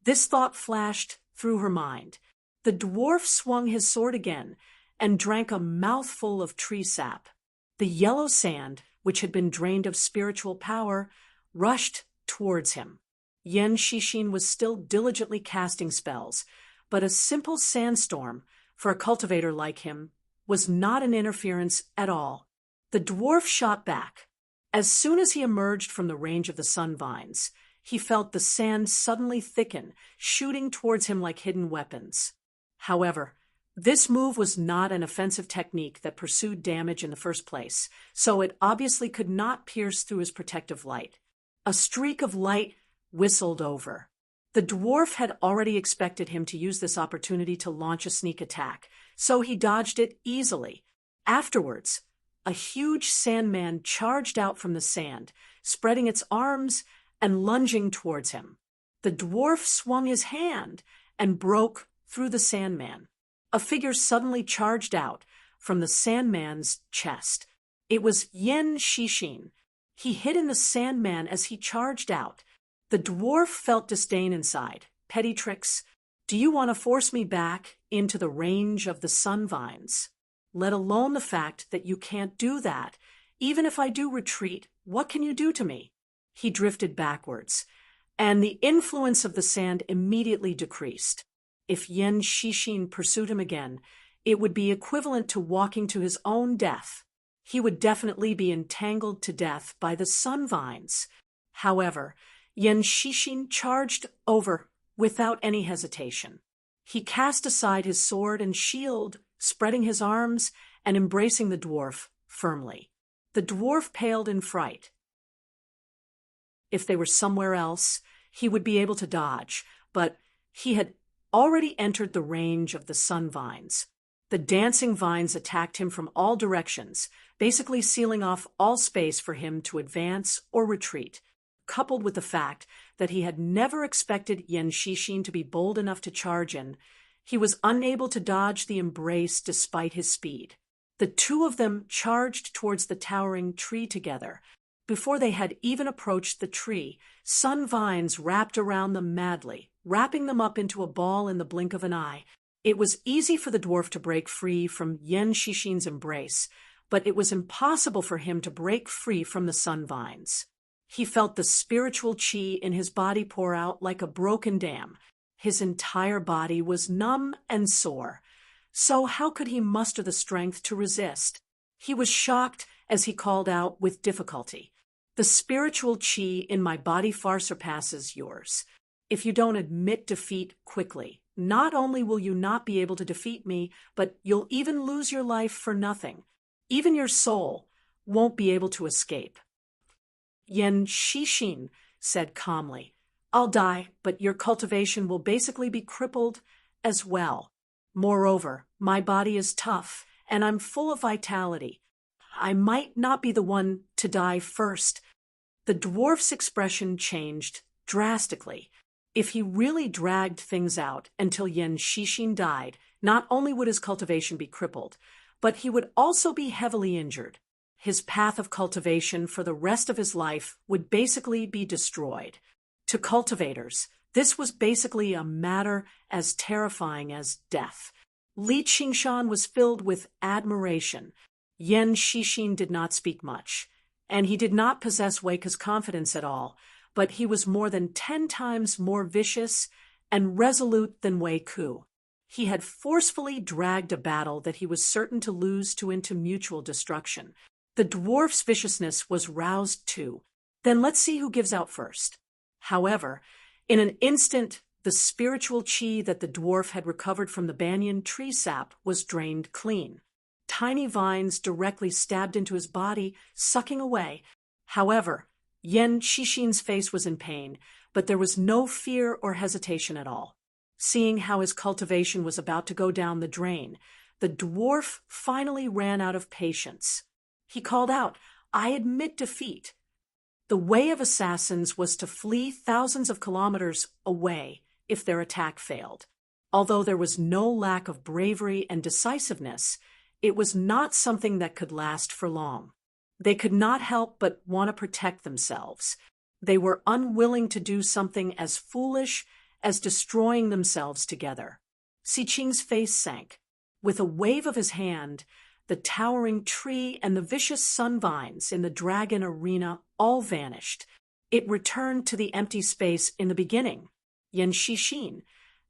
This thought flashed through her mind. The dwarf swung his sword again and drank a mouthful of tree sap. The yellow sand, which had been drained of spiritual power, rushed towards him. Yan Xixin was still diligently casting spells, but a simple sandstorm, for a cultivator like him, was not an interference at all. The dwarf shot back. As soon as he emerged from the range of the sun vines, he felt the sand suddenly thicken, shooting towards him like hidden weapons. However, this move was not an offensive technique that pursued damage in the first place, so it obviously could not pierce through his protective light. A streak of light whistled over. The dwarf had already expected him to use this opportunity to launch a sneak attack, so he dodged it easily. Afterwards, a huge sandman charged out from the sand, spreading its arms and lunging towards him. The dwarf swung his hand and broke through the sandman. A figure suddenly charged out from the sandman's chest. It was Yan Xixin. He hid in the sandman as he charged out. The dwarf felt disdain inside. Petty tricks. Do you want to force me back into the range of the sun vines? Let alone the fact that you can't do that. Even if I do retreat, what can you do to me? He drifted backwards, and the influence of the sand immediately decreased. If Yan Xixin pursued him again, it would be equivalent to walking to his own death. He would definitely be entangled to death by the sun vines. However, Yan Xixin charged over without any hesitation. He cast aside his sword and shield, spreading his arms and embracing the dwarf firmly. The dwarf paled in fright. If they were somewhere else, he would be able to dodge, but he had already entered the range of the sun vines. The dancing vines attacked him from all directions, basically sealing off all space for him to advance or retreat. Coupled with the fact that he had never expected Yan Xixin to be bold enough to charge in, he was unable to dodge the embrace despite his speed. The two of them charged towards the towering tree together. Before they had even approached the tree, sun vines wrapped around them madly, wrapping them up into a ball in the blink of an eye. It was easy for the dwarf to break free from Yan Xixin's embrace, but it was impossible for him to break free from the sun vines. He felt the spiritual qi in his body pour out like a broken dam. His entire body was numb and sore. So how could he muster the strength to resist? He was shocked as he called out with difficulty, "The spiritual chi in my body far surpasses yours. If you don't admit defeat quickly, not only will you not be able to defeat me, but you'll even lose your life for nothing. Even your soul won't be able to escape." Yen Shixin said calmly, "I'll die, but your cultivation will basically be crippled as well. Moreover, my body is tough, and I'm full of vitality. I might not be the one to die first." The dwarf's expression changed drastically. If he really dragged things out until Yen Shixin died, not only would his cultivation be crippled, but he would also be heavily injured. His path of cultivation for the rest of his life would basically be destroyed. To cultivators, this was basically a matter as terrifying as death. Li Qingshan was filled with admiration. Yen Shixin did not speak much, and he did not possess Wei Ke's confidence at all, but he was more than 10 times more vicious and resolute than Wei Ke. He had forcefully dragged a battle that he was certain to lose into mutual destruction. The dwarf's viciousness was roused too. Then let's see who gives out first. However, in an instant, the spiritual chi that the dwarf had recovered from the banyan tree sap was drained clean. Tiny vines directly stabbed into his body, sucking away. However, Yen Shixin's face was in pain, but there was no fear or hesitation at all. Seeing how his cultivation was about to go down the drain, the dwarf finally ran out of patience. He called out, "I admit defeat." The way of assassins was to flee thousands of kilometers away if their attack failed. Although there was no lack of bravery and decisiveness, it was not something that could last for long. They could not help but want to protect themselves. They were unwilling to do something as foolish as destroying themselves together. Si Qing's face sank. With a wave of his hand, the towering tree and the vicious sun vines in the dragon arena all vanished. It returned to the empty space in the beginning, Yen Shixin,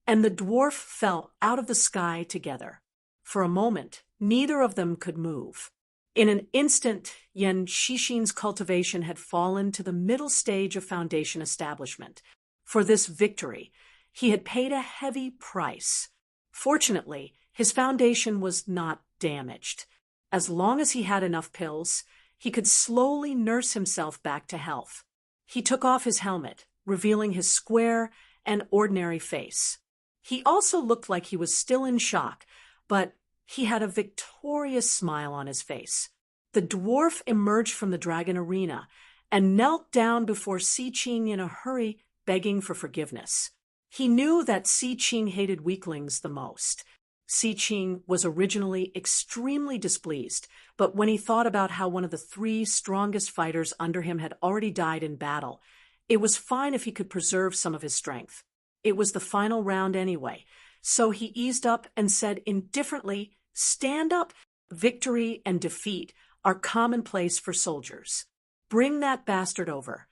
and the dwarf fell out of the sky together. For a moment, neither of them could move. In an instant, Yen Shixin's cultivation had fallen to the middle stage of foundation establishment. For this victory, he had paid a heavy price. Fortunately, his foundation was not damaged. As long as he had enough pills, he could slowly nurse himself back to health. He took off his helmet, revealing his square and ordinary face. He also looked like he was still in shock, but he had a victorious smile on his face. The dwarf emerged from the dragon arena and knelt down before Si Qing in a hurry, begging for forgiveness. He knew that Si Qing hated weaklings the most. Si Qing was originally extremely displeased, but when he thought about how one of the 3 strongest fighters under him had already died in battle, it was fine if he could preserve some of his strength. It was the final round anyway, so he eased up and said indifferently, "Stand up. Victory and defeat are commonplace for soldiers. Bring that bastard over."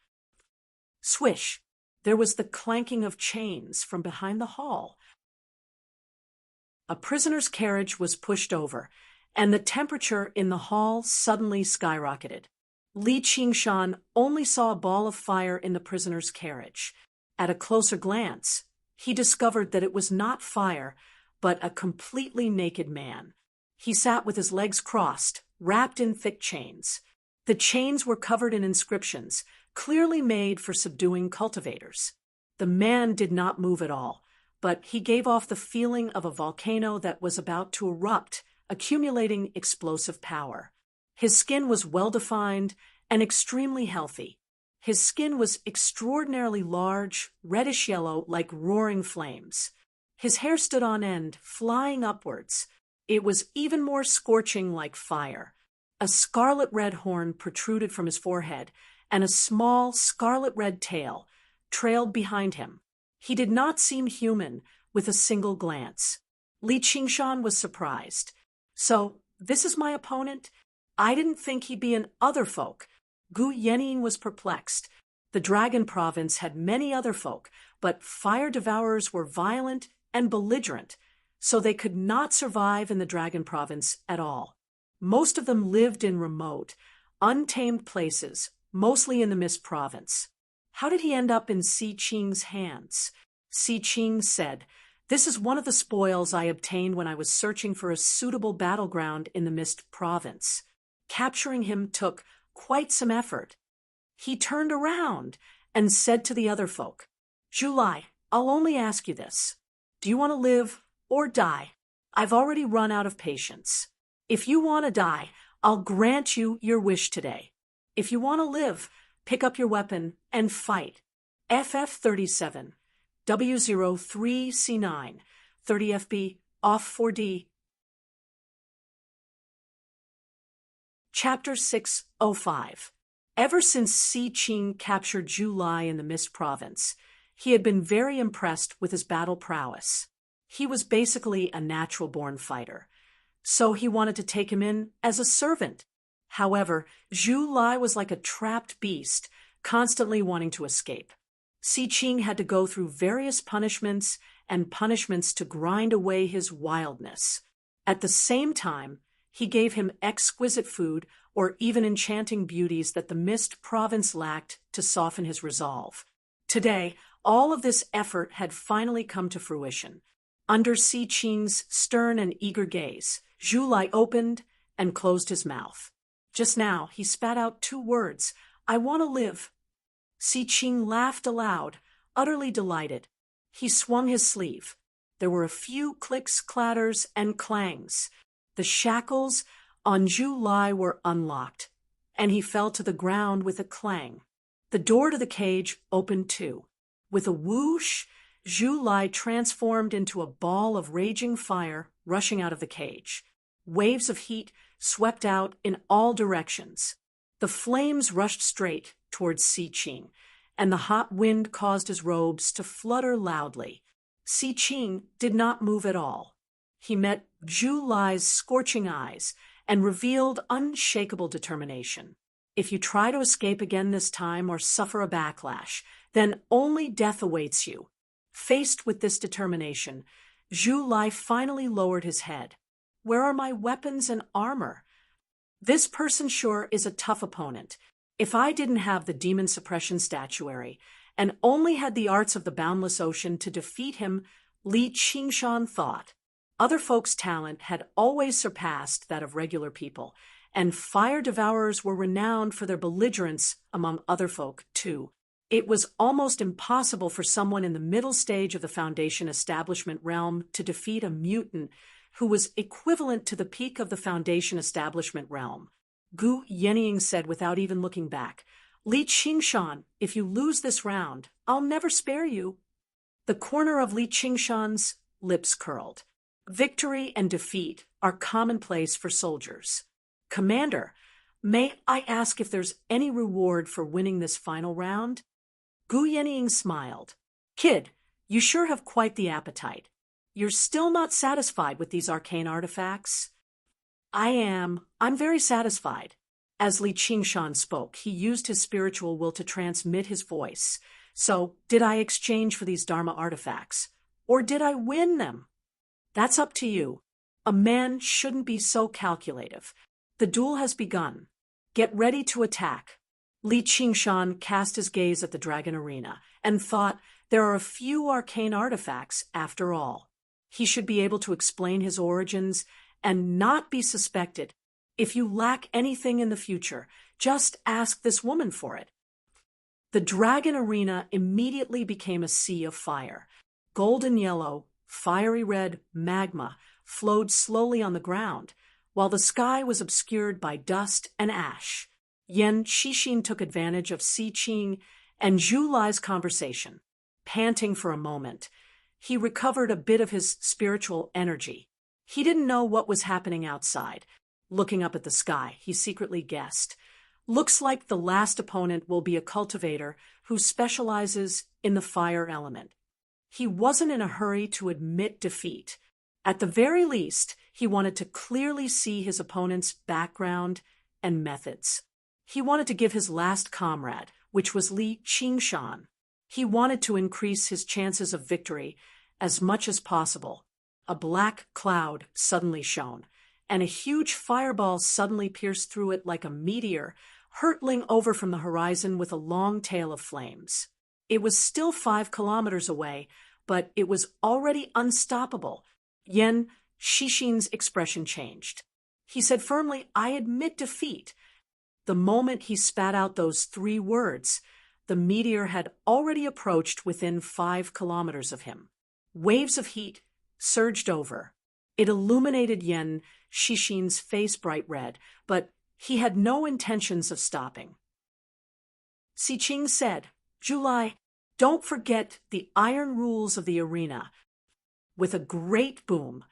Swish! There was the clanking of chains from behind the hall. A prisoner's carriage was pushed over, and the temperature in the hall suddenly skyrocketed. Li Qingshan only saw a ball of fire in the prisoner's carriage. At a closer glance, he discovered that it was not fire, but a completely naked man. He sat with his legs crossed, wrapped in thick chains. The chains were covered in inscriptions, clearly made for subduing cultivators. The man did not move at all, but he gave off the feeling of a volcano that was about to erupt, accumulating explosive power. His skin was well-defined and extremely healthy. His skin was extraordinarily large, reddish-yellow, like roaring flames. His hair stood on end, flying upwards. It was even more scorching, like fire. A scarlet-red horn protruded from his forehead, and a small scarlet-red tail trailed behind him. He did not seem human with a single glance. Li Qingshan was surprised. "So, this is my opponent? I didn't think he'd be an other folk." Gu Yening was perplexed. The Dragon Province had many other folk, but fire devourers were violent and belligerent. so they could not survive in the Dragon Province at all. Most of them lived in remote, untamed places, mostly in the Mist Province. How did he end up in Si Qing's hands? Si Qing said, "This is one of the spoils I obtained when I was searching for a suitable battleground in the Mist Province. Capturing him took quite some effort." He turned around and said to the other folk, "Julai, I'll only ask you this. Do you want to live or die? I've already run out of patience. If you want to die, I'll grant you your wish today. If you want to live, pick up your weapon and fight. FF37, W03C9, 30FB, off 4D." Chapter 605. Ever since Si Qing captured Julai in the Mist Province, he had been very impressed with his battle prowess. He was basically a natural-born fighter, so he wanted to take him in as a servant. However, Julai was like a trapped beast, constantly wanting to escape. Si Qing had to go through various punishments to grind away his wildness. At the same time, he gave him exquisite food or even enchanting beauties that the Mist Province lacked to soften his resolve. Today, all of this effort had finally come to fruition. Under Si Qing's stern and eager gaze, Julai opened and closed his mouth. Just now, he spat out 2 words, "I want to live." Si Qing laughed aloud, utterly delighted. He swung his sleeve. There were a few clicks, clatters, and clangs. The shackles on Julai were unlocked, and he fell to the ground with a clang. The door to the cage opened too. With a whoosh, Julai transformed into a ball of raging fire rushing out of the cage. Waves of heat swept out in all directions. The flames rushed straight towards Si Qing, and the hot wind caused his robes to flutter loudly. Si Qing did not move at all. He met Julai's scorching eyes and revealed unshakable determination. If you try to escape again this time or suffer a backlash, then only death awaits you. Faced with this determination, Julai finally lowered his head. "Where are my weapons and armor? This person sure is a tough opponent. If I didn't have the demon suppression statuary and only had the arts of the boundless ocean to defeat him," Li Qingshan thought. Other folks' talent had always surpassed that of regular people, and fire devourers were renowned for their belligerence among other folk, too. It was almost impossible for someone in the middle stage of the Foundation establishment realm to defeat a mutant who was equivalent to the peak of the Foundation establishment realm. Gu Yenying said without even looking back, "Li Qingshan, if you lose this round, I'll never spare you." The corner of Li Qingshan's lips curled. Victory and defeat are commonplace for soldiers. "Commander, may I ask if there's any reward for winning this final round?" Gu Yenying smiled. "Kid, you sure have quite the appetite. You're still not satisfied with these arcane artifacts?" I'm very satisfied." As Li Qingshan spoke, he used his spiritual will to transmit his voice. "So, did I exchange for these Dharma artifacts? Or did I win them? That's up to you. A man shouldn't be so calculative. The duel has begun. Get ready to attack." Li Qingshan cast his gaze at the dragon arena and thought, there are a few arcane artifacts after all. He should be able to explain his origins and not be suspected. If you lack anything in the future, just ask this woman for it. The dragon arena immediately became a sea of fire. Golden yellow, fiery red magma flowed slowly on the ground, while the sky was obscured by dust and ash. Yan Shixin took advantage of Si Qing and Julai's conversation. Panting for a moment, he recovered a bit of his spiritual energy. He didn't know what was happening outside. Looking up at the sky, he secretly guessed, "Looks like the last opponent will be a cultivator who specializes in the fire element." He wasn't in a hurry to admit defeat. At the very least, he wanted to clearly see his opponent's background and methods. He wanted to give his last comrade, which was Li Qingshan. He wanted to increase his chances of victory as much as possible. A black cloud suddenly shone, and a huge fireball suddenly pierced through it like a meteor, hurtling over from the horizon with a long tail of flames. It was still 5 kilometers away, but it was already unstoppable. Yan Shishin's expression changed. He said firmly, "I admit defeat." The moment he spat out those 3 words, the meteor had already approached within 5 kilometers of him. Waves of heat surged over. It illuminated Yan Shishin's face bright red, but he had no intentions of stopping. Si Qing said, "Julai, don't forget the iron rules of the arena." With a great boom,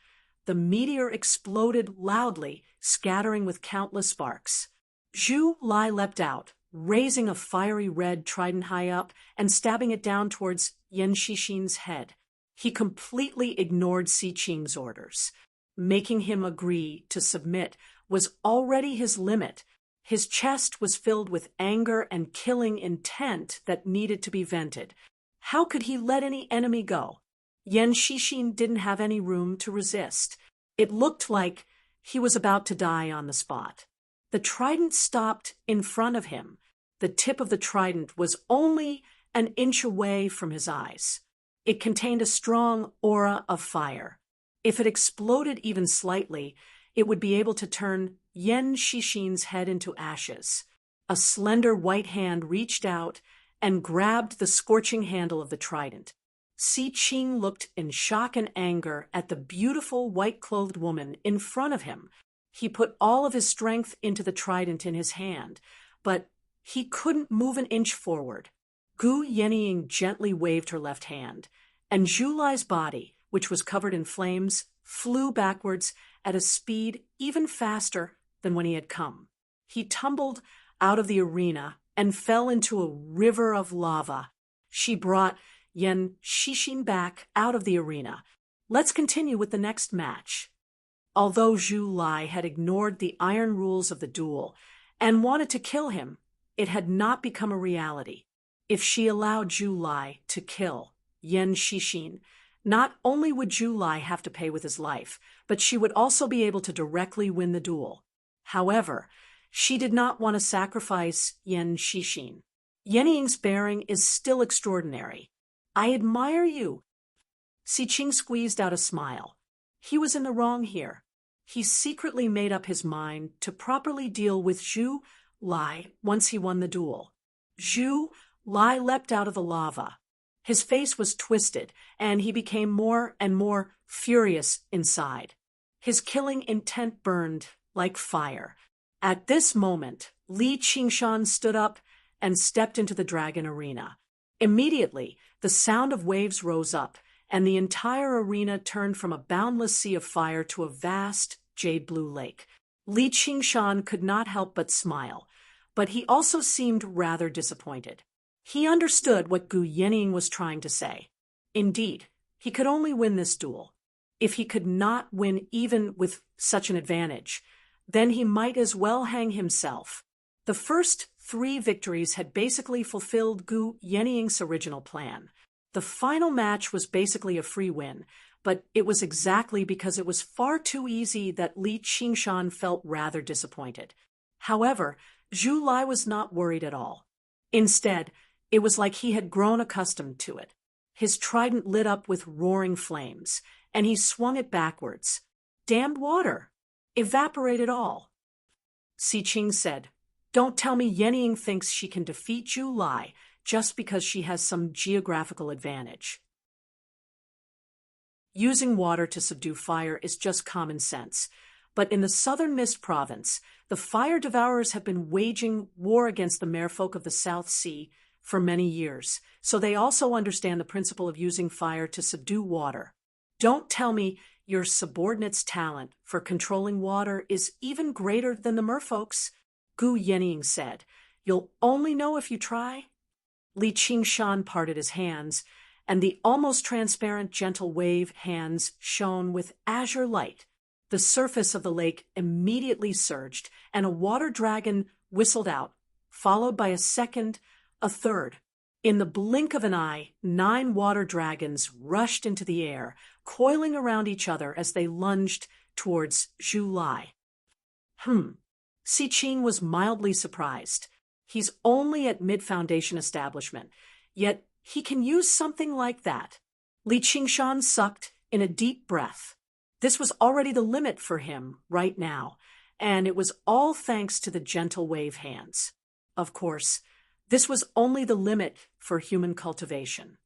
the meteor exploded loudly, scattering with countless sparks. Zhu Lai leapt out, raising a fiery red trident high up and stabbing it down towards Yan Shishin's head. He completely ignored Si Qing's orders. Making him agree to submit was already his limit. His chest was filled with anger and killing intent that needed to be vented. How could he let any enemy go? Yan Shishin didn't have any room to resist. It looked like he was about to die on the spot. The trident stopped in front of him. The tip of the trident was only an inch away from his eyes. It contained a strong aura of fire. If it exploded even slightly, it would be able to turn Yan Shishin's head into ashes. A slender white hand reached out and grabbed the scorching handle of the trident. Si Qing looked in shock and anger at the beautiful white-clothed woman in front of him. He put all of his strength into the trident in his hand, but he couldn't move an inch forward. Gu Yenying gently waved her left hand, and Zhu Lai's body, which was covered in flames, flew backwards at a speed even faster than when he had come. He tumbled out of the arena and fell into a river of lava. She brought Yan Shishin back out of the arena. Let's continue with the next match. Although Zhu Lai had ignored the iron rules of the duel and wanted to kill him, it had not become a reality. If she allowed Zhu Lai to kill Yan Shishin, not only would Zhu Lai have to pay with his life, but she would also be able to directly win the duel. However, she did not want to sacrifice Yan Shishin. Yenying's bearing is still extraordinary. I admire you. Si Qing squeezed out a smile. He was in the wrong here. He secretly made up his mind to properly deal with Zhu Lai once he won the duel. Zhu Lai leapt out of the lava. His face was twisted, and he became more and more furious inside. His killing intent burned like fire. At this moment, Li Qingshan stood up and stepped into the dragon arena. Immediately, the sound of waves rose up, and the entire arena turned from a boundless sea of fire to a vast jade blue lake. Li Qingshan could not help but smile, but he also seemed rather disappointed. He understood what Gu Yenying was trying to say. Indeed, he could only win this duel. If he could not win even with such an advantage, then he might as well hang himself. The first 3 victories had basically fulfilled Gu Yenying's original plan. The final match was basically a free win, but it was exactly because it was far too easy that Li Qingshan felt rather disappointed. However, Zhu Lai was not worried at all. Instead, it was like he had grown accustomed to it. His trident lit up with roaring flames, and he swung it backwards. Damned water! Evaporate it all. Si Qing said, "Don't tell me Yenying thinks she can defeat Zhu Lai just because she has some geographical advantage." Using water to subdue fire is just common sense. But in the southern Mist province, the fire devourers have been waging war against the merfolk of the South Sea for many years, so they also understand the principle of using fire to subdue water. Don't tell me your subordinate's talent for controlling water is even greater than the merfolk's, Gu Yenying said. You'll only know if you try. Li Qingshan parted his hands, and the almost transparent gentle wave hands shone with azure light. The surface of the lake immediately surged, and a water dragon whistled out, followed by a second, a third. In the blink of an eye, 9 water dragons rushed into the air, coiling around each other as they lunged towards Zhu Lai. Si Qing was mildly surprised. He's only at mid-foundation establishment, yet he can use something like that. Li Qingshan sucked in a deep breath. This was already the limit for him right now, and it was all thanks to the gentle wave hands. Of course, this was only the limit for human cultivation.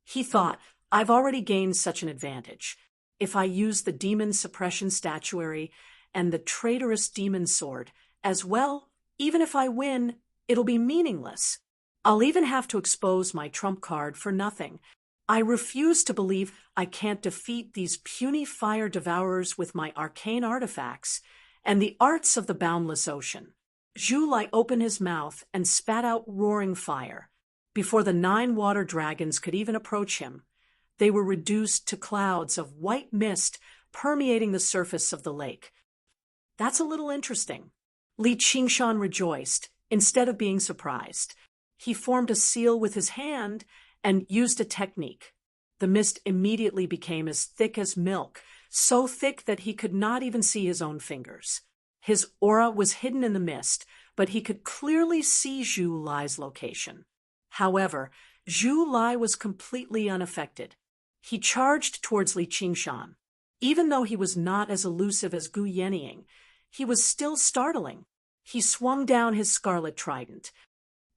He thought, I've already gained such an advantage. If I use the demon suppression statuary and the traitorous demon sword as well, even if I win, it'll be meaningless. I'll even have to expose my trump card for nothing. I refuse to believe I can't defeat these puny fire devourers with my arcane artifacts and the arts of the boundless ocean. Zhu Lai opened his mouth and spat out roaring fire. Before the 9 water dragons could even approach him, they were reduced to clouds of white mist permeating the surface of the lake. That's a little interesting. Li Qingshan rejoiced, instead of being surprised. He formed a seal with his hand and used a technique. The mist immediately became as thick as milk, so thick that he could not even see his own fingers. His aura was hidden in the mist, but he could clearly see Zhu Lai's location. However, Zhu Lai was completely unaffected. He charged towards Li Qingshan. Even though he was not as elusive as Gu Yenying, he was still startling. He swung down his scarlet trident.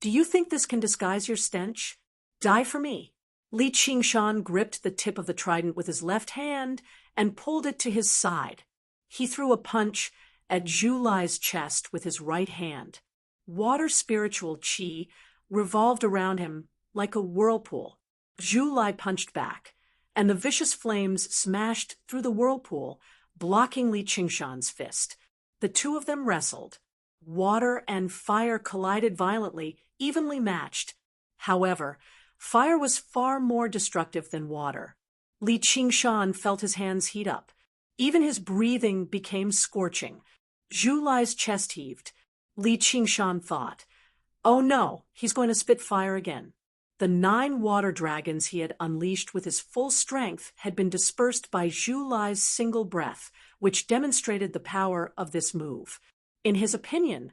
Do you think this can disguise your stench? Die for me. Li Qingshan gripped the tip of the trident with his left hand and pulled it to his side. He threw a punch at Zhu Lai's chest with his right hand. Water spiritual qi revolved around him like a whirlpool. Zhu Lai punched back, and the vicious flames smashed through the whirlpool, blocking Li Qingshan's fist. The two of them wrestled. Water and fire collided violently, evenly matched. However, fire was far more destructive than water. Li Qingshan felt his hands heat up. Even his breathing became scorching. Zhu Lai's chest heaved. Li Qingshan thought, oh no, he's going to spit fire again. The 9 water dragons he had unleashed with his full strength had been dispersed by Zhu Lai's single breath, which demonstrated the power of this move. In his opinion,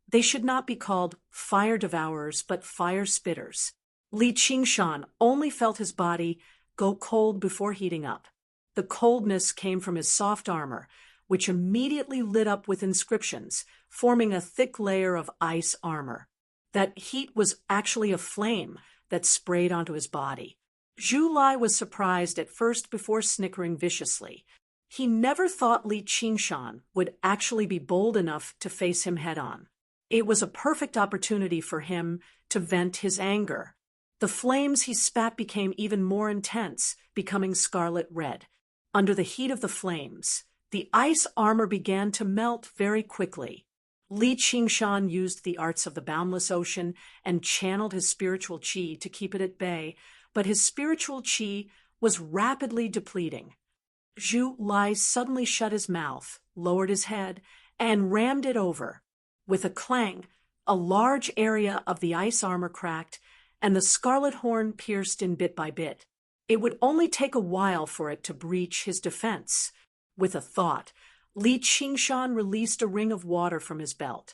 they should not be called fire devourers but fire spitters. Li Qingshan only felt his body go cold before heating up. The coldness came from his soft armor, which immediately lit up with inscriptions, forming a thick layer of ice armor. That heat was actually a flame that sprayed onto his body. Zhu Lai was surprised at first before snickering viciously. He never thought Li Qingshan would actually be bold enough to face him head-on. It was a perfect opportunity for him to vent his anger. The flames he spat became even more intense, becoming scarlet red. Under the heat of the flames, the ice armor began to melt very quickly. Li Qingshan used the arts of the boundless ocean and channeled his spiritual qi to keep it at bay, but his spiritual qi was rapidly depleting. Zhu Lai suddenly shut his mouth, lowered his head, and rammed it over. With a clang, a large area of the ice armor cracked, and the scarlet horn pierced in bit by bit. It would only take a while for it to breach his defense. With a thought, Li Qingshan released a ring of water from his belt.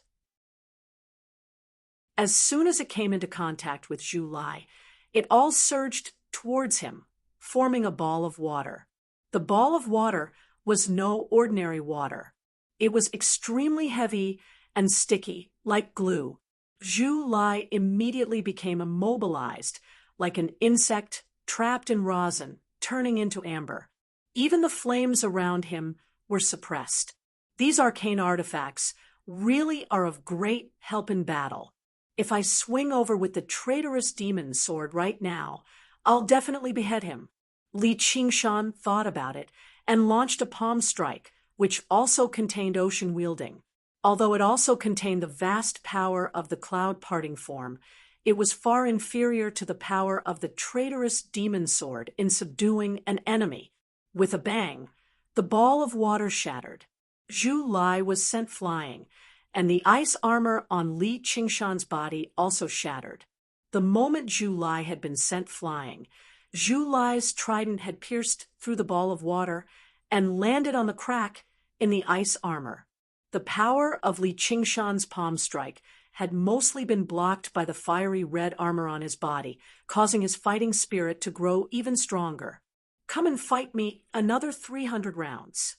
As soon as it came into contact with Zhu Lai, it all surged towards him, forming a ball of water. The ball of water was no ordinary water. It was extremely heavy and sticky, like glue. Zhu Lai immediately became immobilized, like an insect trapped in rosin, turning into amber. Even the flames around him were suppressed. These arcane artifacts really are of great help in battle. If I swing over with the traitorous demon sword right now, I'll definitely behead him. Li Qingshan thought about it and launched a palm strike, which also contained ocean wielding. Although it also contained the vast power of the cloud parting form, it was far inferior to the power of the traitorous demon sword in subduing an enemy. With a bang, the ball of water shattered. Zhu Lai was sent flying, and the ice armor on Li Qingshan's body also shattered. The moment Zhu Lai had been sent flying, Zhu Lai's trident had pierced through the ball of water and landed on the crack in the ice armor. The power of Li Qingshan's palm strike had mostly been blocked by the fiery red armor on his body, causing his fighting spirit to grow even stronger. "Come and fight me another 300 rounds.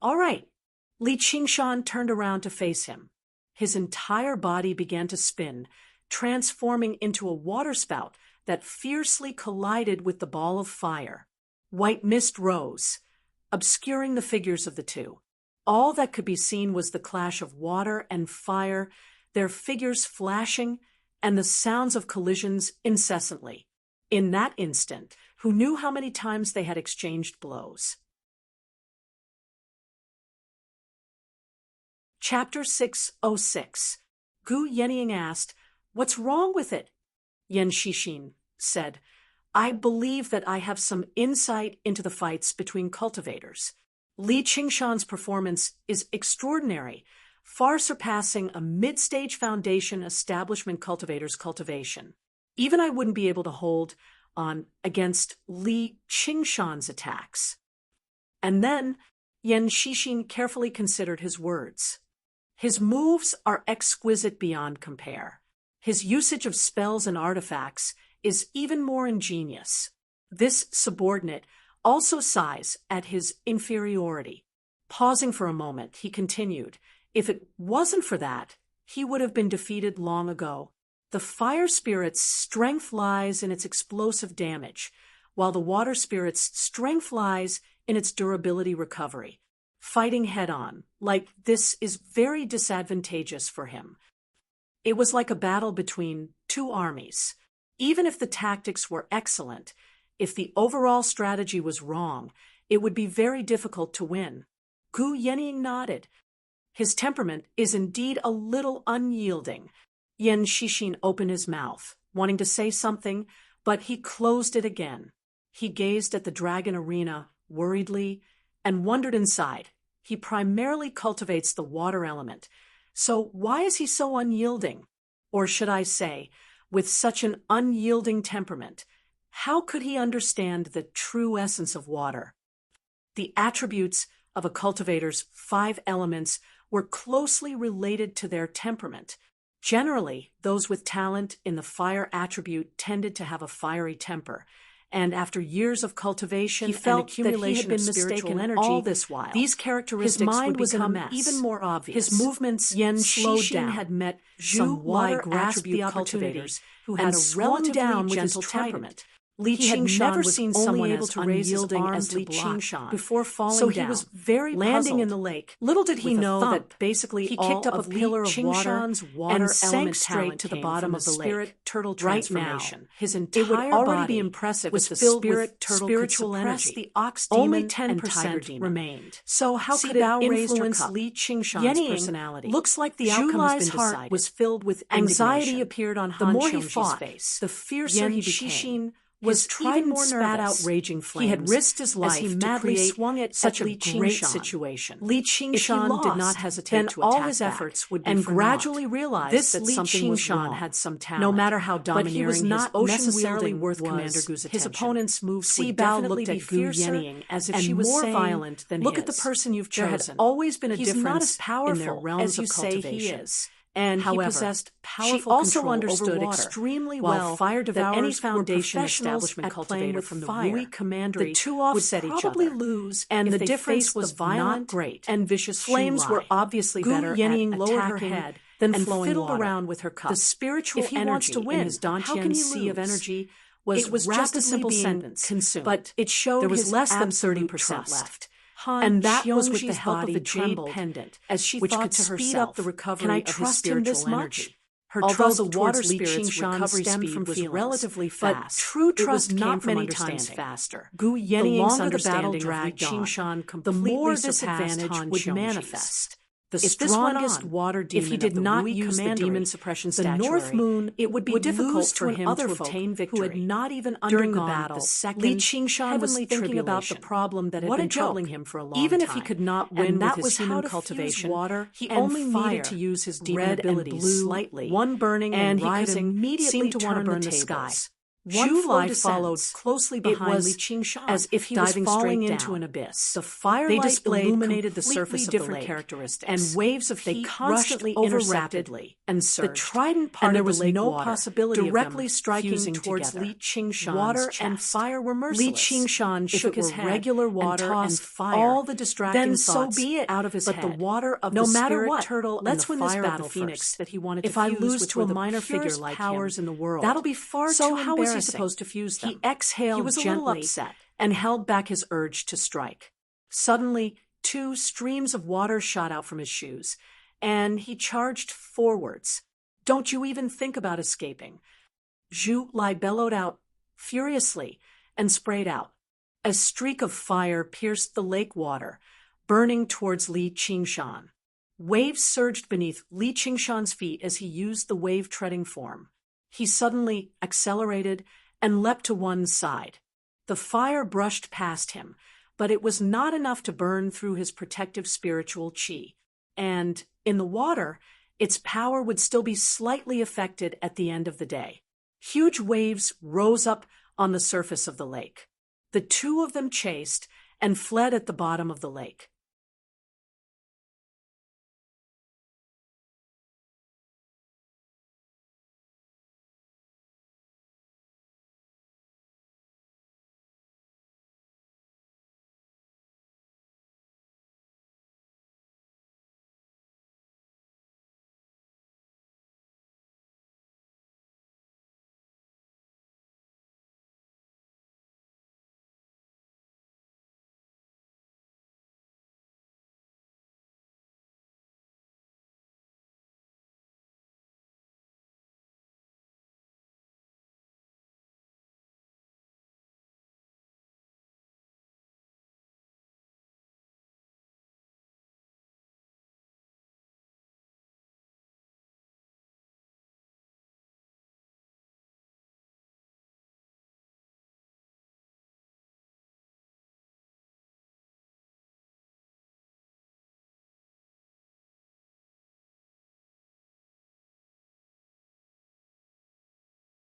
"All right." Li Qingshan turned around to face him. His entire body began to spin, transforming into a waterspout that fiercely collided with the ball of fire. White mist rose, obscuring the figures of the two. All that could be seen was the clash of water and fire, their figures flashing, and the sounds of collisions incessantly. In that instant, who knew how many times they had exchanged blows? Chapter 606. Gu Yenying asked, "What's wrong with it?" Yan Shixin said, "I believe that I have some insight into the fights between cultivators. Li Qingshan's performance is extraordinary, far surpassing a mid-stage foundation establishment cultivator's cultivation. Even I wouldn't be able to hold on against Li Qingshan's attacks." And then Yan Shixin carefully considered his words. His moves are exquisite beyond compare. His usage of spells and artifacts is even more ingenious. This subordinate also sighs at his inferiority. Pausing for a moment, he continued, "If it wasn't for that, he would have been defeated long ago. The fire spirit's strength lies in its explosive damage, while the water spirit's strength lies in its durability recovery. Fighting head-on, like this, is very disadvantageous for him. It was like a battle between two armies. Even if the tactics were excellent, if the overall strategy was wrong, it would be very difficult to win." Gu Yenying nodded. "His temperament is indeed a little unyielding." Yan Shixin opened his mouth, wanting to say something, but he closed it again. He gazed at the dragon arena worriedly and wondered inside. He primarily cultivates the water element. So why is he so unyielding? Or should I say, with such an unyielding temperament, how could he understand the true essence of water? The attributes of a cultivator's 5 elements were closely related to their temperament. Generally, those with talent in the fire attribute tended to have a fiery temper, and after years of cultivation He felt and accumulation that he had been of spiritual mistaken energy, all this while. these characteristics His mind would was in a become mess. even more obvious. His movements Yan slowed Shixin down. had met Zhu some Lai water grasped attribute the opportunity cultivators who and had a swung relatively down with his gentle trident. temperament. Li He had Qingshan never was seen only someone able as to raise his unyielding arm as to Li block Qingshan before falling so down. he was very landing in puzzled. the lake. Little did he With a know thump, that basically he all kicked up of a pillar Li of water Qingshan's water and sank element straight talent to the came bottom from of the lake. spirit turtle Right now, transformation. his It would entire already body be impressive was if the filled spirit with turtle spiritual could suppress energy. the ox Only demon and tiger 10% demon remained. So how Si could it Bao raised her influence cup. Li Qingshan's Yenying personality? looks like the Zhu outcome Lai's has been heart decided. was filled with Anxiety indignation. appeared on The Han more he Qiongji's fought, face. the fiercer Yan he became. Shixin Was his even trident more spat nervous. out raging flames. He had risked his life as he to madly create swung it such at a Li great Qingshan. situation. Li If he Qingshan did not lost, hesitate then to all attack his back, efforts would be and for gradually naught. realized This that Li something was Qingshan wrong. had some talent, No matter how but he was domineering not his ocean necessarily wielding worth was, Commander Gu's his attention. opponent's moves Si would Bao definitely looked be at Gu fiercer Yenying as if and she was more saying, violent than "Look his. at the person you've There chosen. had always been a He's difference not as powerful in their realms as you of say he cultivation. is." And However, he possessed powerful she also control understood over water, extremely while well fire that devourers any were foundation professionals establishment at playing cultivator with from the fire. Rui commandery The two offset would each probably other, lose and if the they difference faced was the violent not great and vicious flames Zhu were Lai. obviously Gu better Yenying at lowered her attacking head than and flowing fiddled water. around with her cup. The spiritual If he energy wants to win, in his how can Dantian he sea of lose? energy It was just a rapidly simple being sentence, consumed, but it showed there was his less than absolute 30% trust. left. And that was with the Qiongji's help of body the jade trembled, pendant, as she which thought could to speed herself, up the recovery "Can I of his trust him spiritual this energy." much? Her Although trust the water towards Li spirit's Qingshan's recovery stemmed speed from was feelings, relatively but fast, true it was trust came not from many times understanding. faster. Gu The Yening's longer the battle understanding of Li dragged on, Qingshan the completely more this surpassed advantage Han would Qiongji's. manifest. The If this went strongest on, water demon if he did of the not Rui use the commandery, demon suppression the statuary, North Moon, it would be difficult lose for him other to folk obtain victory. who had not even During the undergone battle, the second Li Qingshan was heavenly thinking about the tribulation. problem that had What been a joke. troubling him for a long Even time. if he could not win and that with his was human how to fuse cultivation, water he and only fire, needed to use his demon red abilities and blue, slightly. one burning and he could rising, immediately seemed to want to turn burn the the sky. tables. One Zhu flow Lai followed descends. closely It behind was Li Qingshan, as if he was diving falling straight into down. an abyss. The firelight They displayed illuminated the completely surface of different the lake, characteristics, and waves of they heat constantly rushed over intersected rapidly and the surged, trident part and there of the was lake no water possibility directly of them striking fusing towards together. Li Qingshan's Water chest. and fire were merciless. Li Qingshan If shook it his were head regular water and tossed fire, all the distracting then so thoughts be it. out of his but head. the water of No the matter spirit what, turtle let's and the win this fire battle of the phoenix first. that he wanted If to I fuse lose with to were a the minor figure purest like powers him, in the world, that'll be far so too how was he embarrassing. supposed to fuse them? He exhaled He was a gently little upset and held back his urge to strike. Suddenly, 2 streams of water shot out from his shoes, and he charged forwards. Don't you even think about escaping. Zhu Lai bellowed out furiously and sprayed out. A streak of fire pierced the lake water, burning towards Li Qingshan. Waves surged beneath Li Qingshan's feet as he used the wave-treading form. He suddenly accelerated and leapt to one side. The fire brushed past him, but it was not enough to burn through his protective spiritual qi. And, in the water, its power would still be slightly affected at the end of the day. Huge waves rose up on the surface of the lake. The 2 of them chased and fled at the bottom of the lake.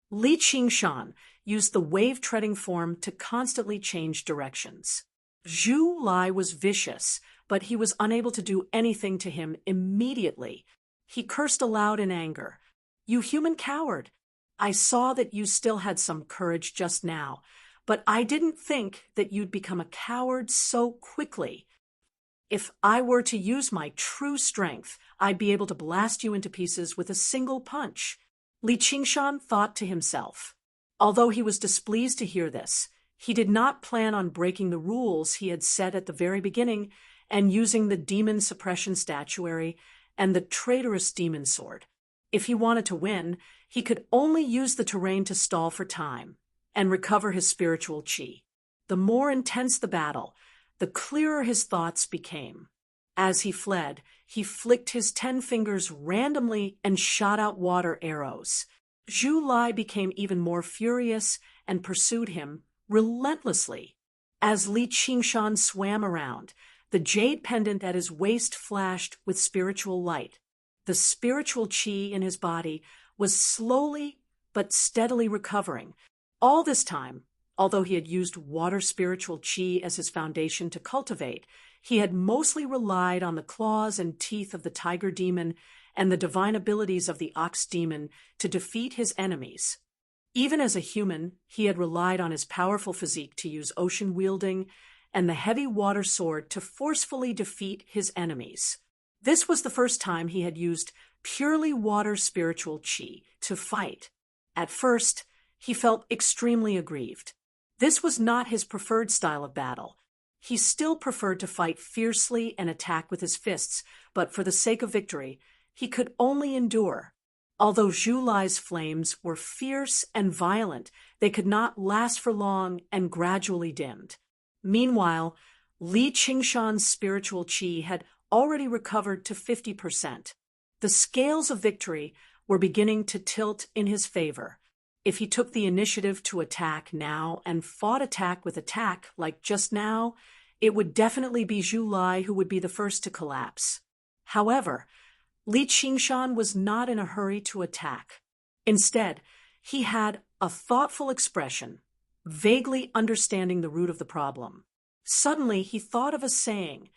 Li Qingshan used the wave-treading form to constantly change directions. Zhu Lai was vicious, but he was unable to do anything to him immediately. He cursed aloud in anger. "You human coward! I saw that you still had some courage just now, but I didn't think that you'd become a coward so quickly. If I were to use my true strength, I'd be able to blast you into pieces with a single punch." Li Qingshan thought to himself. Although he was displeased to hear this, he did not plan on breaking the rules he had set at the very beginning and using the demon suppression statuary and the traitorous demon sword. If he wanted to win, he could only use the terrain to stall for time and recover his spiritual qi. The more intense the battle, the clearer his thoughts became. As he fled, he flicked his 10 fingers randomly and shot out water arrows. Zhu Lai became even more furious and pursued him relentlessly. As Li Qingshan swam around, the jade pendant at his waist flashed with spiritual light. The spiritual qi in his body was slowly but steadily recovering. All this time, although he had used water spiritual qi as his foundation to cultivate, he had mostly relied on the claws and teeth of the tiger demon and the divine abilities of the ox demon to defeat his enemies. Even as a human, he had relied on his powerful physique to use ocean wielding and the heavy water sword to forcefully defeat his enemies. This was the first time he had used purely water spiritual qi to fight. At first, he felt extremely aggrieved. This was not his preferred style of battle. He still preferred to fight fiercely and attack with his fists, but for the sake of victory, he could only endure. Although Zhu Lai's flames were fierce and violent, they could not last for long and gradually dimmed. Meanwhile, Li Qingshan's spiritual qi had already recovered to 50%. The scales of victory were beginning to tilt in his favor. If he took the initiative to attack now and fought attack with attack like just now, it would definitely be Zhu Lai who would be the first to collapse. However, Li Qingshan was not in a hurry to attack. Instead, he had a thoughtful expression, vaguely understanding the root of the problem. Suddenly, he thought of a saying,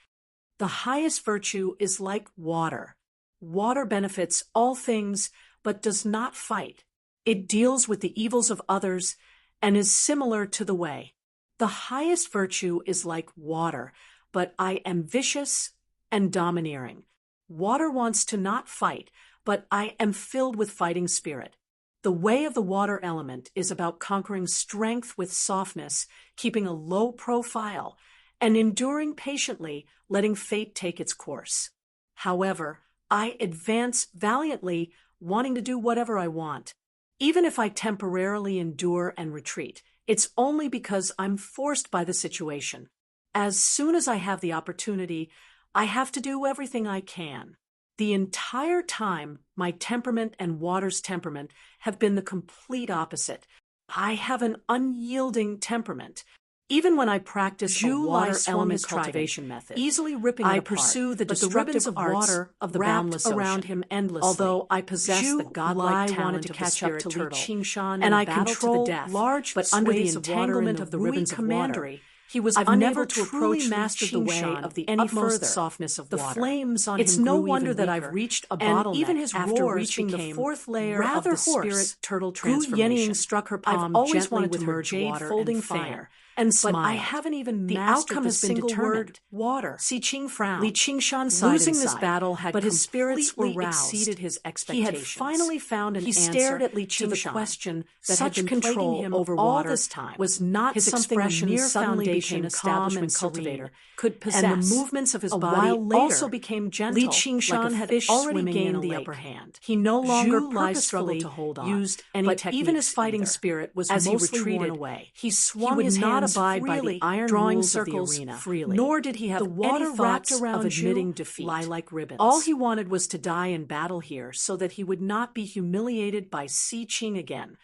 "The highest virtue is like water. Water benefits all things, but does not fight. It deals with the evils of others and is similar to the way. The highest virtue is like water, but I am vicious and domineering. Water wants to not fight, but I am filled with fighting spirit. The way of the water element is about conquering strength with softness, keeping a low profile, and enduring patiently, letting fate take its course. However, I advance valiantly, wanting to do whatever I want. Even if I temporarily endure and retreat, it's only because I'm forced by the situation. As soon as I have the opportunity, I have to do everything I can. The entire time, my temperament and water's temperament have been the complete opposite. I have an unyielding temperament. Even when I practice a water element cultivation method, easily ripping it apart, pursue the destructive arts water of the boundless around him endlessly. Although I possess the godlike talent to catch up to Li Qingshan and I control large but under the entanglement of the ribbons of water, he was unable to approach the way of the utmost softness of water. The flames on him no wonder that I've reached a bottleneck. Even his after reaching the fourth layer of the spirit turtle transformation. Struck her palm. I've always wanted to merge water folding fire. And smiled. But I haven't even the outcome has been determined. Water. Si Qing frowned. Li Qingshan sighed. Losing this battle had but his spirits were roused. Exceeded his expectations. He had finally found an answer stared at Li Qingshan. To the question that such had been plaguing him over all this time was not his something a mere foundation establishment cultivator could possess. And the movements of his body later, also became gentle. Li Qingshan like had already gained the upper hand. He no longer purposefully used any techniques. Even his fighting spirit was as mostly he retreated away. He swung his hands abide by the iron drawing circles of the arena freely. Nor did he have the water wrapped around of admitting defeat. Lie like ribbons. All he wanted was to die in battle here so that he would not be humiliated by Si Qing again.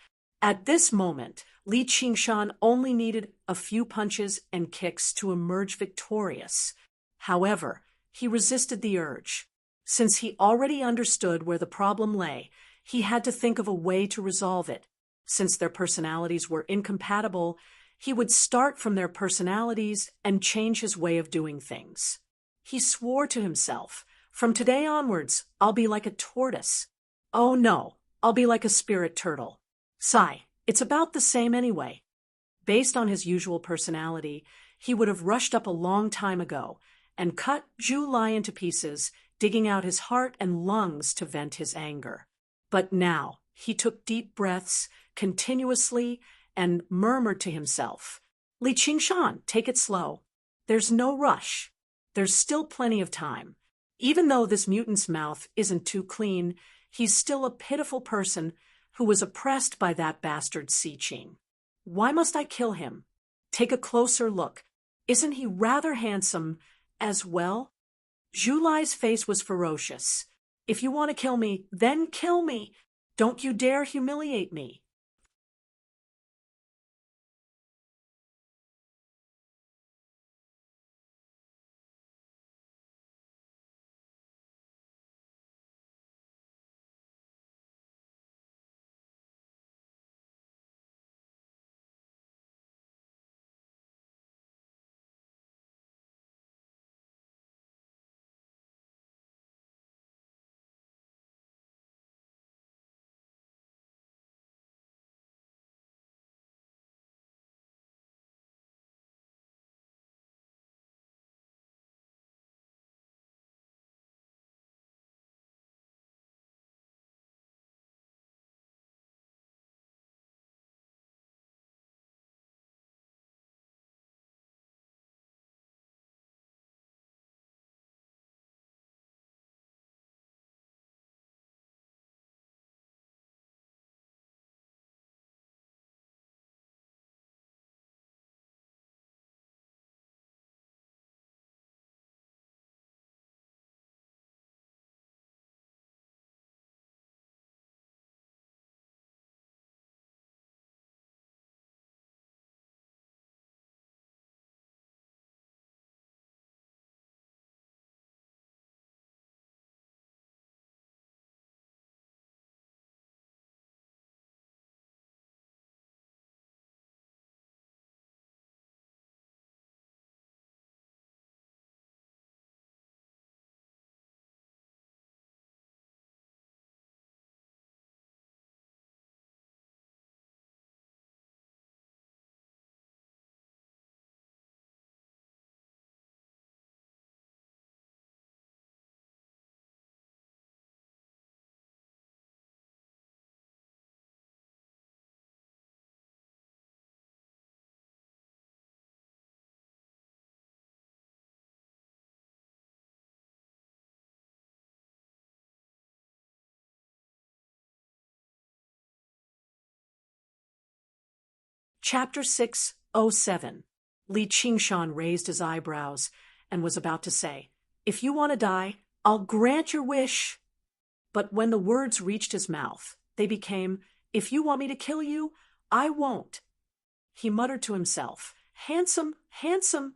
At this moment, Li Qingshan only needed a few punches and kicks to emerge victorious. However, he resisted the urge. Since he already understood where the problem lay, he had to think of a way to resolve it. Since their personalities were incompatible, he would start from their personalities and change his way of doing things. He swore to himself, "From today onwards, I'll be like a tortoise. Oh no, I'll be like a spirit turtle. Sigh, it's about the same anyway." Based on his usual personality, he would have rushed up a long time ago and cut Zhu Lai into pieces, digging out his heart and lungs to vent his anger. But now he took deep breaths continuously and murmured to himself, "Li Qingshan, take it slow. There's no rush. There's still plenty of time. Even though this mutant's mouth isn't too clean, he's still a pitiful person who was oppressed by that bastard Si Qing. Why must I kill him? Take a closer look. Isn't he rather handsome as well?" Zhu Lai's face was ferocious. "If you want to kill me, then kill me. Don't you dare humiliate me." Chapter 607. Li Qingshan raised his eyebrows and was about to say, "If you want to die, I'll grant your wish." But when the words reached his mouth, they became, "If you want me to kill you, I won't." He muttered to himself, "Handsome, handsome."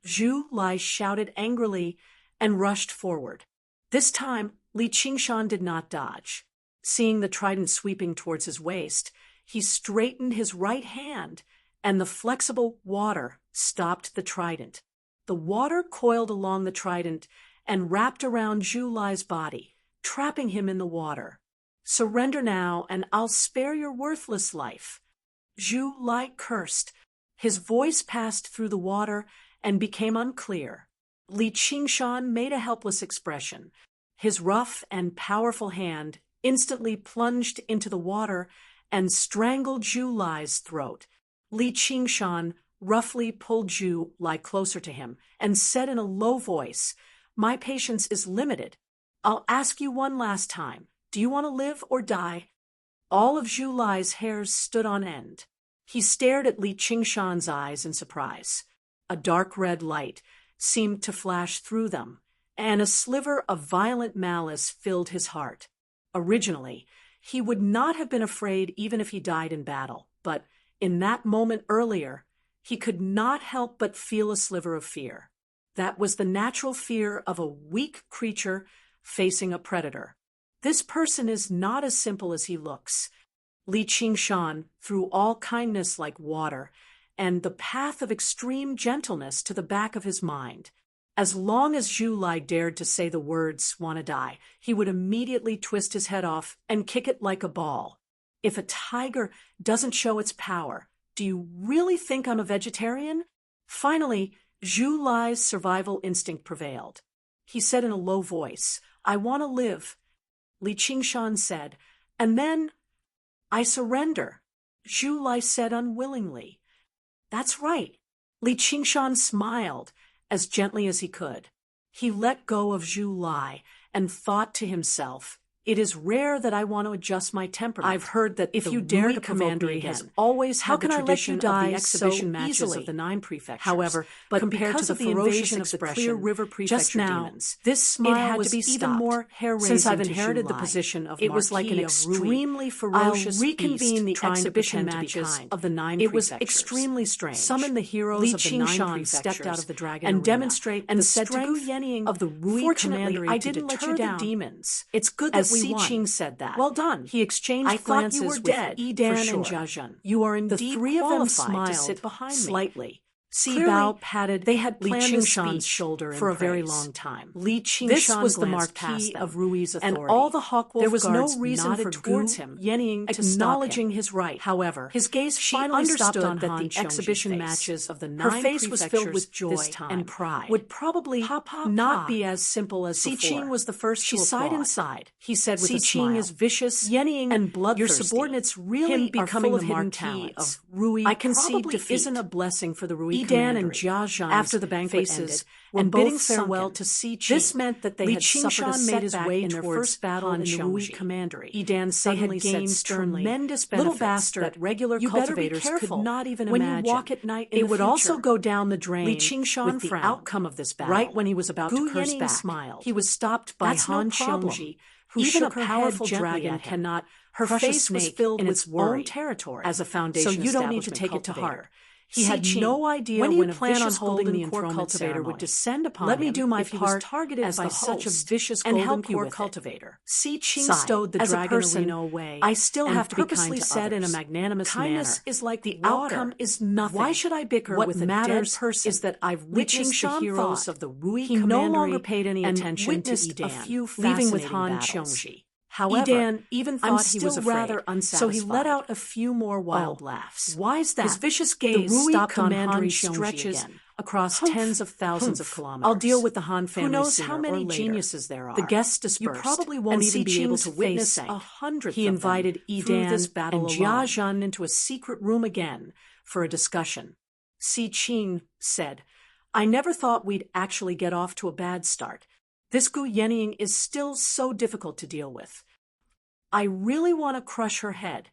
Zhu Lai shouted angrily and rushed forward. This time, Li Qingshan did not dodge. Seeing the trident sweeping towards his waist, he straightened his right hand, and the flexible water stopped the trident. The water coiled along the trident and wrapped around Zhu Lai's body, trapping him in the water. "Surrender now, and I'll spare your worthless life." Zhu Lai cursed. His voice passed through the water and became unclear. Li Qingshan made a helpless expression. His rough and powerful hand instantly plunged into the water and strangled Zhu Lai's throat. Li Qingshan roughly pulled Zhu Lai closer to him and said in a low voice, "My patience is limited. I'll ask you one last time. Do you want to live or die?" All of Zhu Lai's hairs stood on end. He stared at Li Qingshan's eyes in surprise. A dark red light seemed to flash through them, and a sliver of violent malice filled his heart. Originally, he would not have been afraid even if he died in battle, but in that moment earlier, he could not help but feel a sliver of fear. That was the natural fear of a weak creature facing a predator. This person is not as simple as he looks. Li Qingshan threw all kindness like water and the path of extreme gentleness to the back of his mind. As long as Zhu Lai dared to say the words, "wanna die," he would immediately twist his head off and kick it like a ball. If a tiger doesn't show its power, do you really think I'm a vegetarian? Finally, Zhu Lai's survival instinct prevailed. He said in a low voice, "I want to live." Li Qingshan said, "And then I surrender." Zhu Lai said unwillingly, "That's right." Li Qingshan smiled as gently as he could. He let go of Zhu Lai and thought to himself, "It is rare that I want to adjust my temperament. I've heard that if you dare to provoke me again, has always had the tradition of the exhibition matches of the 9 prefectures. However, but compared to the invasion of the Clear River prefecture just now, demons, this smile was even more hair-raising. Since I've inherited the position of it was like an extremely ferocious reconvene the exhibition matches of the 9 prefectures. It was extremely strange. Summon the heroes of the 9 prefectures stepped out of the dragon and demonstrate and said to Gu Yenying of the Rui commandery, "I didn't let you down. Demons. It's good that we won." Qing said that. "Well done." He exchanged glances with Yidan and Jiazhen. "You are indeed the 3 of them smiled to sit behind me slightly. Si Bao patted they had Li Qingshan's shoulder for a very long time. Li Qingshan was the marquis of Rui's authority, and all the Hawkwolf there was no reason for towards him, Yenying acknowledging his right. However, his gaze finally stopped on that the exhibition matches of the 9 her face was filled with joy and pride. Would probably not be as simple as before. Si Qing was the first to applaud. She sighed inside. He said with a smile, "Si Qing is vicious, Yenying and bloodthirsty. Your subordinates really are full of hidden talents. Of Rui I concede defeat isn't a blessing for the Rui Yidan and Jiazhen, after the banquet ended, were bidding farewell to Si Qing. This meant that they had suffered a setback in their first battle in the Rui commandery. Yidan suddenly said sternly, "Tremendous benefits little bastard that regular cultivators could not even imagine. When you walk at night in it would also go down the drain." Li Qingshan with the outcome of this battle. Right when he was about to curse back, smiled. He was stopped by Han Xiongji, who even a powerful dragon cannot. Her face was filled with own territory as a foundation. So you don't need to take it to heart. He had no idea when you plan on holding the core cultivator would descend upon him. Let me do my part targeted as by such a vicious and help your cultivator. Si Qing stowed the dragon arena away. I still have to be kind to said in a magnanimous manner. Kindness is like the outcome is nothing. Why should I bicker with a dead person? Is that I've witnessed the heroes of the Rui commandery. He no longer paid any attention to Yidan, leaving with Han Xiongji. However, Yidan even thought he was rather unsatisfied, so he let out a few more wild laughs. Why's that? His vicious gaze stopped on Han stretches across tens of thousands of kilometers. I'll deal with the Han family. Who knows how many geniuses there are? The guests dispersed. You probably won't even be able to witness 100. He invited Yidan and Jiazhen into a secret room again for a discussion. Si Qing said, "I never thought we'd actually get off to a bad start. This Gu Yenying is still so difficult to deal with. I really want to crush her head."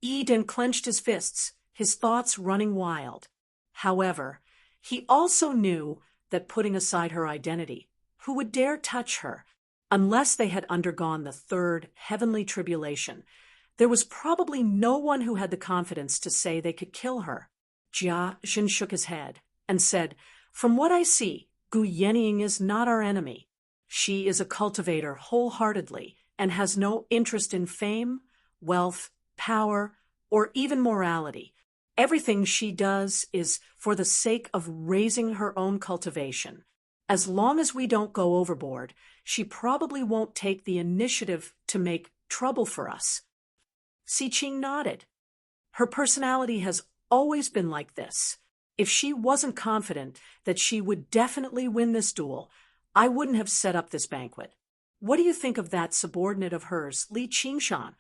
Yidan clenched his fists. his thoughts running wild. However, he also knew that putting aside her identity, who would dare touch her, unless they had undergone the third heavenly tribulation, there was probably no one who had the confidence to say they could kill her. Jia Xin shook his head and said, "From what I see, Gu Yenying is not our enemy. She is a cultivator wholeheartedly and has no interest in fame, wealth, power, or even morality. Everything she does is for the sake of raising her own cultivation. As long as we don't go overboard, she probably won't take the initiative to make trouble for us." Si Qing nodded. Her personality has always been like this. If she wasn't confident that she would definitely win this duel, I wouldn't have set up this banquet. What do you think of that subordinate of hers, Li Qingshan?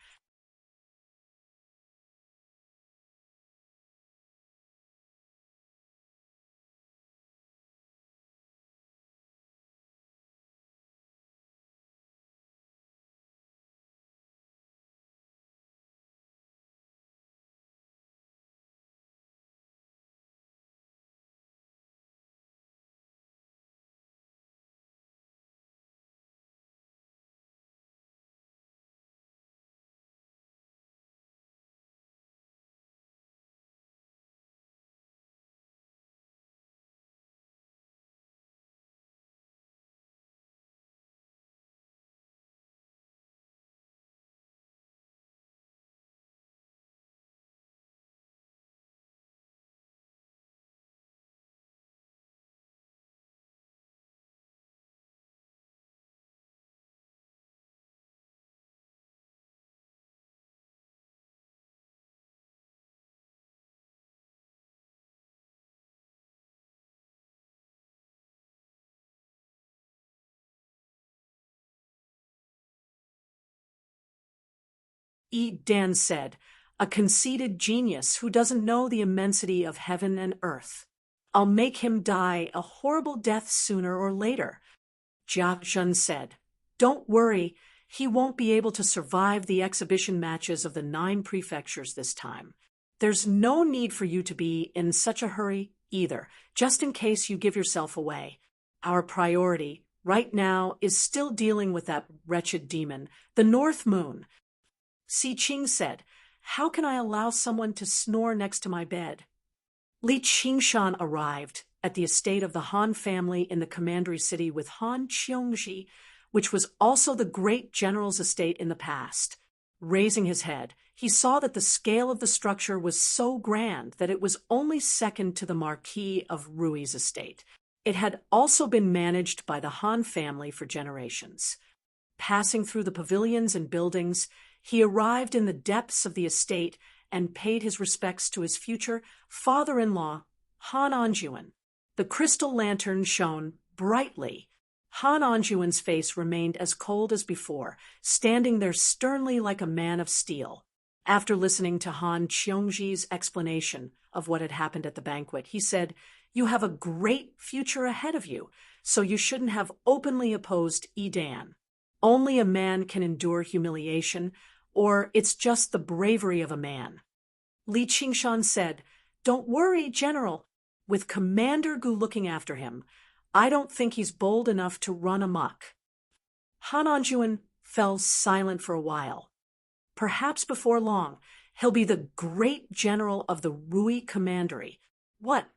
Dan said, "A conceited genius who doesn't know the immensity of heaven and earth. I'll make him die a horrible death sooner or later." Jia Zhen said, "Don't worry, he won't be able to survive the exhibition matches of the 9 prefectures this time. There's no need for you to be in such a hurry either, just in case you give yourself away. Our priority right now is still dealing with that wretched demon, the North Moon." Si Qing said, "How can I allow someone to snore next to my bed?" Li Qingshan arrived at the estate of the Han family in the commandery city with Han Qiongji, which was also the great general's estate in the past. Raising his head, he saw that the scale of the structure was so grand that it was only second to the Marquis of Rui's estate. It had also been managed by the Han family for generations. Passing through the pavilions and buildings, he arrived in the depths of the estate and paid his respects to his future father-in-law, Han Anjuan. The crystal lantern shone brightly. Han Anjuan's face remained as cold as before, standing there sternly like a man of steel. After listening to Han Qiongji's explanation of what had happened at the banquet, he said, "You have a great future ahead of you, so you shouldn't have openly opposed Dan. Only a man can endure humiliation, or it's just the bravery of a man." Li Qingshan said, "Don't worry, General. With Commander Gu looking after him, I don't think he's bold enough to run amok." Han Anjuan fell silent for a while. Perhaps before long, he'll be the great general of the Rui Commandery. What?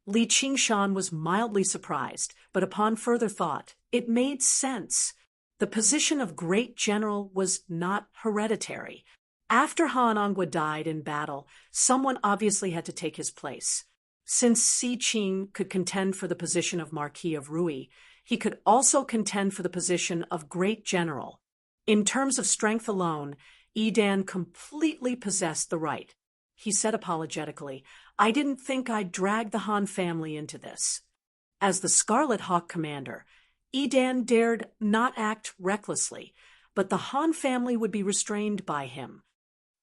Li Qingshan was mildly surprised, but upon further thought, it made sense. The position of great general was not hereditary. After Han Angua died in battle, someone obviously had to take his place. Since Si Qing could contend for the position of Marquis of Rui, he could also contend for the position of great general. In terms of strength alone, Dan completely possessed the right. He said apologetically, "I didn't think I'd drag the Han family into this." As the Scarlet Hawk commander, Dan dared not act recklessly, but the Han family would be restrained by him.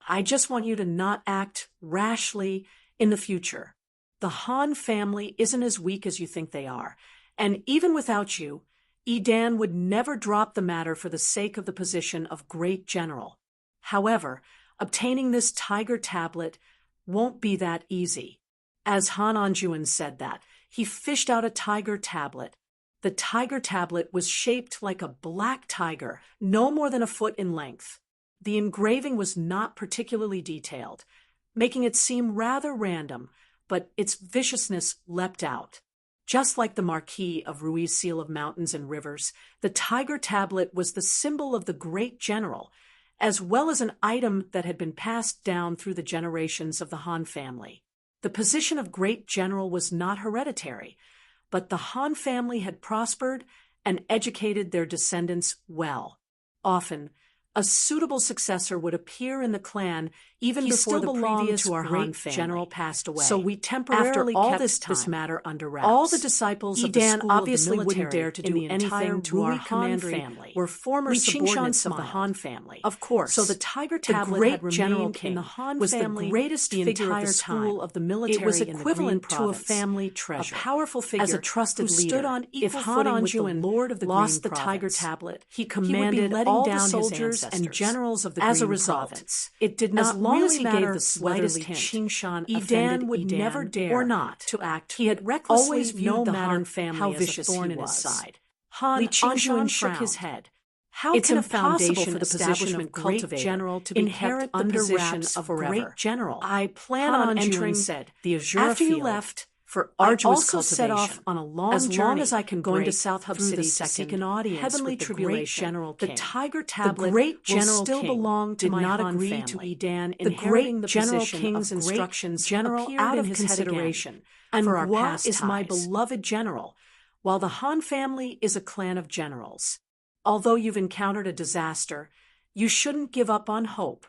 "I just want you to not act rashly in the future. The Han family isn't as weak as you think they are, and even without you, Dan would never drop the matter for the sake of the position of great general. However, obtaining this tiger tablet won't be that easy. As Han Anjuan said that, he fished out a tiger tablet. The tiger tablet was shaped like a black tiger, no more than a foot in length. The engraving was not particularly detailed, making it seem rather random, but its viciousness leapt out. Just like the Marquis of Rui's seal of mountains and rivers, the tiger tablet was the symbol of the great general, as well as an item that had been passed down through the generations of the Han family. The position of great general was not hereditary, but the Han family had prospered and educated their descendants well. Often, a suitable successor would appear in the clan even before the previous great general passed away. So we temporarily kept this matter under wraps. All the disciples of the school obviously wouldn't dare to do anything to our Han family. Were former subordinates of the Han family. Of course. So the tiger tablet had remained in the Han family. The greatest figure of the school of the military. It was equivalent to a family treasure, a powerful figure as a trusted leader. Stood on equal footing with the Lord of the lost the tiger tablet. He commanded all the soldiers and generals of the Green Province. It did not really matter the slightest hint. Edan would never dare or not to act. He had recklessly viewed the Han family as a thorn in his side. Han Anjuan shook his head. How can a foundation for the position of great general to inherit the position of great general? I plan on entering, said the Azura after you left. For arduous cultivation. Set off on a long journey, long as I can going to South Hub City to seek an audience heavenly with the tribulation. Great General King. The Tiger Tablet, the great General still King belong to my not Han agree family. To Edan the great the General King's instructions general out of consideration, and for our past is ties. My beloved general, while the Han family is a clan of generals. Although you've encountered a disaster, you shouldn't give up on hope.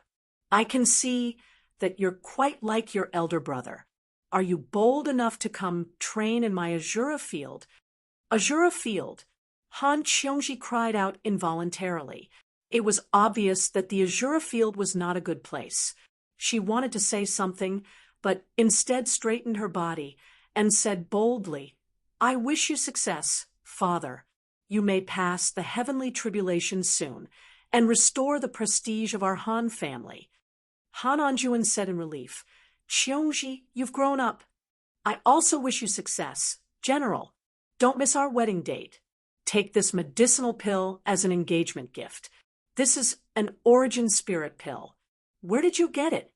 I can see that you're quite like your elder brother. Are you bold enough to come train in my Azura field? Azura field? Han Qiongji cried out involuntarily. It was obvious that the Azura field was not a good place. She wanted to say something, but instead straightened her body and said boldly, I wish you success, Father. You may pass the heavenly tribulation soon and restore the prestige of our Han family. Han Anjuan said in relief, Qiongji, you've grown up. I also wish you success. General, don't miss our wedding date. Take this medicinal pill as an engagement gift. This is an origin spirit pill. Where did you get it?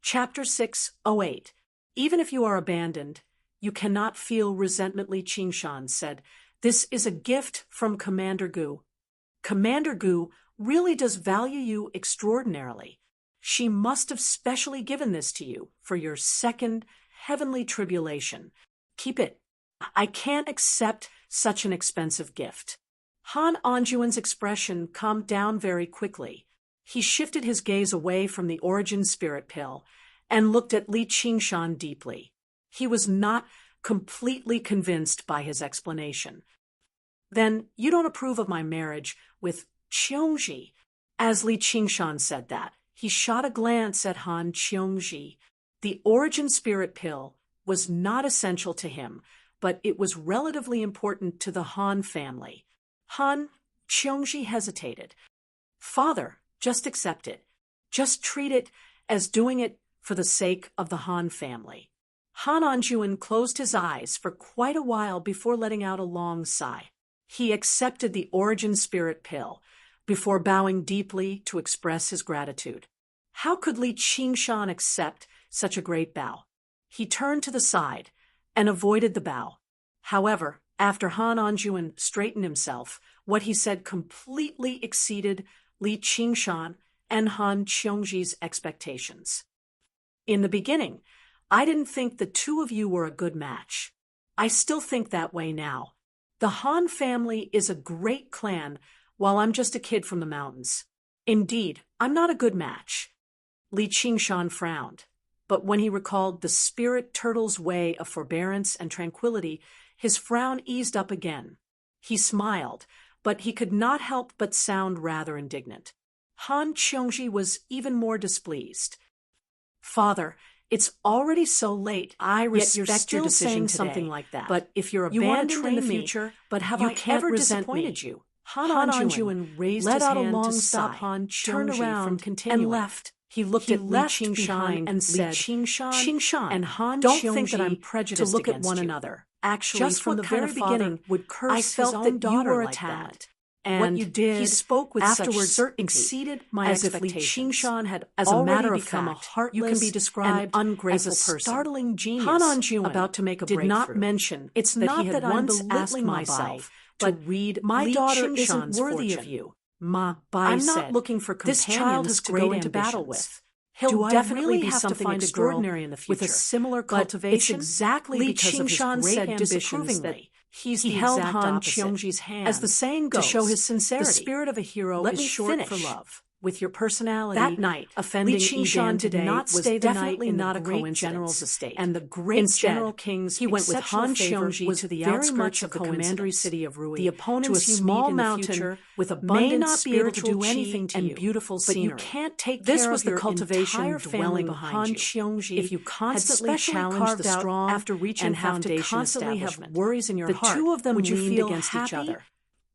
Chapter 608. Even if you are abandoned, you cannot feel resentment, Li Qingshan said. This is a gift from Commander Gu. Commander Gu really does value you extraordinarily. She must have specially given this to you for your second heavenly tribulation. Keep it. I can't accept such an expensive gift. Han Anjuan's expression calmed down very quickly. He shifted his gaze away from the origin spirit pill and looked at Li Qingshan deeply. He was not completely convinced by his explanation. Then you don't approve of my marriage with Qiongji? As Li Qingshan said that, he shot a glance at Han Qiongji. The origin spirit pill was not essential to him, but it was relatively important to the Han family. Han Qiongji hesitated. Father, just accept it. Just treat it as doing it for the sake of the Han family. Han Anjuan closed his eyes for quite a while before letting out a long sigh. He accepted the origin spirit pill before bowing deeply to express his gratitude. How could Li Qingshan accept such a great bow? He turned to the side and avoided the bow. However, after Han Anjuan straightened himself, what he said completely exceeded Li Qingshan and Han Qiongji's expectations. In the beginning, I didn't think the two of you were a good match. I still think that way now. The Han family is a great clan, while I'm just a kid from the mountains. Indeed, I'm not a good match. Li Qingshan frowned, but when he recalled the spirit turtle's way of forbearance and tranquility, his frown eased up again. He smiled, but he could not help but sound rather indignant. Han Qiongji was even more displeased. Father, it's already so late. I respect your decision today, something like that. But if you're abandoned in the future, but have I ever disappointed you? Han Anjuan raised his hand to stop Han Qiongji turned around from continuing, and left. He looked at Li Qingshan and said, Qingshan and Han don't think that I'm prejudiced to look at one another. Actually, just from the very beginning, would curse I felt his own that you were a talent. And what you did, he spoke with afterwards such certainty, exceeded my expectations. As if Li Qingshan had as a matter of become fact, a heartless, you can be described and ungrateful as a person. Startling genius. Han Anjuan, about to make a did not mention it's that not he had that once asked myself to read my daughter isn't worthy of you. Ma Bai I'm not looking for companions this child has to go into battle with. He'll definitely be something extraordinary in the future. With a similar cultivation, it's exactly Li because Qingshan of his great ambitions that he held Han Qiongji's hand, as the saying goes, to show his sincerity. The spirit of a hero is short for love. With your personality, that night, offending Li Qingshan did not stay the night in not a great general's estate, and the great general king's he went with Han Qiongji to the outskirts of the commandery city of Rui, the opponents to a small mountain with abundant may not be able to do anything to you, and beautiful scenery. But you can't take this care was of the cultivation dwelling behind Han Qiongji. If you constantly challenge the strong after reaching and have to constantly have worries in your heart, the two of them would you feel against each other?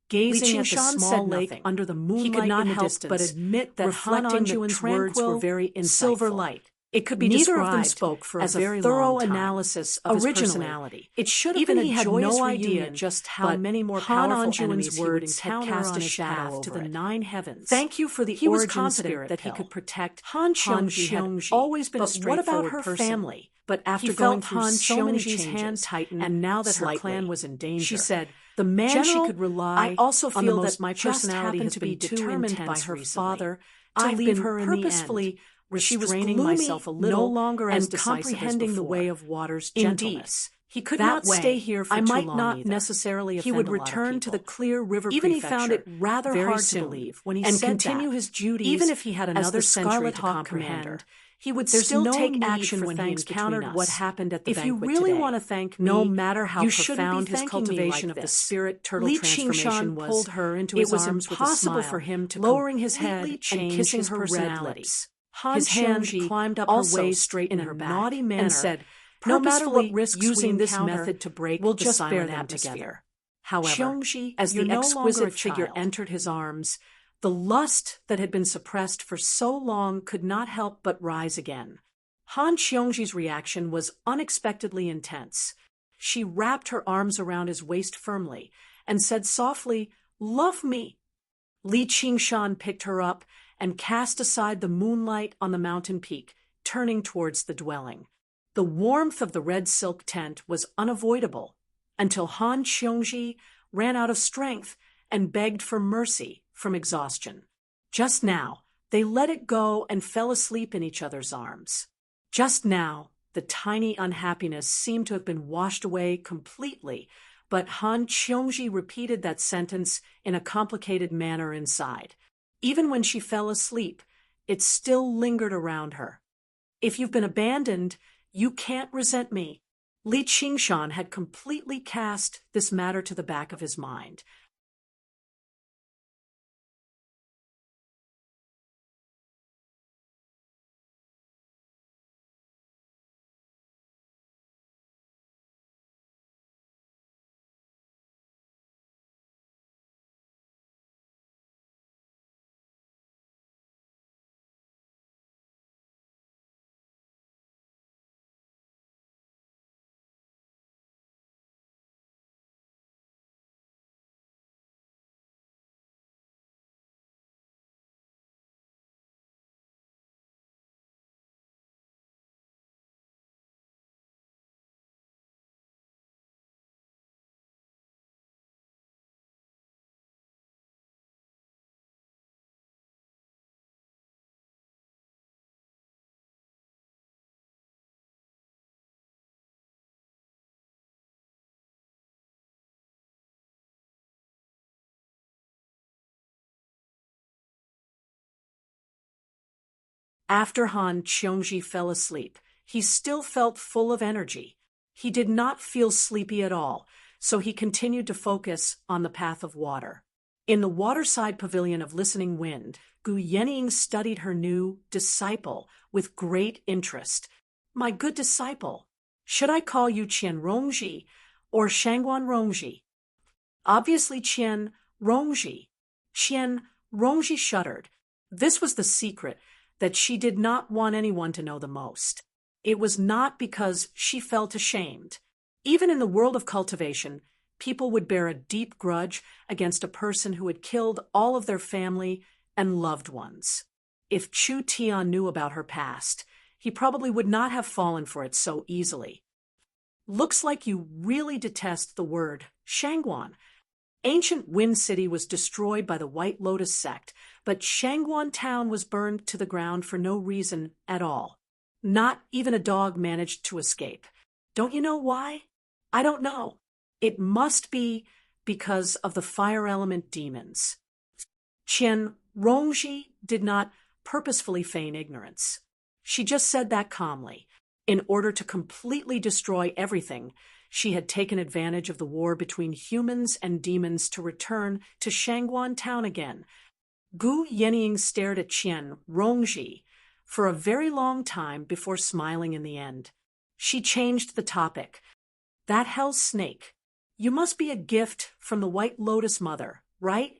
Gazing at the small lake under the moonlight, he could not help but admit that Han Anjuan's words were very insightful. Silver light. It could be neither of them spoke for as a very thorough analysis of his personality. It should have been a joyous reunion, just how many more powerful enemies words had cast a shadow to the nine heavens. Thank you for the he was confident that he could protect Han Qiongji. Had always been a straightforward person. What about her family? But after going through so many changes, hand tightened, and now that her clan was in danger, she said, the man she could rely I also feel that my personality has been determined by her father to leave her purposefully restraining myself a little, no longer as and comprehending the way of water's gentleness. He could not stay here for too long. I might not necessarily offend a lot of people. He would return to the clear river prefecture. Even he found it rather hard to believe when he said continue his duties, even if he had another Scarlet Hawk commander. He would still take action when he encountered what happened at the banquet today. If you really want to thank me, no matter how profound his cultivation of the spirit turtle transformation was, pulled her into his arms with a smile, for him to lowering his head and kissing her red lips. His hand climbed up her waist straight in her naughty manner and said, "No matter what risks using this method to break, we'll just bear them together." However, as the exquisite figure entered his arms, the lust that had been suppressed for so long could not help but rise again. Han Qiongji's reaction was unexpectedly intense. She wrapped her arms around his waist firmly and said softly, "Love me." Li Qingshan picked her up and cast aside the moonlight on the mountain peak, turning towards the dwelling. The warmth of the red silk tent was unavoidable until Han Qiongji ran out of strength and begged for mercy from exhaustion. Just now, they let it go and fell asleep in each other's arms. Just now, the tiny unhappiness seemed to have been washed away completely, but Han Qiongji repeated that sentence in a complicated manner inside. Even when she fell asleep, it still lingered around her. If you've been abandoned, you can't resent me. Li Qingshan had completely cast this matter to the back of his mind. After Han Qiongji fell asleep, he still felt full of energy. He did not feel sleepy at all, so he continued to focus on the path of water. In the waterside pavilion of Listening Wind, Gu Yenying studied her new disciple with great interest. My good disciple, should I call you Qian Rongji or Shangguan Rongji? Obviously Qian Rongji. Qian Rongji shuddered. This was the secret that she did not want anyone to know the most. It was not because she felt ashamed. Even in the world of cultivation, people would bear a deep grudge against a person who had killed all of their family and loved ones. If Chu Tian knew about her past, he probably would not have fallen for it so easily. Looks like you really detest the word Shangguan. Ancient Wind City was destroyed by the White Lotus sect, but Shangguan Town was burned to the ground for no reason at all. Not even a dog managed to escape. Don't you know why? I don't know. It must be because of the fire element demons. Qian Rongji did not purposefully feign ignorance. She just said that calmly. In order to completely destroy everything, she had taken advantage of the war between humans and demons to return to Shangguan Town again. Gu Yenying stared at Qian Rongji for a very long time before smiling in the end. She changed the topic. That hell snake. You must be a gift from the White Lotus Mother, right?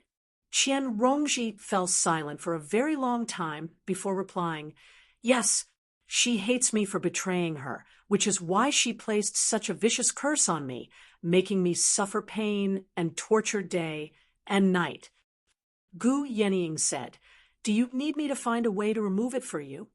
Qian Rongji fell silent for a very long time before replying, Yes, she hates me for betraying her, which is why she placed such a vicious curse on me, making me suffer pain and torture day and night. Gu Yenying said, Do you need me to find a way to remove it for you?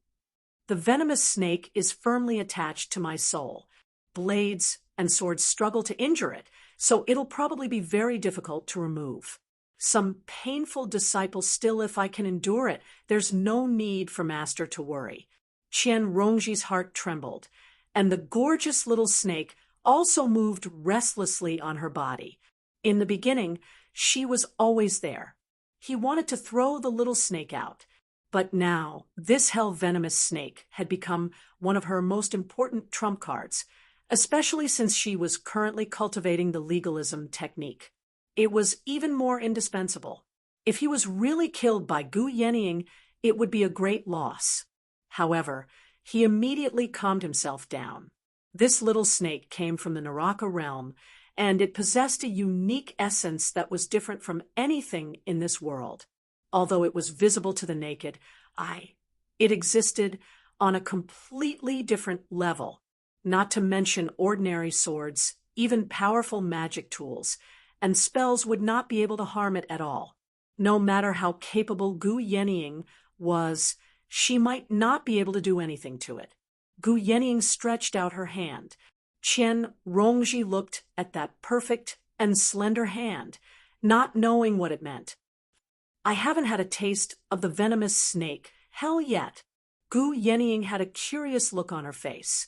The venomous snake is firmly attached to my soul. Blades and swords struggle to injure it, so it'll probably be very difficult to remove. Some painful disciple still if I can endure it. There's no need for Master to worry. Qian Rongji's heart trembled, and the gorgeous little snake also moved restlessly on her body. In the beginning, she was always there. He wanted to throw the little snake out, but now this hell-venomous snake had become one of her most important trump cards, especially since she was currently cultivating the legalism technique. It was even more indispensable. If he was really killed by Gu Yenying, it would be a great loss. However, he immediately calmed himself down. This little snake came from the Naraka realm, and it possessed a unique essence that was different from anything in this world. Although it was visible to the naked eye, it existed on a completely different level, not to mention ordinary swords, even powerful magic tools, and spells would not be able to harm it at all. No matter how capable Gu Yenying was, she might not be able to do anything to it. Gu Yening stretched out her hand. Qian Rongji looked at that perfect and slender hand, not knowing what it meant. I haven't had a taste of the venomous snake hell yet. Gu Yening had a curious look on her face.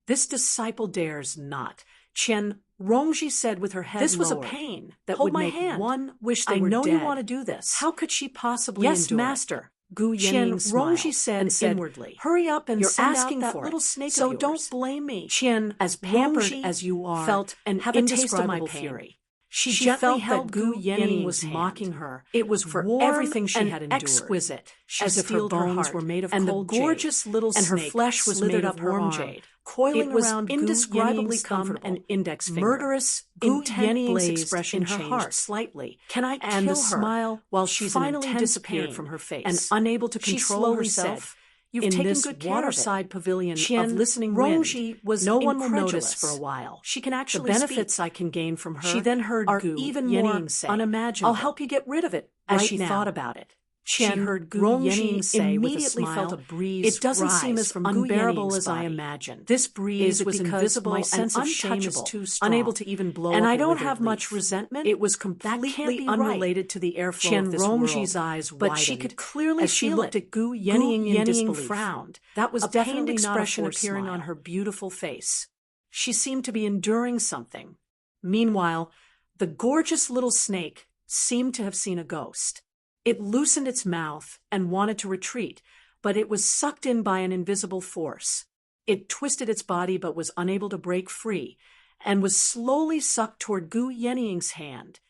This disciple dares not. Qian Rongji said with her head This was a lowered. pain that Hold would my make hand. one wish I they were know dead. you want to do this. How could she possibly Yes, endure it? master. Gu Qian Yening smiled Rongji said and said inwardly, "Hurry up and You're send asking out that for little it, snake so of yours. don't blame me. Qian, As pampered Rongji as you are, felt an have a taste of my indescribable pain. fury. She She gently felt held that Gu Gu Yening Yening was was mocking hand. her. It was for warm everything she and had endured. exquisite, She as if her sealed bones heart, were made of and cold the gorgeous jade, little and her snake flesh was slithered made up of her warm arm, jade. coiling It was around indescribably Gu Yening's thumb comfortable. and index finger. Murderous, Gu intent Yening's blazed expression in her changed heart. slightly. Can I and kill the her? smile, While she's in finally intense disappeared pain from her face. and unable to She control slowly herself, said, You've in taken this good care of it. waterside pavilion Qian of listening Rongji wind, was no one will incredulous. notice for a while. She can actually The benefits speak. I can gain from her She then heard are Gu even Yening more say, unimaginable. I'll help you get rid of it, as right she now. thought about it. She Qian heard Gu Rongji Yening say with a immediately smile, felt a breeze It doesn't seem rise as from Gu unbearable Yening's as I body. imagined. This breeze Is it was because invisible my and sense of shame is untouchable, too strong, unable to even blow and up I a don't withered have much leaf. resentment? It was That can't completely be right. unrelated to the airflow Qian of this Rongji's world, eyes but widened she could clearly as she feel looked it. at Gu Yening in Yening disbelief. frowned. That was A pained definitely not a expression forced appearing smile. on her beautiful face. She seemed to be enduring something. Meanwhile, the gorgeous little snake seemed to have seen a ghost. It loosened its mouth and wanted to retreat, but it was sucked in by an invisible force. It twisted its body but was unable to break free, and was slowly sucked toward Gu Yening's hand.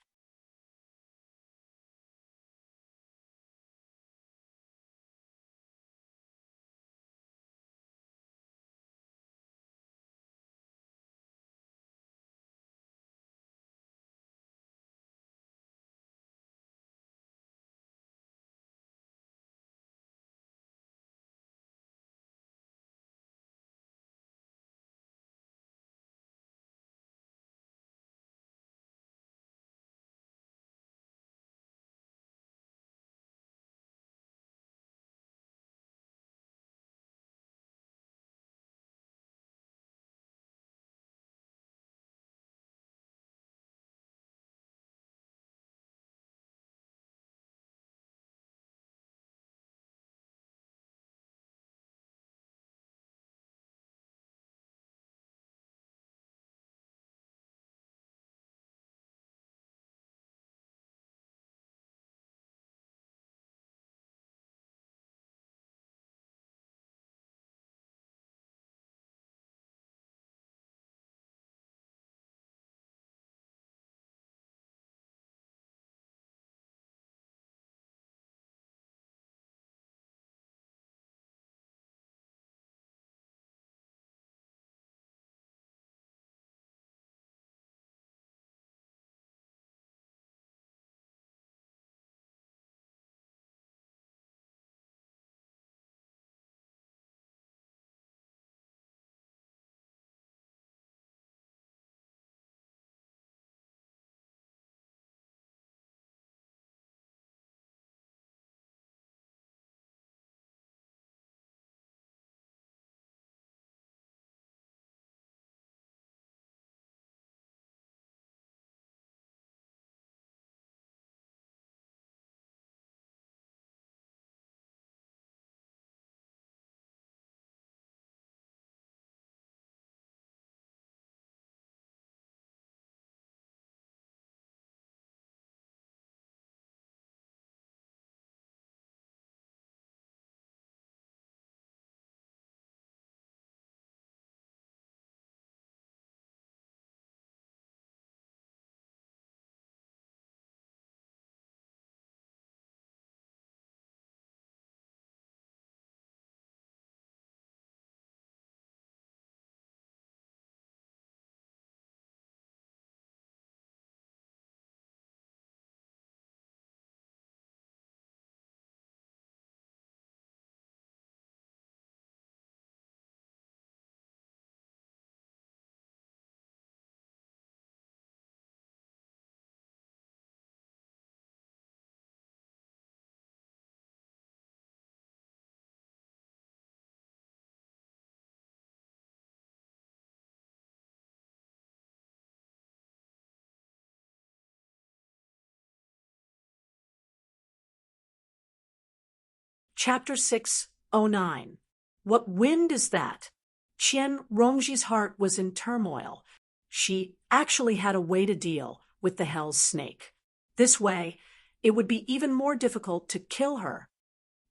Chapter 609. What wind is that? Qian Rongji's heart was in turmoil. She actually had a way to deal with the hell's snake. This way, it would be even more difficult to kill her.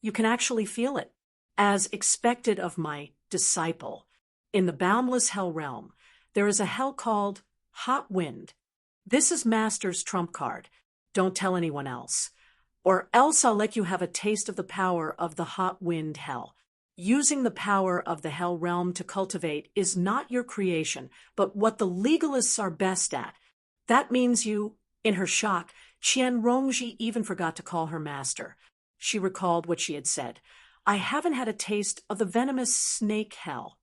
You can actually feel it, as expected of my disciple. In the boundless hell realm, there is a hell called Hot Wind. This is Master's trump card. Don't tell anyone else. Or else I'll let you have a taste of the power of the hot wind hell. Using the power of the hell realm to cultivate is not your creation, but what the legalists are best at. That means you, in her shock, Qian Rongji even forgot to call her master. She recalled what she had said. I haven't had a taste of the venomous snake hell.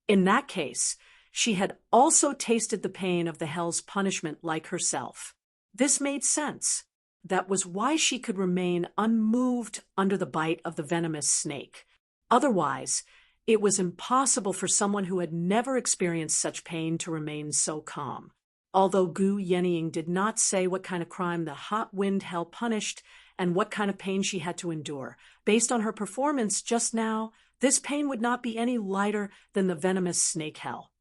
In that case, she had also tasted the pain of the hell's punishment like herself. This made sense. That was why she could remain unmoved under the bite of the venomous snake. Otherwise, it was impossible for someone who had never experienced such pain to remain so calm. Although Gu Yenying did not say what kind of crime the hot wind hell punished and what kind of pain she had to endure, based on her performance just now, this pain would not be any lighter than the venomous snake hell.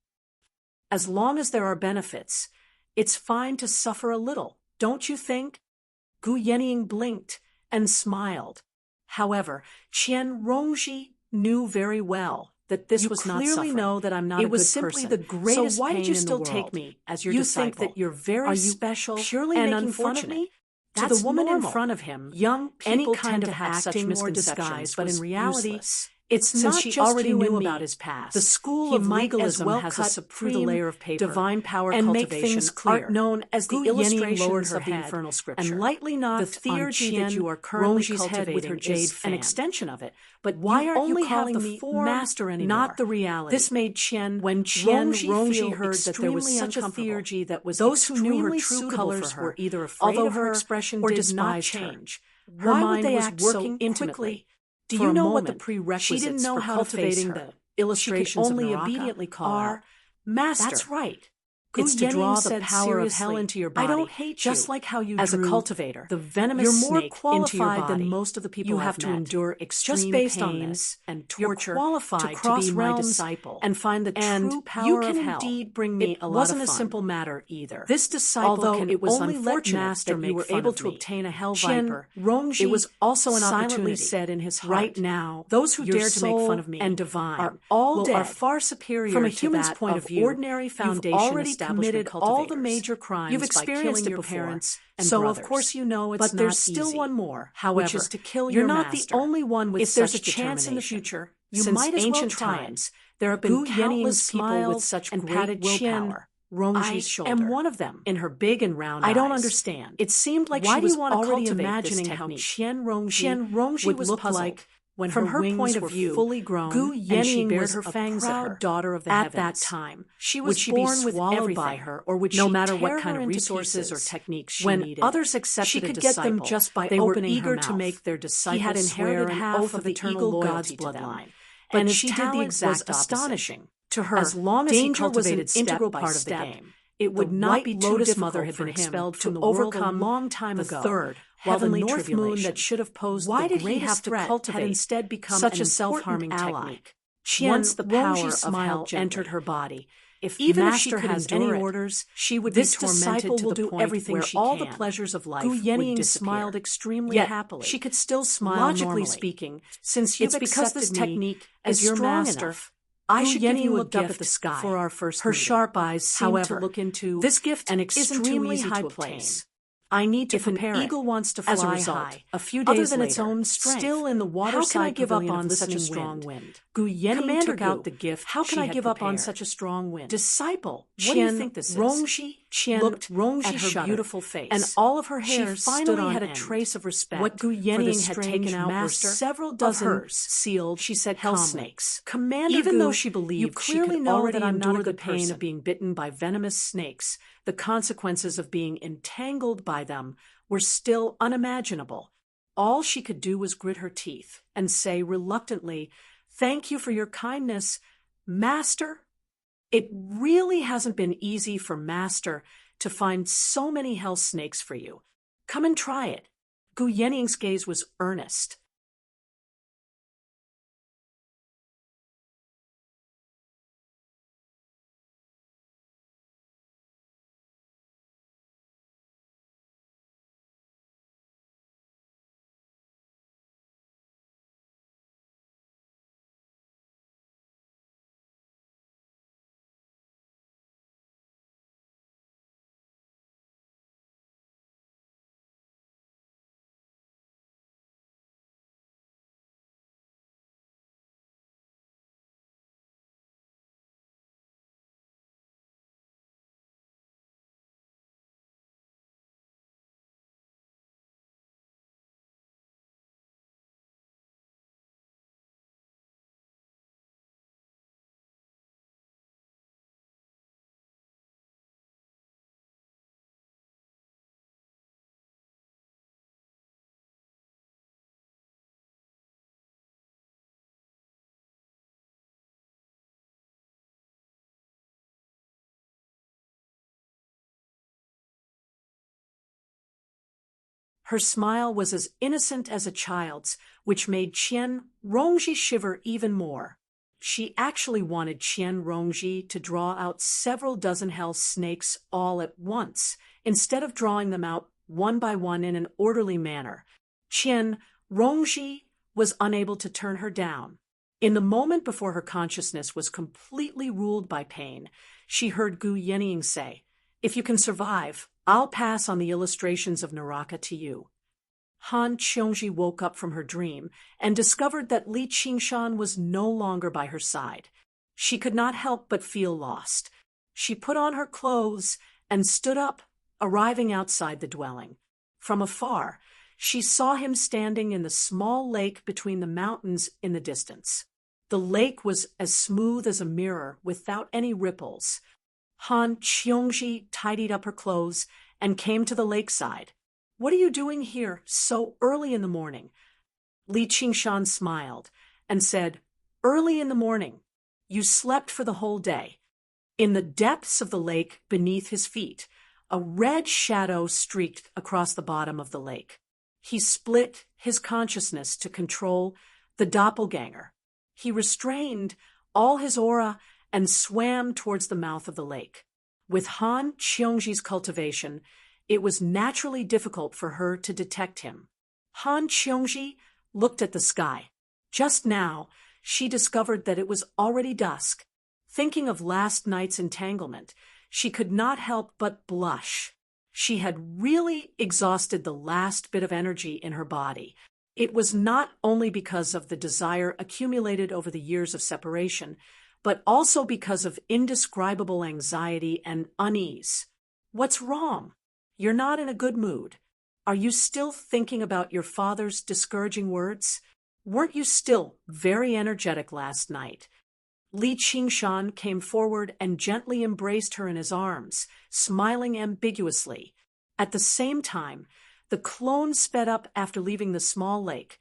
As long as there are benefits, it's fine to suffer a little, don't you think? Gu Yenying blinked and smiled. However, Qian Rongji knew very well that this was not suffering. You clearly know that I'm not a good person. It was simply the greatest So why pain did you in still the world. take me as your You disciple? think that you're very special purely and making unfortunate. fun of me? To That's the woman normal. in front of him, Young any people kind tend of to have such acting or misconceptions, disguise but in was reality, useless. it's Since not she just already you knew and me. about his past, The school he of might legalism as well has cut a through the supreme layer of paper divine power and make cultivation things clear. art known as the Gu Yenying illustrations lowered her of the head infernal scripture. and lightly knocked The theurgy on that you Qian are currently Rongji's head cultivating with her jade is fan. an extension of it. But Why you aren't you only calling have the me form, master anymore? not the reality. This made Qian When Qian Rongji feel heard that there was extremely such a uncomfortable. theurgy that was Those who knew her extremely true suitable colors for her, were either afraid although of her her expression or did not despised her. change. Her Why would mind they was act working so intimately. intimately? Do For you a know what the moment, prerequisites she didn't know for how cultivating to face her. the illustrations She could only of Naraka obediently call are out, Master. That's right. It's to draw the power of hell seriously, into your body. I don't hate just you. like how you As a drew cultivator, the venomous you're more snake into your qualified body. than most of the people you I've have to met. endure extreme Just based pain on this, and you're torture qualified to cross to be my realms disciple and find the and true power you can of hell. indeed bring me It a lot wasn't of a fun. simple matter either. This disciple Although can it was only let unfortunate Master that make you were fun able of to me. obtain a hell Qian viper, Rongji it was also an silently opportunity. said in his heart, Right now, those who your dare to make soul fun of me and divine are all are dead. far superior From a to human's that point of of view, ordinary you've foundation already establishment committed all the cultivators. major crimes You've by experienced killing it your before, parents and so brothers. of course you know it's But not there's still easy. one more, However, which is to kill you're your not master. the only one with If there's such a chance in the determination. future, you Since might as well ancient try times, it. there have been Gu countless Yening's people with smiled such and great patted willpower. Rongji's I shoulder. am one of them. In her big and round I don't eyes. understand. It seemed like Why she do was you want to already cultivate imagining this how technique? Qian Rongji would was look puzzled like when from her wings point of were view, fully grown Gu and she Yenying bared was her a fangs at proud her. daughter of the At that heavens. time, She would was she born be with swallowed everything, by her, or would no she matter tear what kind her of into resources or pieces? techniques she When needed. others accepted She a could disciple, get them just by they were opening eager her to mouth. make their He disciples had inherited swear an half oath of the eternal eagle loyalty god's to them. bloodline, But and his she did the talent exact was opposite. astonishing. To her, As long as he danger was an cultivated step integral by part of the step, game. It would the not White be too Lotus difficult Mother had for been him expelled to from the world a overcome long time the ago, third while the heavenly North Moon tribulation. that should have posed Why the did he greatest have to threat cultivate had instead become such an a self-harming important ally. technique? Once the power Rongji of hell smiled entered gently. her body, Even if Master she could has endure any it, orders, she would this be tormented disciple to will the do point everything where she all can. the pleasures of life Gu would Yenying disappear. smiled extremely Yet, happily. she could still smile Logically normally. speaking, Since you've it's because accepted this me technique as is your strong master, enough. I Gu should give Yenying you a looked up gift at the sky for our first Her meeting. sharp eyes seemed However, to look into this gift an isn't extremely too easy high to place. I need to If an prepare eagle it. wants to As a fly result, high, a few other days than its later, own strength, still in the water how can I give up pavilion on of such a listening strong wind? Gu Yenying Commander took out Gu, the gift how can she I had give up on prepared. such a strong wind? Disciple, What Qian do you think this is? Rongji looked looked at at her her beautiful beautiful face, face, and all of her she hairs finally stood on had a end. trace of respect. What Gu for the Yenying had strange taken out were master several of dozen hers, sealed, she said hell calmly. snakes. Commander Even Gu, though she believed you she clearly could know already that I'm not a endure the good pain person. of being bitten by venomous snakes, the consequences of being entangled by them were still unimaginable. All she could do was grit her teeth and say reluctantly, "Thank you for your kindness, Master." It really hasn't been easy for Master to find so many hell snakes for you. Come and try it. Gu Yening's gaze was earnest. Her smile was as innocent as a child's, which made Qian Rongji shiver even more. She actually wanted Qian Rongji to draw out several dozen hell snakes all at once, instead of drawing them out one by one in an orderly manner. Qian Rongji was unable to turn her down. In the moment before her consciousness was completely ruled by pain, she heard Gu Yenying say, "If you can survive, I'll pass on the illustrations of Naraka to you." Han Qiongji woke up from her dream and discovered that Li Qingshan was no longer by her side. She could not help but feel lost. She put on her clothes and stood up, arriving outside the dwelling. From afar, she saw him standing in the small lake between the mountains in the distance. The lake was as smooth as a mirror without any ripples. Han Qiongji tidied up her clothes and came to the lakeside. "What are you doing here so early in the morning?" Li Qingshan smiled and said, "Early in the morning. You slept for the whole day." In the depths of the lake beneath his feet, a red shadow streaked across the bottom of the lake. He split his consciousness to control the doppelganger. He restrained all his aura and swam towards the mouth of the lake. With Han Qiongji's cultivation, it was naturally difficult for her to detect him. Han Qiongji looked at the sky. Just now, she discovered that it was already dusk. Thinking of last night's entanglement, she could not help but blush. She had really exhausted the last bit of energy in her body. It was not only because of the desire accumulated over the years of separation, but also because of indescribable anxiety and unease. "What's wrong? You're not in a good mood. Are you still thinking about your father's discouraging words? Weren't you still very energetic last night?" Li Qingshan came forward and gently embraced her in his arms, smiling ambiguously. At the same time, the clone sped up after leaving the small lake,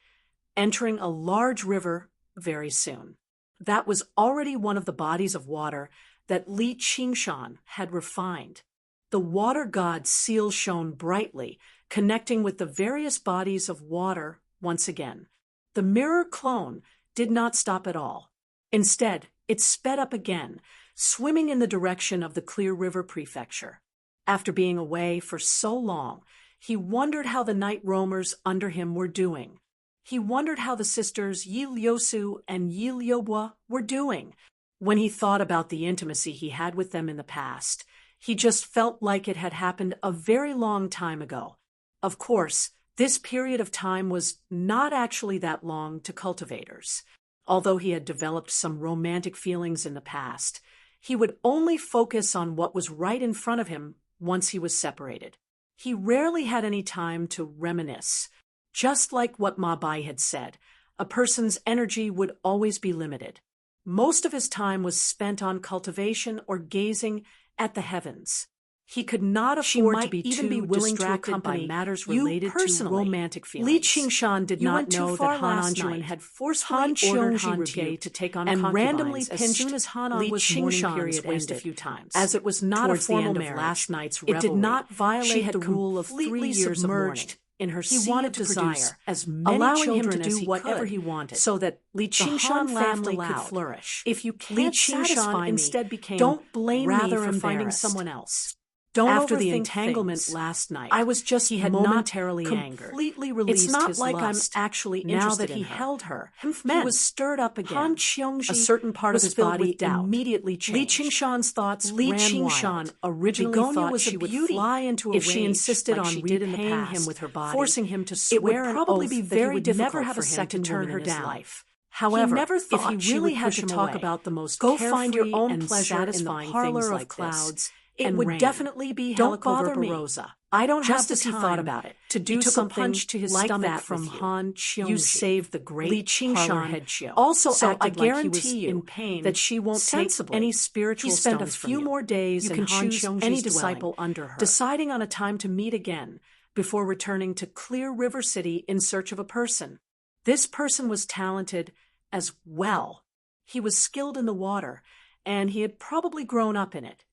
entering a large river very soon. That was already one of the bodies of water that Li Qingshan had refined. The water god's seal shone brightly, connecting with the various bodies of water once again. The mirror clone did not stop at all. Instead, it sped up again, swimming in the direction of the Clear River Prefecture. After being away for so long, he wondered how the night roamers under him were doing. He wondered how the sisters Yi Liusu and Yi Liubo were doing. When he thought about the intimacy he had with them in the past, he just felt like it had happened a very long time ago. Of course, this period of time was not actually that long to cultivators. Although he had developed some romantic feelings in the past, he would only focus on what was right in front of him once he was separated. He rarely had any time to reminisce. Just like what Ma Bai had said, a person's energy would always be limited. Most of his time was spent on cultivation or gazing at the heavens. He could not afford to be too distracted by matters related to romantic feelings. Li Qingshan did not know that Han Anjuan had forcefully ordered Han Tie to take on and randomly pinched as soon as Han Anjuan's mourning period ended a few times. As it was not a formal marriage, last night's revelry, it did not violate the rule of 3 years of mourning. In her he wanted to produce as many allowing him to do whatever he wanted, so that Li Qingshan family could flourish. If you can't satisfy me, instead became don't blame me for finding someone else. Don't after the entanglement things. Last night, I was just he had momentarily angered. Completely released it's not his like lust. I'm actually interested now that he held her. He was stirred up again. Han Qiongji, a certain part of his body immediately changed. Li Qingshan's thoughts Li Qingshan originally Begonia thought she would fly into a if rage she insisted like on repaying him with her body, forcing him to swear it would probably be very difficult never have a second turn her down. Life. However, he never thought if he really had to talk about the most go find your own pleasure in the parlor of clouds. It would rain. Definitely be don't bother me. I don't just have the time he thought about it to do something punch to his like stomach that from Han Qiongji. You saved the great Li Qingshan head show. Also, so I guarantee you in pain that she won't take any spiritual. He spent a few more days. You can choose any disciple under her, deciding on a time to meet again before returning to Clear River City in search of a person. This person was talented as well. He was skilled in the water, and he had probably grown up in it.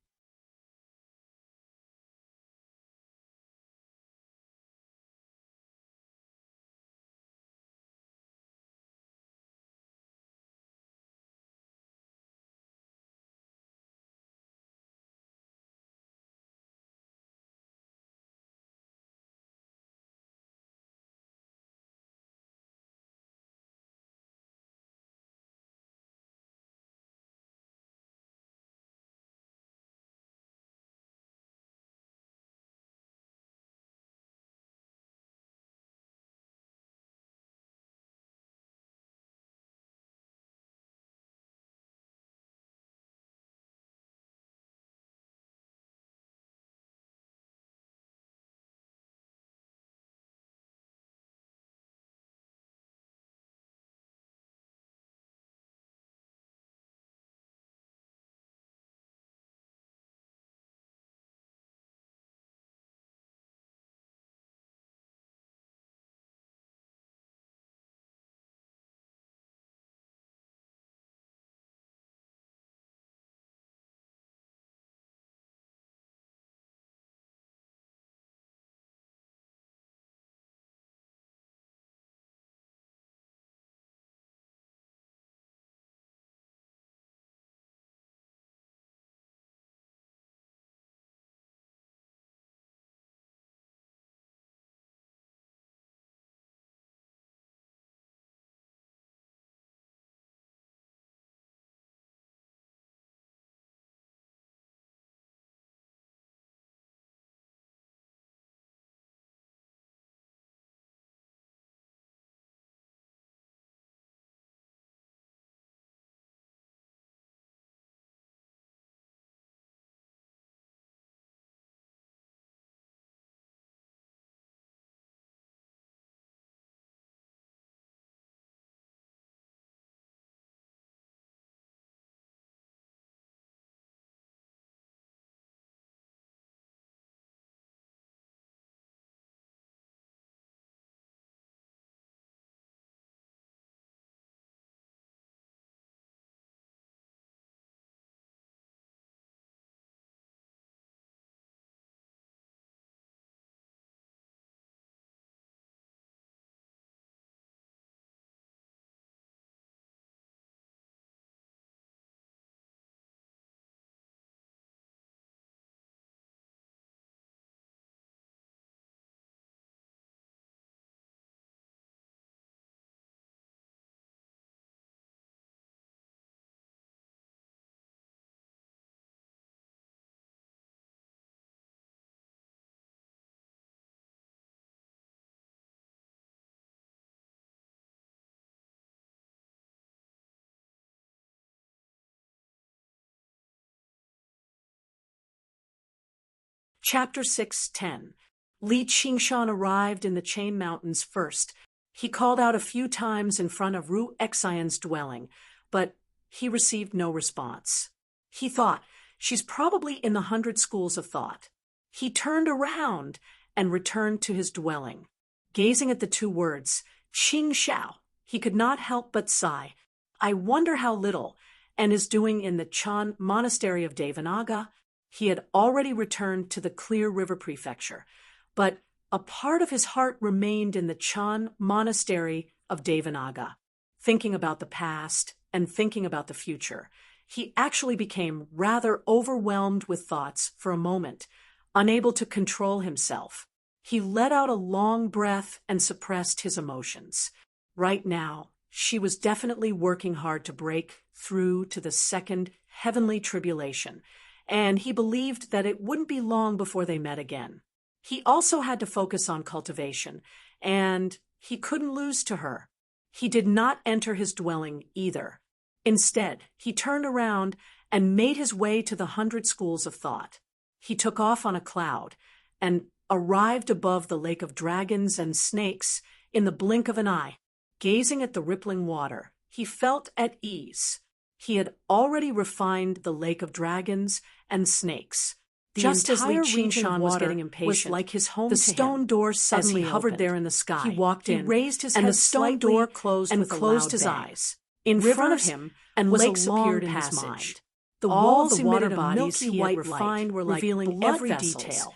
Chapter 6:10. Li Qingshan arrived in the Chain Mountains first. He called out a few times in front of Ru Xian's dwelling, but he received no response. He thought, she's probably in the 100 schools of thought. He turned around and returned to his dwelling. Gazing at the two words, Qing Xiao, he could not help but sigh. I wonder how little and is doing in the Chan Monastery of Devanaga. He had already returned to the Clear River Prefecture, but a part of his heart remained in the Chan Monastery of Devanaga. Thinking about the past and thinking about the future, he actually became rather overwhelmed with thoughts for a moment, unable to control himself. He let out a long breath and suppressed his emotions. Right now, she was definitely working hard to break through to the second heavenly tribulation, and he believed that it wouldn't be long before they met again. He also had to focus on cultivation, and he couldn't lose to her. He did not enter his dwelling either. Instead, he turned around and made his way to the 100 schools of thought. He took off on a cloud and arrived above the lake of dragons and snakes in the blink of an eye. Gazing at the rippling water, he felt at ease. He had already refined the lake of dragons and snakes. Just as Li Qingshan was getting impatient, like his home the stone door suddenly hovered there in the sky. He walked in, raised his head, and the stone door closed and closed his eyes. In front of him, and lakes appeared in his mind. The walls emitted a milky white refined were like revealing every detail.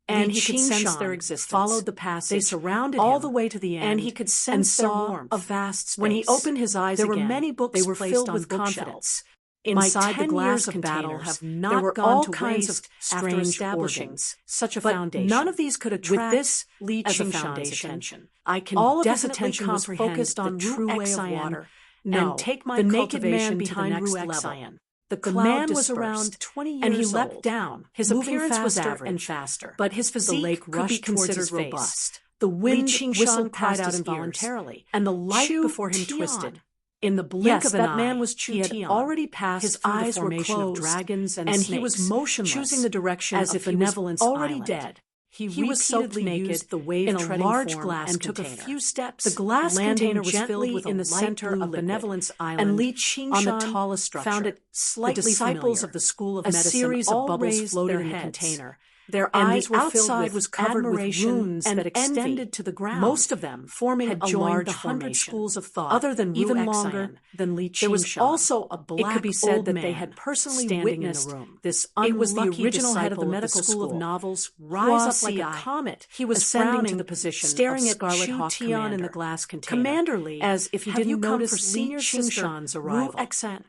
And he could sense their existence. Followed the passage. They surrounded all the way to the end, and he could sense their warmth. A vast space. When he opened his eyes there were many books. They were filled with confidence. Inside the glass of battle have not there were gone all to kinds of strange establishings, such a foundation. None of these could attract with this Li Qingshan's attention. I can all of his attention was focused on the true way of water. No, and take my the naked man behind Ru Xian. The man was around 20 years old, and he leapt down. His appearance was faster and faster, but his physique could be considered robust. The wind whistled cried out involuntarily, and the light before him twisted. In the blink of an eye, man was he had already passed his eyes were closed, of dragons and snakes, he was motionless, choosing the direction as if Benevolence Already Island. Dead. He was soaked naked in a large glass and took a few steps. The glass container was filled with in the center of Benevolence Island, and Li Qingshan on the tallest structure found it slightly the disciples familiar. Of the School of Medicine, a series of bubbles floated in the container. Their eyes were filled with was covered with runes that extended to the ground. Most of them forming had joined the 100 schools of thought, other than even longer than Li Qingshan. There was also a black it could be said that they had personally witnessed in the room. This unlucky was the original head of the medical school of novels rise up like a comet. He was ascending to the position, staring at Scarlet Hawk Commander in the glass container. Commander Li, as if he didn't notice Li Qingshan's arrival.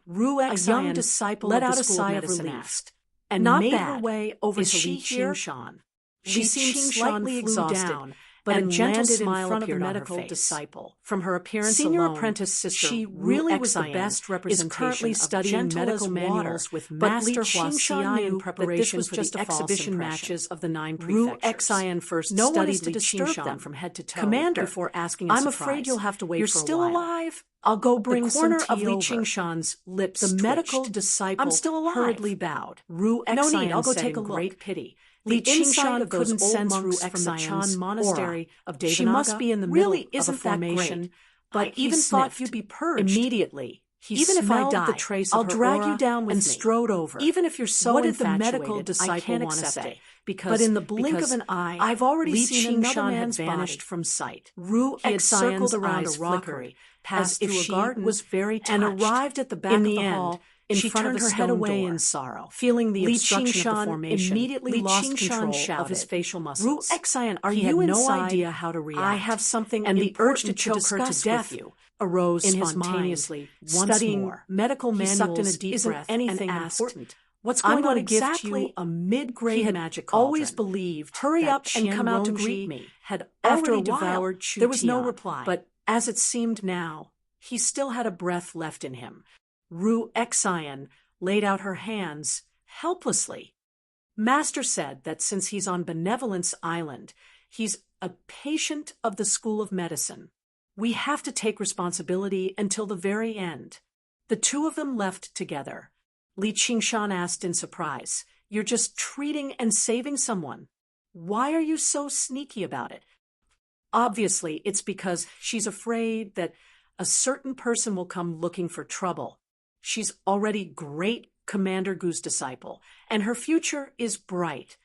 Ru Xian, a young disciple let out a sigh of relief. And not made her way over to Li Qingshan. She seemed slightly exhausted, but a gentle smile appeared on her face. Disciple. From her appearance Senior alone, apprentice sister she really was the best representation. Is currently studying medical manuals with Master Huaxian in preparation for the exhibition matches of the 9 prefectures. Ru Xian first studied Li Qingshan from head to toe. Commander, before asking, I'm afraid you'll have to wait. You're for still a while. Alive. I'll go bring the corner some tea of Li Qingshan's lips. The medical disciple I'm still alive. Hurriedly bowed. Ru Xian no need. I'll go take a look. Great pity. Li Qingshan couldn't sense Ru from the Chan Monastery of Devanaga. She must be in the middle really isn't of a formation. That great. But I even thought you'd be purged immediately. Even if I die, the trace I'll drag you down with and me. Strode over. Even if you're so what did the medical disciple I can't accept it. Because, but in the blink of an eye, I've already seen another man's vanished from sight. Ru had circled around a rockery, passed through a garden, was very touched, and arrived at the back of the hall. She turned her head away in sorrow, feeling the obstruction of the formation. Immediately lost control of his facial muscles. Ru Xian, are you inside? No idea how to react. I have something, and the urge to choke her to death arose in his spontaneously. Studying more. Medical manuals in a deep isn't breath anything and asked, important. What's going on exactly? Gift you a mid-grade magic cauldron. Always believed. Hurry up and come out to greet me. Had already devoured Chu There was no reply, but as it seemed now, he still had a breath left in him. Ru Xian laid out her hands helplessly. Master said that since he's on Benevolence Island, he's a patient of the School of Medicine. We have to take responsibility until the very end. The two of them left together. Li Qingshan asked in surprise, You're just treating and saving someone. Why are you so sneaky about it? Obviously, it's because she's afraid that a certain person will come looking for trouble. She's already great Commander Gu's disciple, and her future is bright.